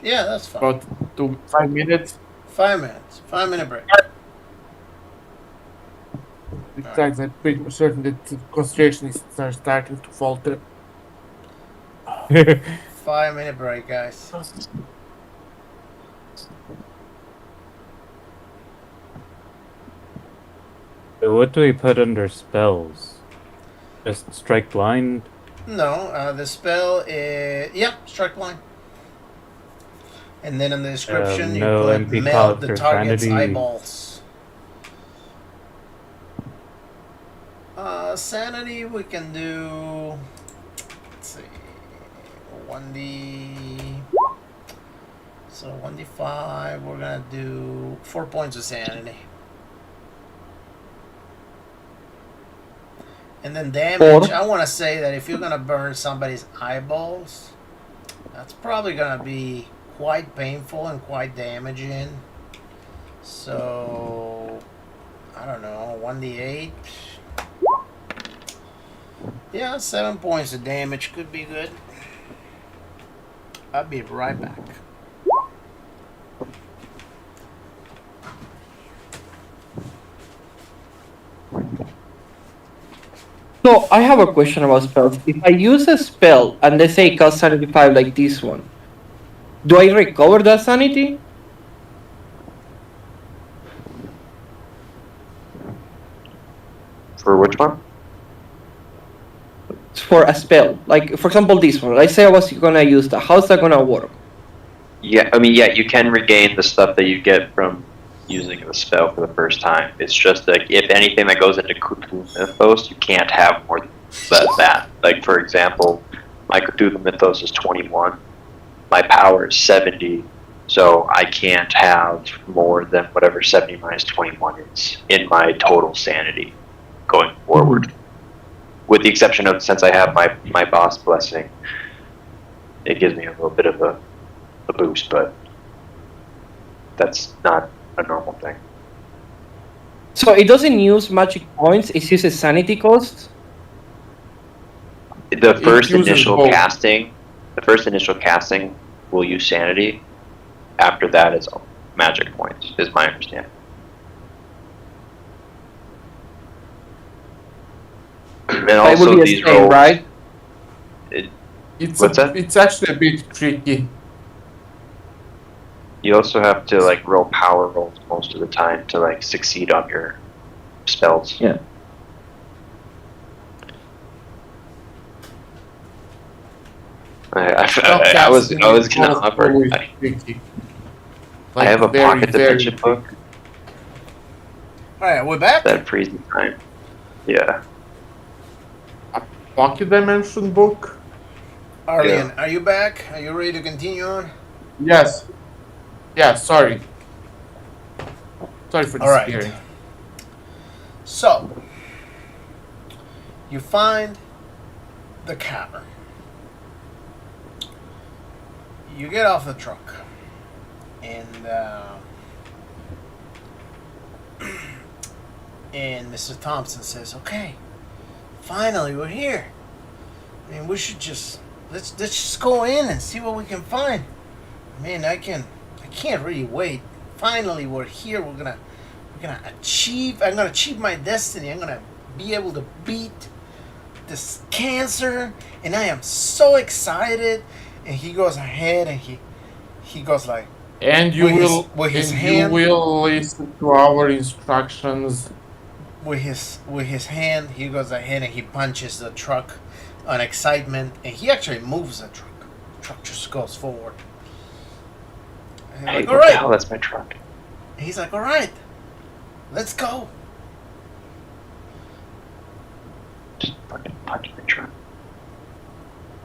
Yeah, that's fine. About 5 minutes. 5 minutes. 5-minute break. Besides, I'm pretty certain that the concentration is starting to falter. 5-minute break, guys. So what do we put under spells? Just strike blind? No, the spell is strike blind. And then in the description you no put MP melt cost the or target's sanity. eyeballs. Sanity we can do. Let's see, 1d. So 1d5. We're gonna do 4 points of sanity. And then damage. I want to say that if you're gonna burn somebody's eyeballs, that's probably gonna be quite painful and quite damaging. So I don't know, 1d8. Yeah, 7 points of damage could be good. I'll be right back. So I have a question about spells. If I use a spell and they say it costs 75 like this one, do I recover that sanity? For which one? For a spell, like for example this one. Let's say I was gonna use that. How's that gonna work? Yeah, I mean, yeah, you can regain the stuff that you get from using the spell for the first time. It's just like, if anything that goes into Cthulhu Mythos, you can't have more than that. Like, for example, my Cthulhu Mythos is 21. My power is 70, so I can't have more than whatever 70 minus 21 is in my total sanity going forward. With the exception of, since I have my boss blessing, it gives me a little bit of a boost, but that's not a normal thing. So it doesn't use magic points, it uses sanity costs. The first uses initial both. casting, will use sanity. After that is magic points, is my understanding. And It also would be these the same, rolls, right? What's that? It's actually a bit tricky. You also have to like roll power rolls most of the time to like succeed on your spells. Yeah. I was gonna offer. I have a pocket dimension book All right, we're back. that freezes time. Yeah. Pocket dimension book? Arlen, are you back? Are you ready to continue on? Yes. Yeah, sorry. Sorry for All right. disappearing. So, you find the cavern. You get off the truck, and Mr. Thompson says, "Okay, finally we're here. I mean, we should let's just go in and see what we can find. Man, I can't really wait. Finally, we're here. We're gonna achieve. I'm gonna achieve my destiny. I'm gonna be able to beat this cancer, and I am so excited." And he goes ahead and he goes like, And you with his hand, you will listen to our instructions. with his hand, he goes ahead and he punches the truck on excitement, and he actually moves the truck. The truck just goes forward. And Hey, like, what all the right. hell? That's my truck. And he's like, all right, let's go. Just fucking punch my truck.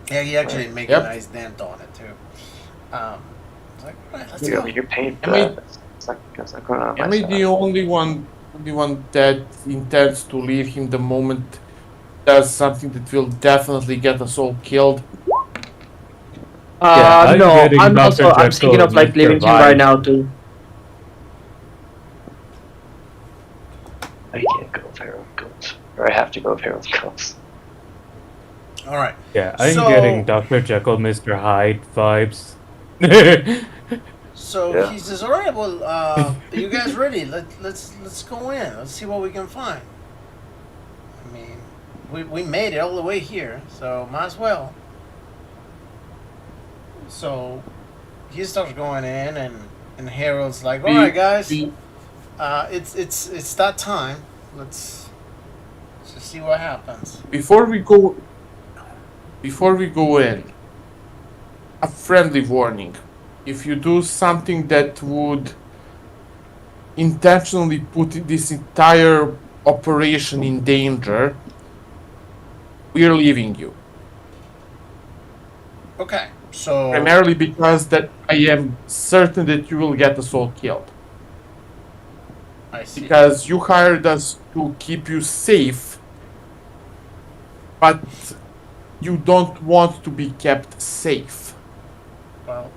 Yeah, he actually make Yep. a nice dent on it too. It's like, all right, let's Yeah, go. you're paying for I mean- that. That's not going on Am my I side. the only one that intends to leave him the moment does something that will definitely get us all killed? I'm No, getting I'm Dr. I'm thinking Jekyll of like Mr. leaving him right Hyde. now too. I can't go with Harold Goats. Or I have to go with Harold Goats. All right. Yeah, I'm So- getting Dr. Jekyll Mr. Hyde vibes. So Yeah. he says, all right, well, are you guys ready? Let's go in. Let's see what we can find. I mean, we made it all the way here, so might as well. So he starts going in, and Harold's like, all right, guys, it's that time. Let's just see what happens. Before we go in, a friendly warning. If you do something that would intentionally put this entire operation in danger, we're leaving you. Okay, so Primarily because that I am certain that you will get us all killed. I see. Because you hired us to keep you safe, but you don't want to be kept safe. Well,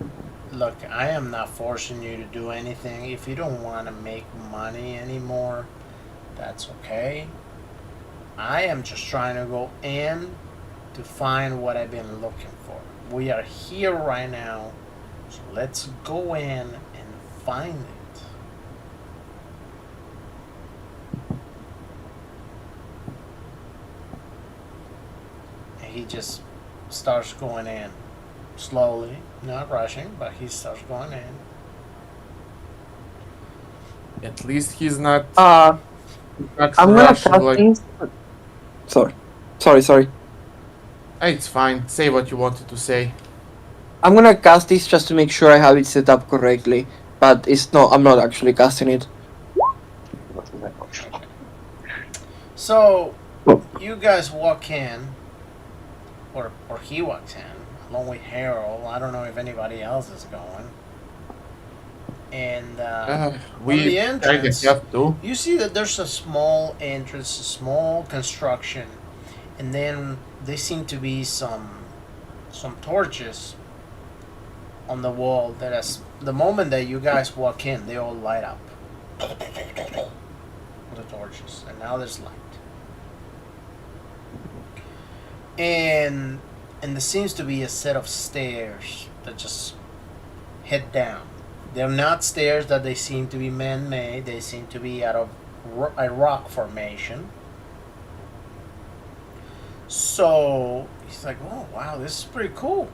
look, I am not forcing you to do anything. If you don't want to make money anymore, that's okay. I am just trying to go in to find what I've been looking for. We are here right now, so let's go in and find it. And he just starts going in. Slowly, not rushing, but he starts going in. At least he's not, I'm not gonna rushing cast like... things. Sorry. It's fine. Say what you wanted to say. I'm gonna cast this just to make sure I have it set up correctly. But it's not. I'm not actually casting it. So, you guys walk in, or he walks in, along with Harold. I don't know if anybody else is going. And on We the kind entrance, of have to. you see that there's a small entrance, a small construction, and then there seem to be some torches on the wall that, as the moment that you guys walk in, they all light up. the torches, and now there's light. And there seems to be a set of stairs that just head down. They're not stairs that they seem to be man-made. They seem to be out of a rock formation. So he's like, "Oh wow, this is pretty cool."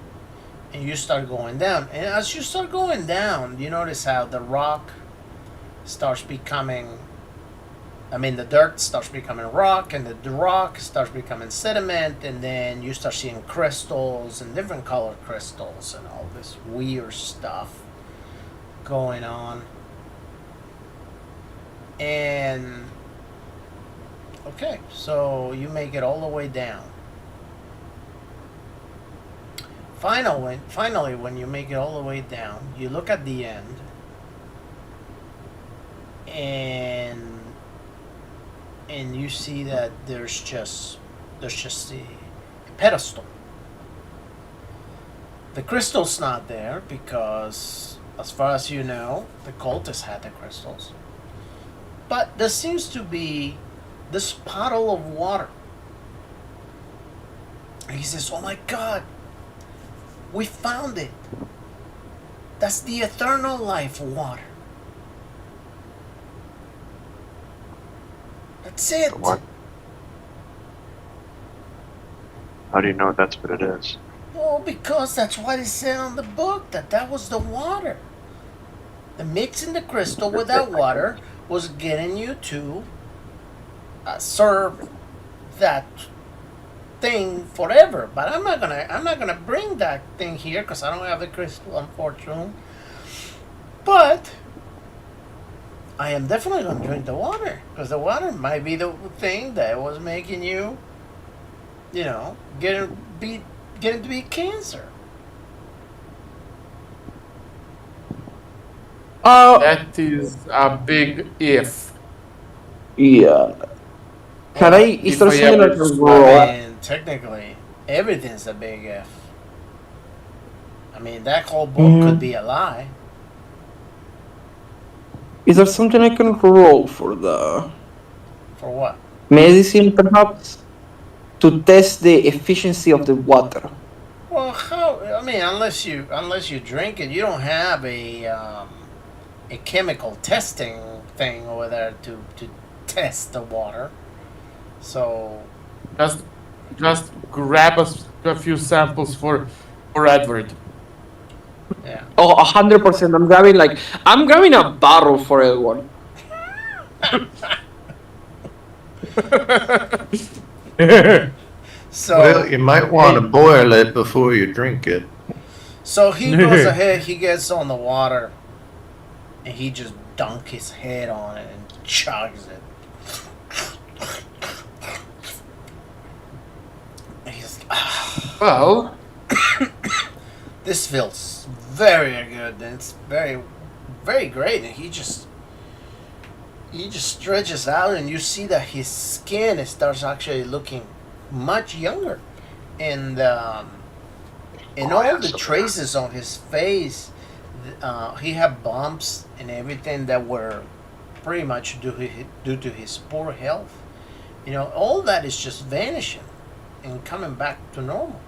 And you start going down. And as you start going down, you notice how the rock starts becoming, the dirt starts becoming rock, and the rock starts becoming sediment, and then you start seeing crystals and different colored crystals and all this weird stuff going on. And okay, so you make it all the way down. Finally, when you make it all the way down, you look at the end, and you see that there's just a pedestal. The crystal's not there because, as far as you know, the cultists had the crystals. But there seems to be this puddle of water. And he says, "Oh my God, we found it. That's the eternal life water. That's it." What? How do you know that's what it is? Well, because that's what it said on the book, that was the water. The mixing the crystal with that water was getting you to serve that thing forever. But I'm not gonna bring that thing here because I don't have the crystal, unfortunately. But I am definitely gonna drink the water because the water might be the thing that was making you, getting to be cancer. That is a big if. Yeah. Can is If there I something ever I can swim roll? And technically, everything's a big if. That whole book could be a lie. Is there something I can roll for the For what? medicine, perhaps? To test the efficiency of the water. Well, how? Unless you drink it, you don't have a chemical testing thing over there to test the water. So Just grab a few samples for Edward. yeah. Oh, 100%. I'm grabbing a barrel for everyone. So Well, you might want to boil it before you drink it. so he goes ahead. He gets on the water, and he just dunks his head on it and chugs it. And he's Well, this feels very good, and it's very, very great. And he just stretches out, and you see that his skin starts actually looking much younger, and all the traces on his face, he had bumps and everything that were pretty much due to his poor health. All that is just vanishing and coming back to normal.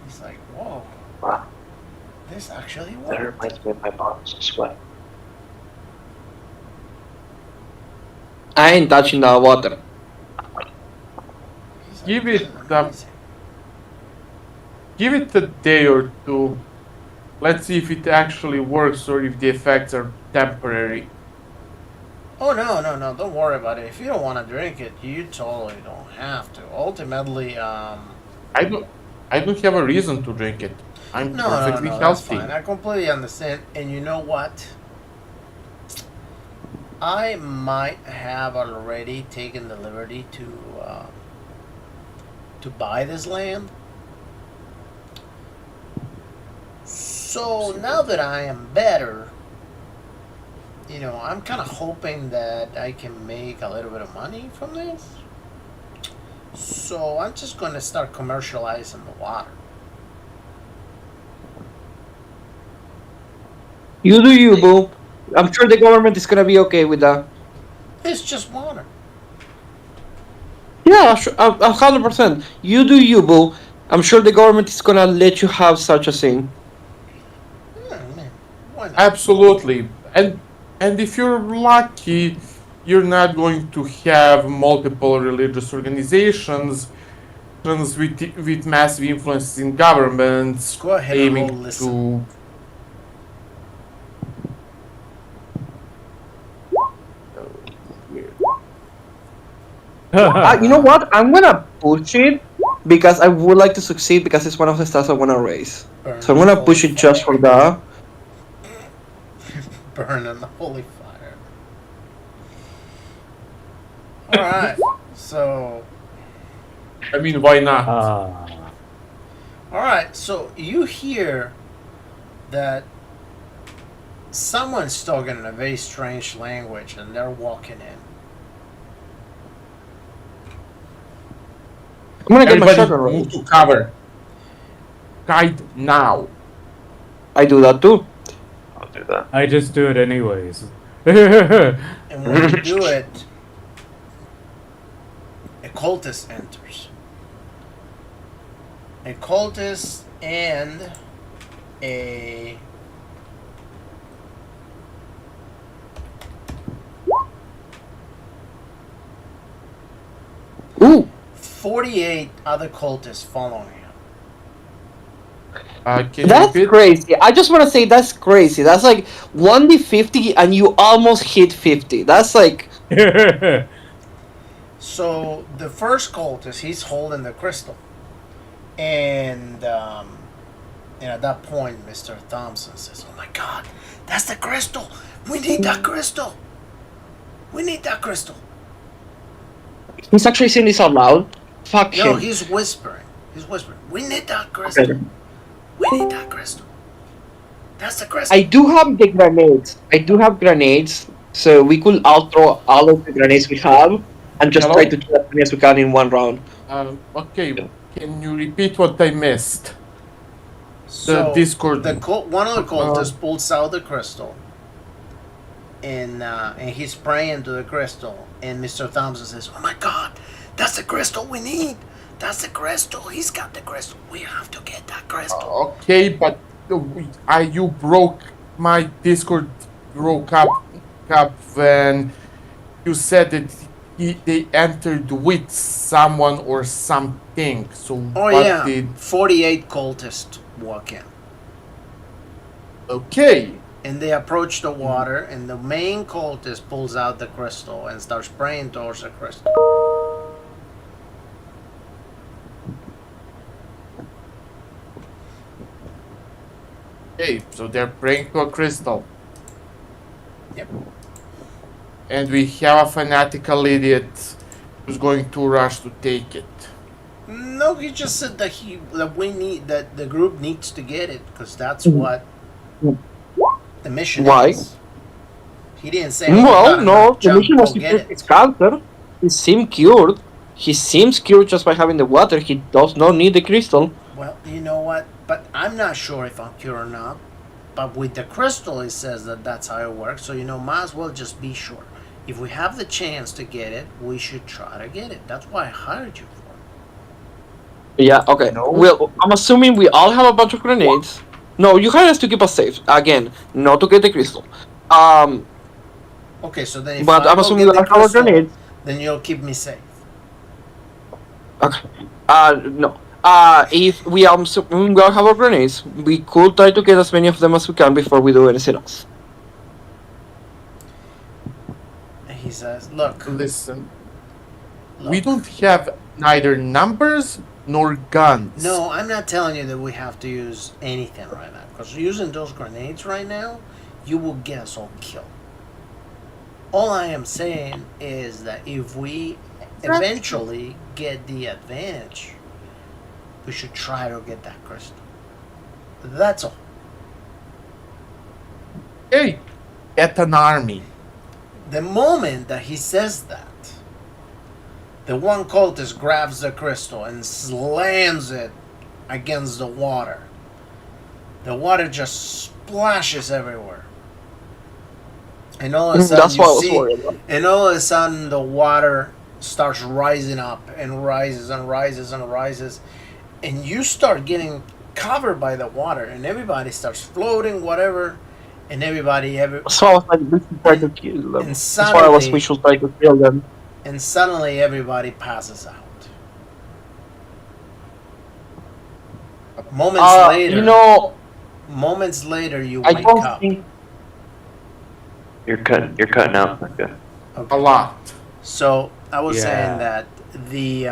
He's like, "Whoa, Wow, this actually that worked." reminds me of my mom's sweat. I ain't touching the water. He's like, Give "This it is the- amazing." give it a day or two. Let's see if it actually works or if the effects are temporary. Oh no, don't worry about it. If you don't want to drink it, you totally don't have to. Ultimately, I don't have a reason to drink it. I'm no, perfectly that's healthy. fine. I completely understand. And you know what? I might have already taken the liberty to buy this land. So now that I am better, I'm kind of hoping that I can make a little bit of money from this. So I'm just going to start commercializing the water. You do you, boo. I'm sure the government is gonna be okay with that. It's just water. Yeah, 100%. You do you, boo. I'm sure the government is gonna let you have such a thing. Man, why not? Absolutely. And if you're lucky, you're not going to have multiple religious organizations with massive influence in governments Go ahead and roll aiming listen. to. You know what? I'm gonna push it because I would like to succeed because it's one of the stats I wanna raise. Burn So I'm in gonna holy push it just fire. for that. Burn in the holy fire. Alright, so. I mean, why not? Alright, so you hear that someone's talking in a very strange language and they're walking in. I'm gonna get my Everybody shotgun move ready. to cover. Guide now. I do that too. I'll do that. I just do it anyways. And when you do it, a cultist enters. A cultist and a Ooh, 48 other cultists following him. Can you that's repeat? crazy. I just wanna say that's crazy. That's like 1d50 and you almost hit 50. That's like So the first cultist, he's holding the crystal, and at that point, Mr. Thompson says, "Oh my God, that's the crystal! We need that crystal! We need that crystal!" he's actually saying this out loud. Fuck No, him. he's whispering. He's whispering. We need that crystal. Okay. We need that crystal. That's the crystal. I do have the grenades. I do have grenades, so we could all throw all of the grenades we have and just try Hello? to kill as many as we can in one round. Okay, can you repeat what I missed? So Discord. one of the cultists pulls out the crystal, and he's praying to the crystal. And Mr. Thompson says, "Oh my God, that's the crystal we need. That's the crystal. He's got the crystal. We have to get that crystal." Okay, but you broke my Discord broke up when you said that they entered with someone or something. So Oh what yeah, did? 48 cultists walk in, Okay, and they approach the water. And the main cultist pulls out the crystal and starts praying towards the crystal. okay, so they're praying to a crystal. Yep. And we have a fanatical idiot who's going to rush to take it. No, he just said that the group needs to get it because that's what the mission Why? is. He didn't say. "Oh my Well, God, I'm no, gonna the jump, mission go was to get treat it." his cancer. He seemed cured. He seems cured just by having the water. He does not need the crystal. Well, you know what? But I'm not sure if I'm cured or not. But with the crystal, it says that that's how it works. So might as well just be sure. If we have the chance to get it, we should try to get it. That's why I hired you for it. Yeah, okay. No. Well, I'm assuming we all have a bunch of grenades. No, you hired us to keep us safe. Again, not to get the crystal. Okay, so then if But I I'm go assuming get we the all have our crystal, grenades. then you'll keep me safe. Okay. No. If we all have our grenades, we could try to get as many of them as we can before we do anything else. And he says, "Look, Listen, look. we don't have neither numbers nor guns. No, I'm not telling you that we have to use anything right now. Because using those grenades right now, you will get us all killed. All I am saying is that if we eventually get the advantage, we should try to get that crystal. That's all. Hey, get an army. The moment that he says that, the one cultist grabs the crystal and slams it against the water. The water just splashes everywhere. And all of a sudden That's you what I was see, worried about. and all of a sudden the water starts rising up and rises and rises and rises, and you start getting covered by the water, and everybody starts floating, whatever, and So I was like, we should try to kill them. and That's why we suddenly should try to kill them. everybody passes out. Moments later, You know, moments later, you I wake don't up. think. You're cutting out like that. A lot. So I was Yeah. saying that the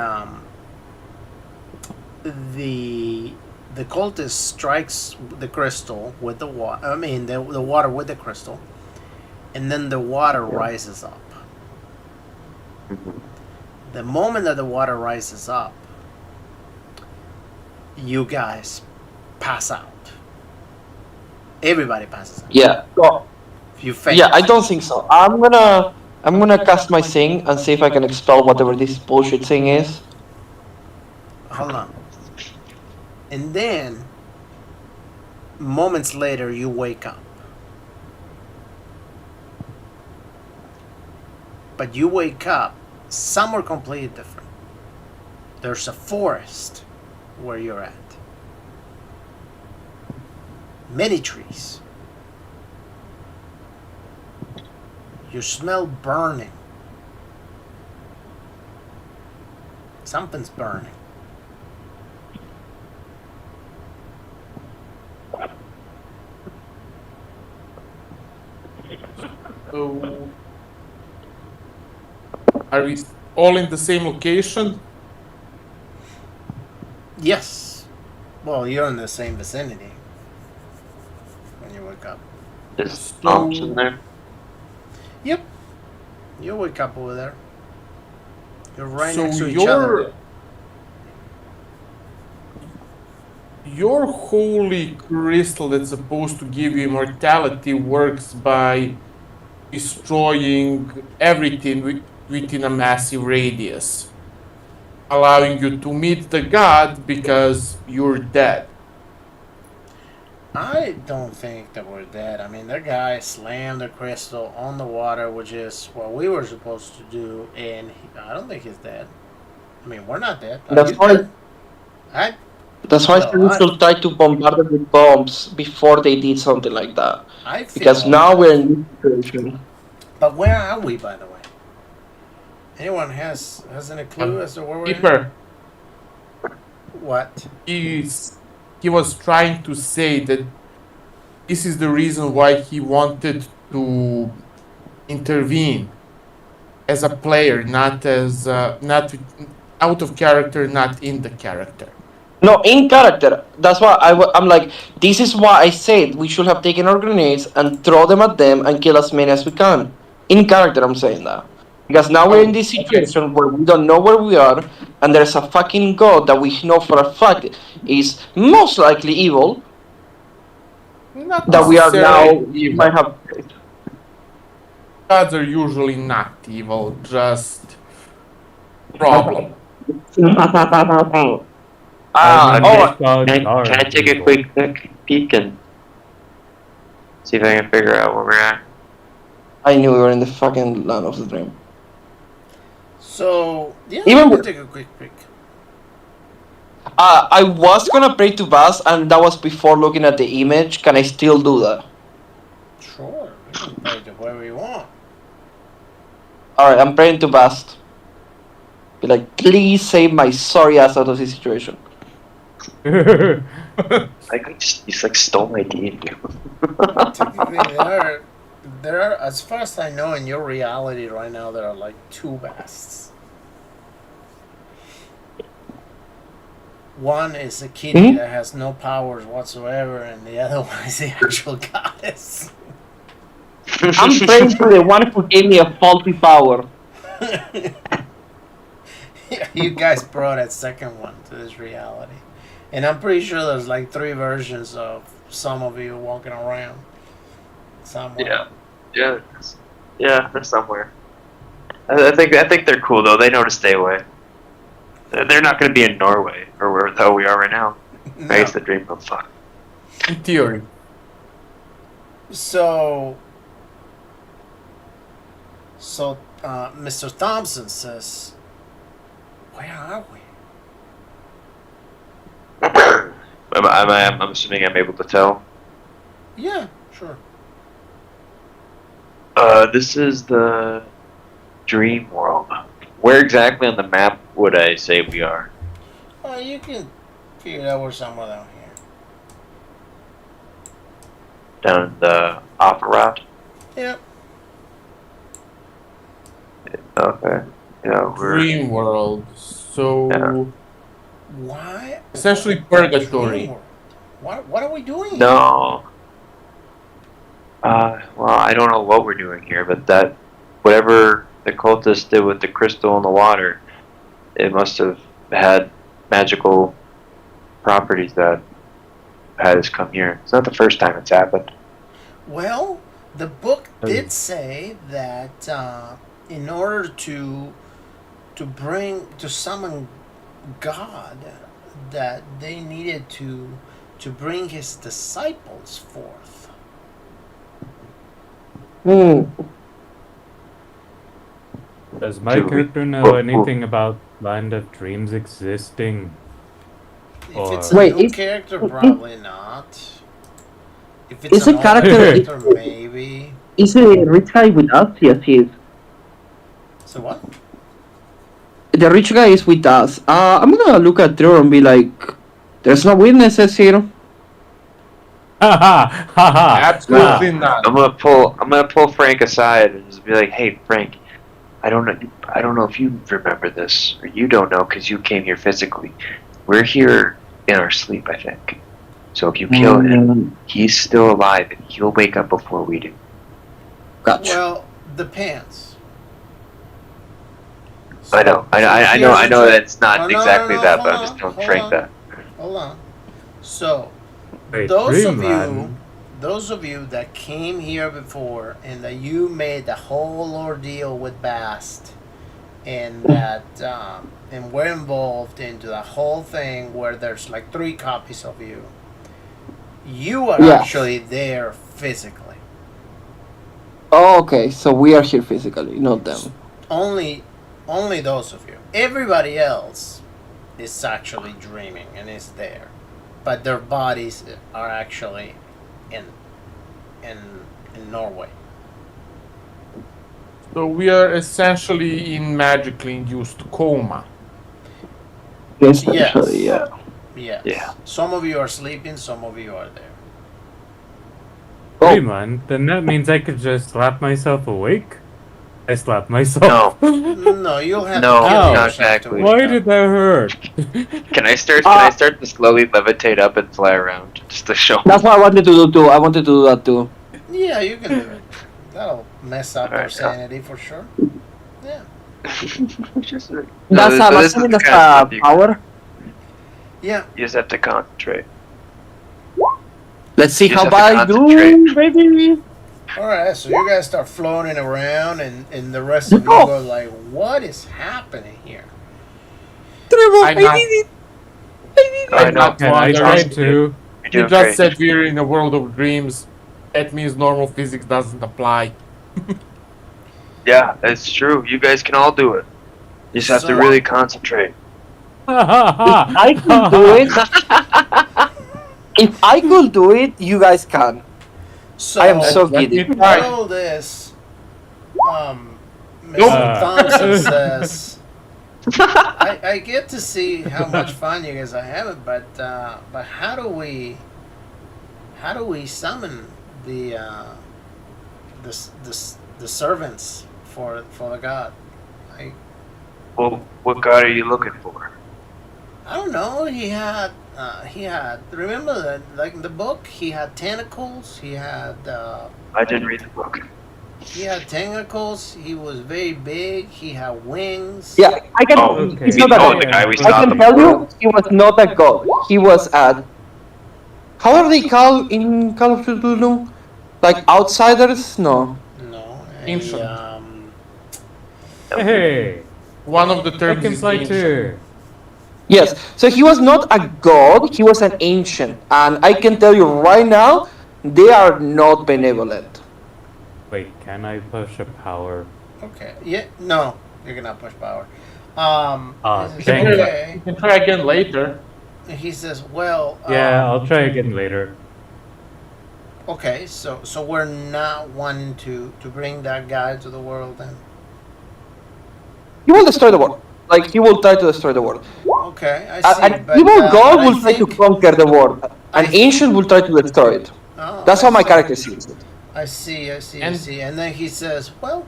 cultist strikes the crystal with the water. I mean the water with the crystal, and then the water rises up. Mhm. The moment that the water rises up, you guys pass out. Everybody passes out. Yeah. Well, You faint. yeah, I don't think so. I'm gonna cast my thing and see if I can expel whatever this bullshit thing is. Hold on. And then, moments later, you wake up. But you wake up somewhere completely different. There's a forest where you're at. Many trees. You smell burning. Something's burning. So, are we all in the same location? Yes. Well, you're in the same vicinity when you wake up. Is So- Omps in there? Yep. You wake up over there. You're right So next to each other. Your holy crystal that's supposed to give you immortality works by destroying everything within a massive radius, allowing you to meet the god because you're dead. I don't think that we're dead. I mean, that guy slammed the crystal on the water, which is what we were supposed to do, and I don't think he's dead. I mean, we're not dead. Are That's you why. dead? I That's why Well, we should try to bombard them with bombs before they did something like that. I feel. Because now we're in this situation. But where are we, by the way? Anyone has any clue as to where we're at? Keeper, What? he was trying to say that this is the reason why he wanted to intervene as a player, not as not out of character, not in the character. No, in character. That's why I'm like, this is why I said we should have taken our grenades and throw them at them and kill as many as we can. In character, I'm saying that. Because now we're in this situation where we don't know where we are, and there's a fucking god that we know for a fact is most likely evil, Not that we are now, necessarily evil. might have. Gods are usually not evil, just problem. I'm Oh, Can I take a quick peek and see if I can figure out where we're at? I knew we were in the fucking land of the dream. So yeah, Even we can with- take a quick pick. I was gonna pray to Bass, and that was before looking at the image. Can I still do that? Sure, we can pray to whoever you want. Alright, I'm praying to Bast. Be like, please save my sorry ass out of this situation. He's like stole my D. Technically, there are, as far as I know, in your reality right now, there are like two Basts. One is a kitty that has no powers whatsoever, and the other one is the actual goddess. I'm praying to the one who gave me a faulty power. You guys brought that second one to this reality. And I'm pretty sure there's like 3 versions of some of you walking around somewhere. Yeah, they're somewhere. I think they're cool though. They know to stay away. They're not going to be in Norway or where the hell we are right now. No. I guess the dream of fuck. In theory. So So, Mr. Thompson says, "Where are we?" I'm assuming I'm able to tell. Yeah, sure. This is the dream world. Where exactly on the map would I say we are? You can figure out we're somewhere down here. Down in the opera route? Yep. Okay. Yeah, we're Dream world. So Yeah. Why? essentially Dream purgatory. world. What are we doing here? no. Well, I don't know what we're doing here, but that whatever the cultists did with the crystal in the water, it must have had magical properties that had us come here. It's not the first time it's happened. Well, the book did say that in order to summon God, that they needed to bring his disciples forth. Hmm. Does my Do we- character know well, anything about Land of Dreams existing? If it's a Wait, new if- character, probably not. If it's Is an the old character- character, maybe. Is the rich guy with us? Yes, he is. So what? The rich guy is with us. I'm gonna look at Drew and be like, "There's no witnesses here." Ha ha ha ha! Absolutely not. I'm gonna pull Frank aside and just be like, "Hey, Frank, I don't know if you remember this, or you don't know because you came here physically. We're here in our sleep, I think. So if you kill him, he's still alive and he'll wake up before we do." Gotcha. Well, depends. I know that it's not Oh, no, exactly no, that, hold but I'm on, just telling hold Frank on. that. Hold on. So, Wait, those of Dreamland? those of you that came here before and that you made the whole ordeal with Bast, and that and were involved into the whole thing where there's like 3 copies of you. You are Yes. actually there physically. Oh, okay, so we are here physically, not them. Only those of you. Everybody else is actually dreaming and is there, but their bodies are actually in Norway. So we are essentially in magically induced coma. Essentially, Yes. yeah. Yes. Yeah. Some of you are sleeping, some of you are there. Oh. Dreamland? Then that means I could just slap myself awake? I slapped myself. No, No, you'll have No, to kill not yourself exactly. to Why wake up. did that hurt? can I start to slowly levitate up and fly around just to show? That's what I wanted to do too. I wanted to do that too. Yeah, you can do it. That'll mess up their Alright, yeah. sanity for sure. Yeah. Just, That's this is assuming the that's kind of a stuff you power. Yeah. just have to concentrate. Let's see You how just have to bad I do, concentrate. baby. Alright, so you guys start floating around and the rest of you No. go like, what is happening here? Trevor, I'm I not- did it. I know. not Can I wondering. try to? You're You doing just great. said we're in a world of dreams. That means normal physics doesn't apply. Yeah, that's true. You guys can all do it. You just have to So- really concentrate. I could do it. If I could do it, you guys can. So I am so Let me giddy. try. all this, Mr. Nope. Thompson says, I get to see how much fun you guys are having, but how do we summon the servants for the god? Well, what god are you looking for? I don't know. He had remember that, like in the book, he had tentacles. He had I didn't read the book. tentacles. He was very big. He had wings. Yeah, I can. Oh, Okay. He's not a Oh, god. the guy we I saw in can the tell portal. you, he was not a god. He was a. How are they called in Call of Cthulhu? Like outsiders? No. No. Ancient. Hey, One of the I terms can is fly ancient. too. Yes. So he was not a god. He was an ancient, and I can tell you right now, they are not benevolent. Wait, can I push a power Okay. Yeah. No, you cannot push power. Ah, He says, dang it. You okay. can try again later. And he says, well, Yeah, I'll try again later. okay. So we're not wanting to bring that guy to the world then. He will destroy the world. Like he will try to destroy the world. Okay, I see. An evil But god I will try to think conquer the world. I An ancient will try to destroy it. Oh, That's I how my see. character sees it. I see. I see. I And- see. And then he says, well,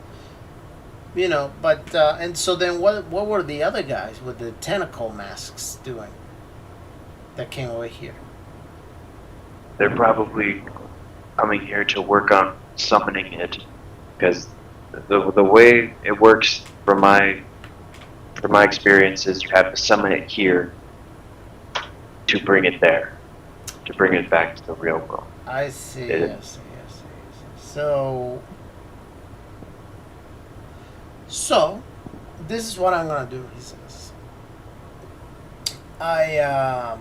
but and so then what were the other guys with the tentacle masks doing that came over here? They're probably coming here to work on summoning it, because the way it works from my experience is you have to summon it here to bring it there, to bring it back to the real world. I see. It- I see. I see. I see. So this is what I'm gonna do. He says, I'm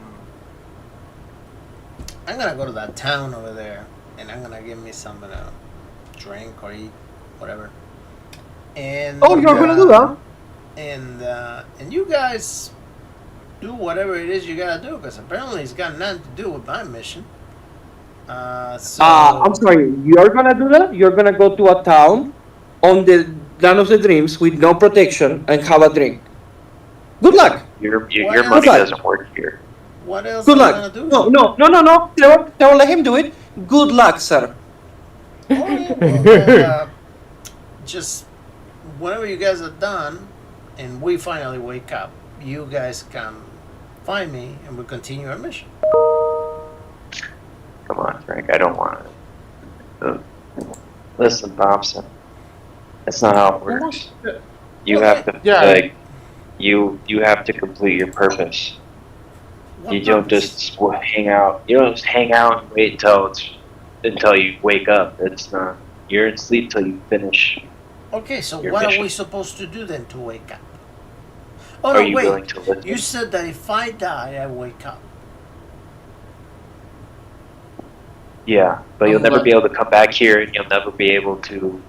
gonna go to that town over there, and I'm gonna give me something to drink or eat, whatever. And Oh, you're gonna do that? And you guys do whatever it is you gotta do, because apparently it's got nothing to do with my mission. So I'm sorry. You're gonna do that? You're gonna go to a town on the land of the dreams with no protection and have a drink. Good luck. Your What money else? doesn't work here. what else Good are you luck. gonna do? No. Trevor, let him do it. Good luck, sir. Okay, well, then, just whenever you guys are done, and we finally wake up, you guys can find me, and we continue our mission. Come on, Frank. I don't want to. Listen, Thompson. That's not how it works. You Well, have to yeah. you have to complete your purpose. What You don't purpose? just hang out. You don't just hang out and wait until you wake up. It's not. You're in sleep till you finish. Okay, so your what are mission. we supposed to do then to wake up? Oh Are no, you wait. willing to listen? You said that if I die, I wake up. Yeah, but you'll never Unless- be able to come back here, and you'll never be able to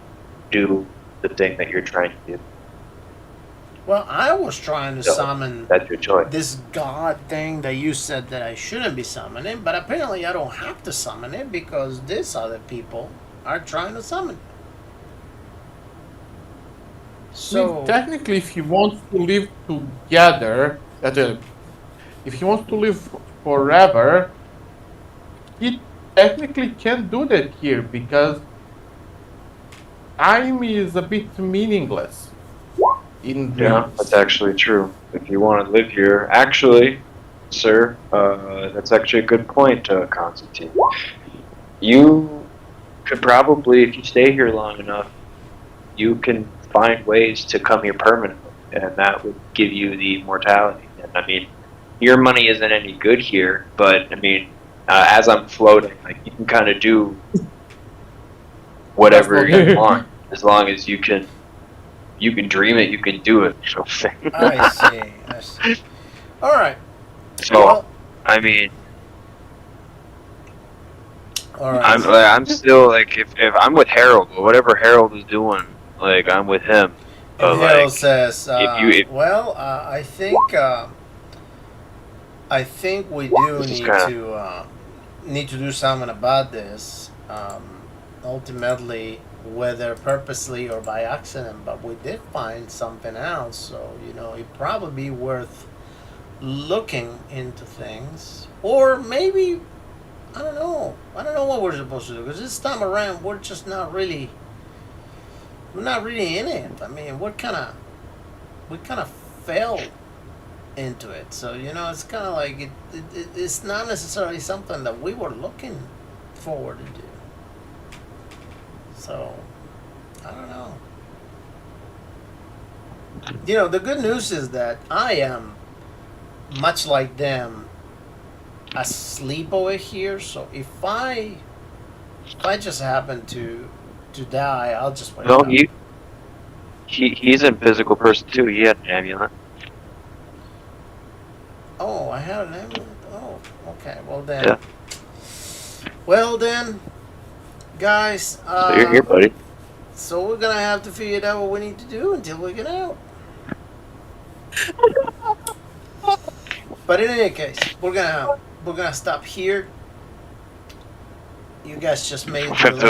do the thing that you're trying to do. Well, I was trying to So, summon That's your choice. this god thing that you said that I shouldn't be summoning, but apparently I don't have to summon it because these other people are trying to summon it. So Technically, if he wants to live together, if he wants to live forever, he technically can do that here because time is a bit meaningless in Yeah, dreams. that's actually true. If you want to live here, actually, sir, that's actually a good point, Constantine. You could probably, if you stay here long enough, you can find ways to come here permanently, and that would give you the immortality. And I mean, your money isn't any good here, but I mean, as I'm floating, like you can kind of do whatever That's okay. you want, as long as you can dream it, you can do it. I see. I see. All right. So, Well, I mean, all right. I'm still like, if I'm with Harold, or whatever Harold is doing, like I'm with him. But And Harold like, says, if- "Well, I think we do This is need to do something about this. Ultimately, whether purposely or by accident, but we did find something else. So it'd probably be worth looking into things, or maybe I don't know. I don't know what we're supposed to do because this time around we're just not really." We're not really in it. I mean, we kind of fell into it. So it's kind of like it's not necessarily something that we were looking forward to do. So I don't know. The good news is that I am much like them, asleep over here. So if I just happen to die, I'll just wake no, up. he's a physical person too. He had an amulet. Oh, I had an amulet. Oh, okay. Well then. Yeah. Well then, guys. So you're here, buddy. So we're gonna have to figure out what we need to do until we get out. But in any case, we're gonna stop here. You guys just made the Have to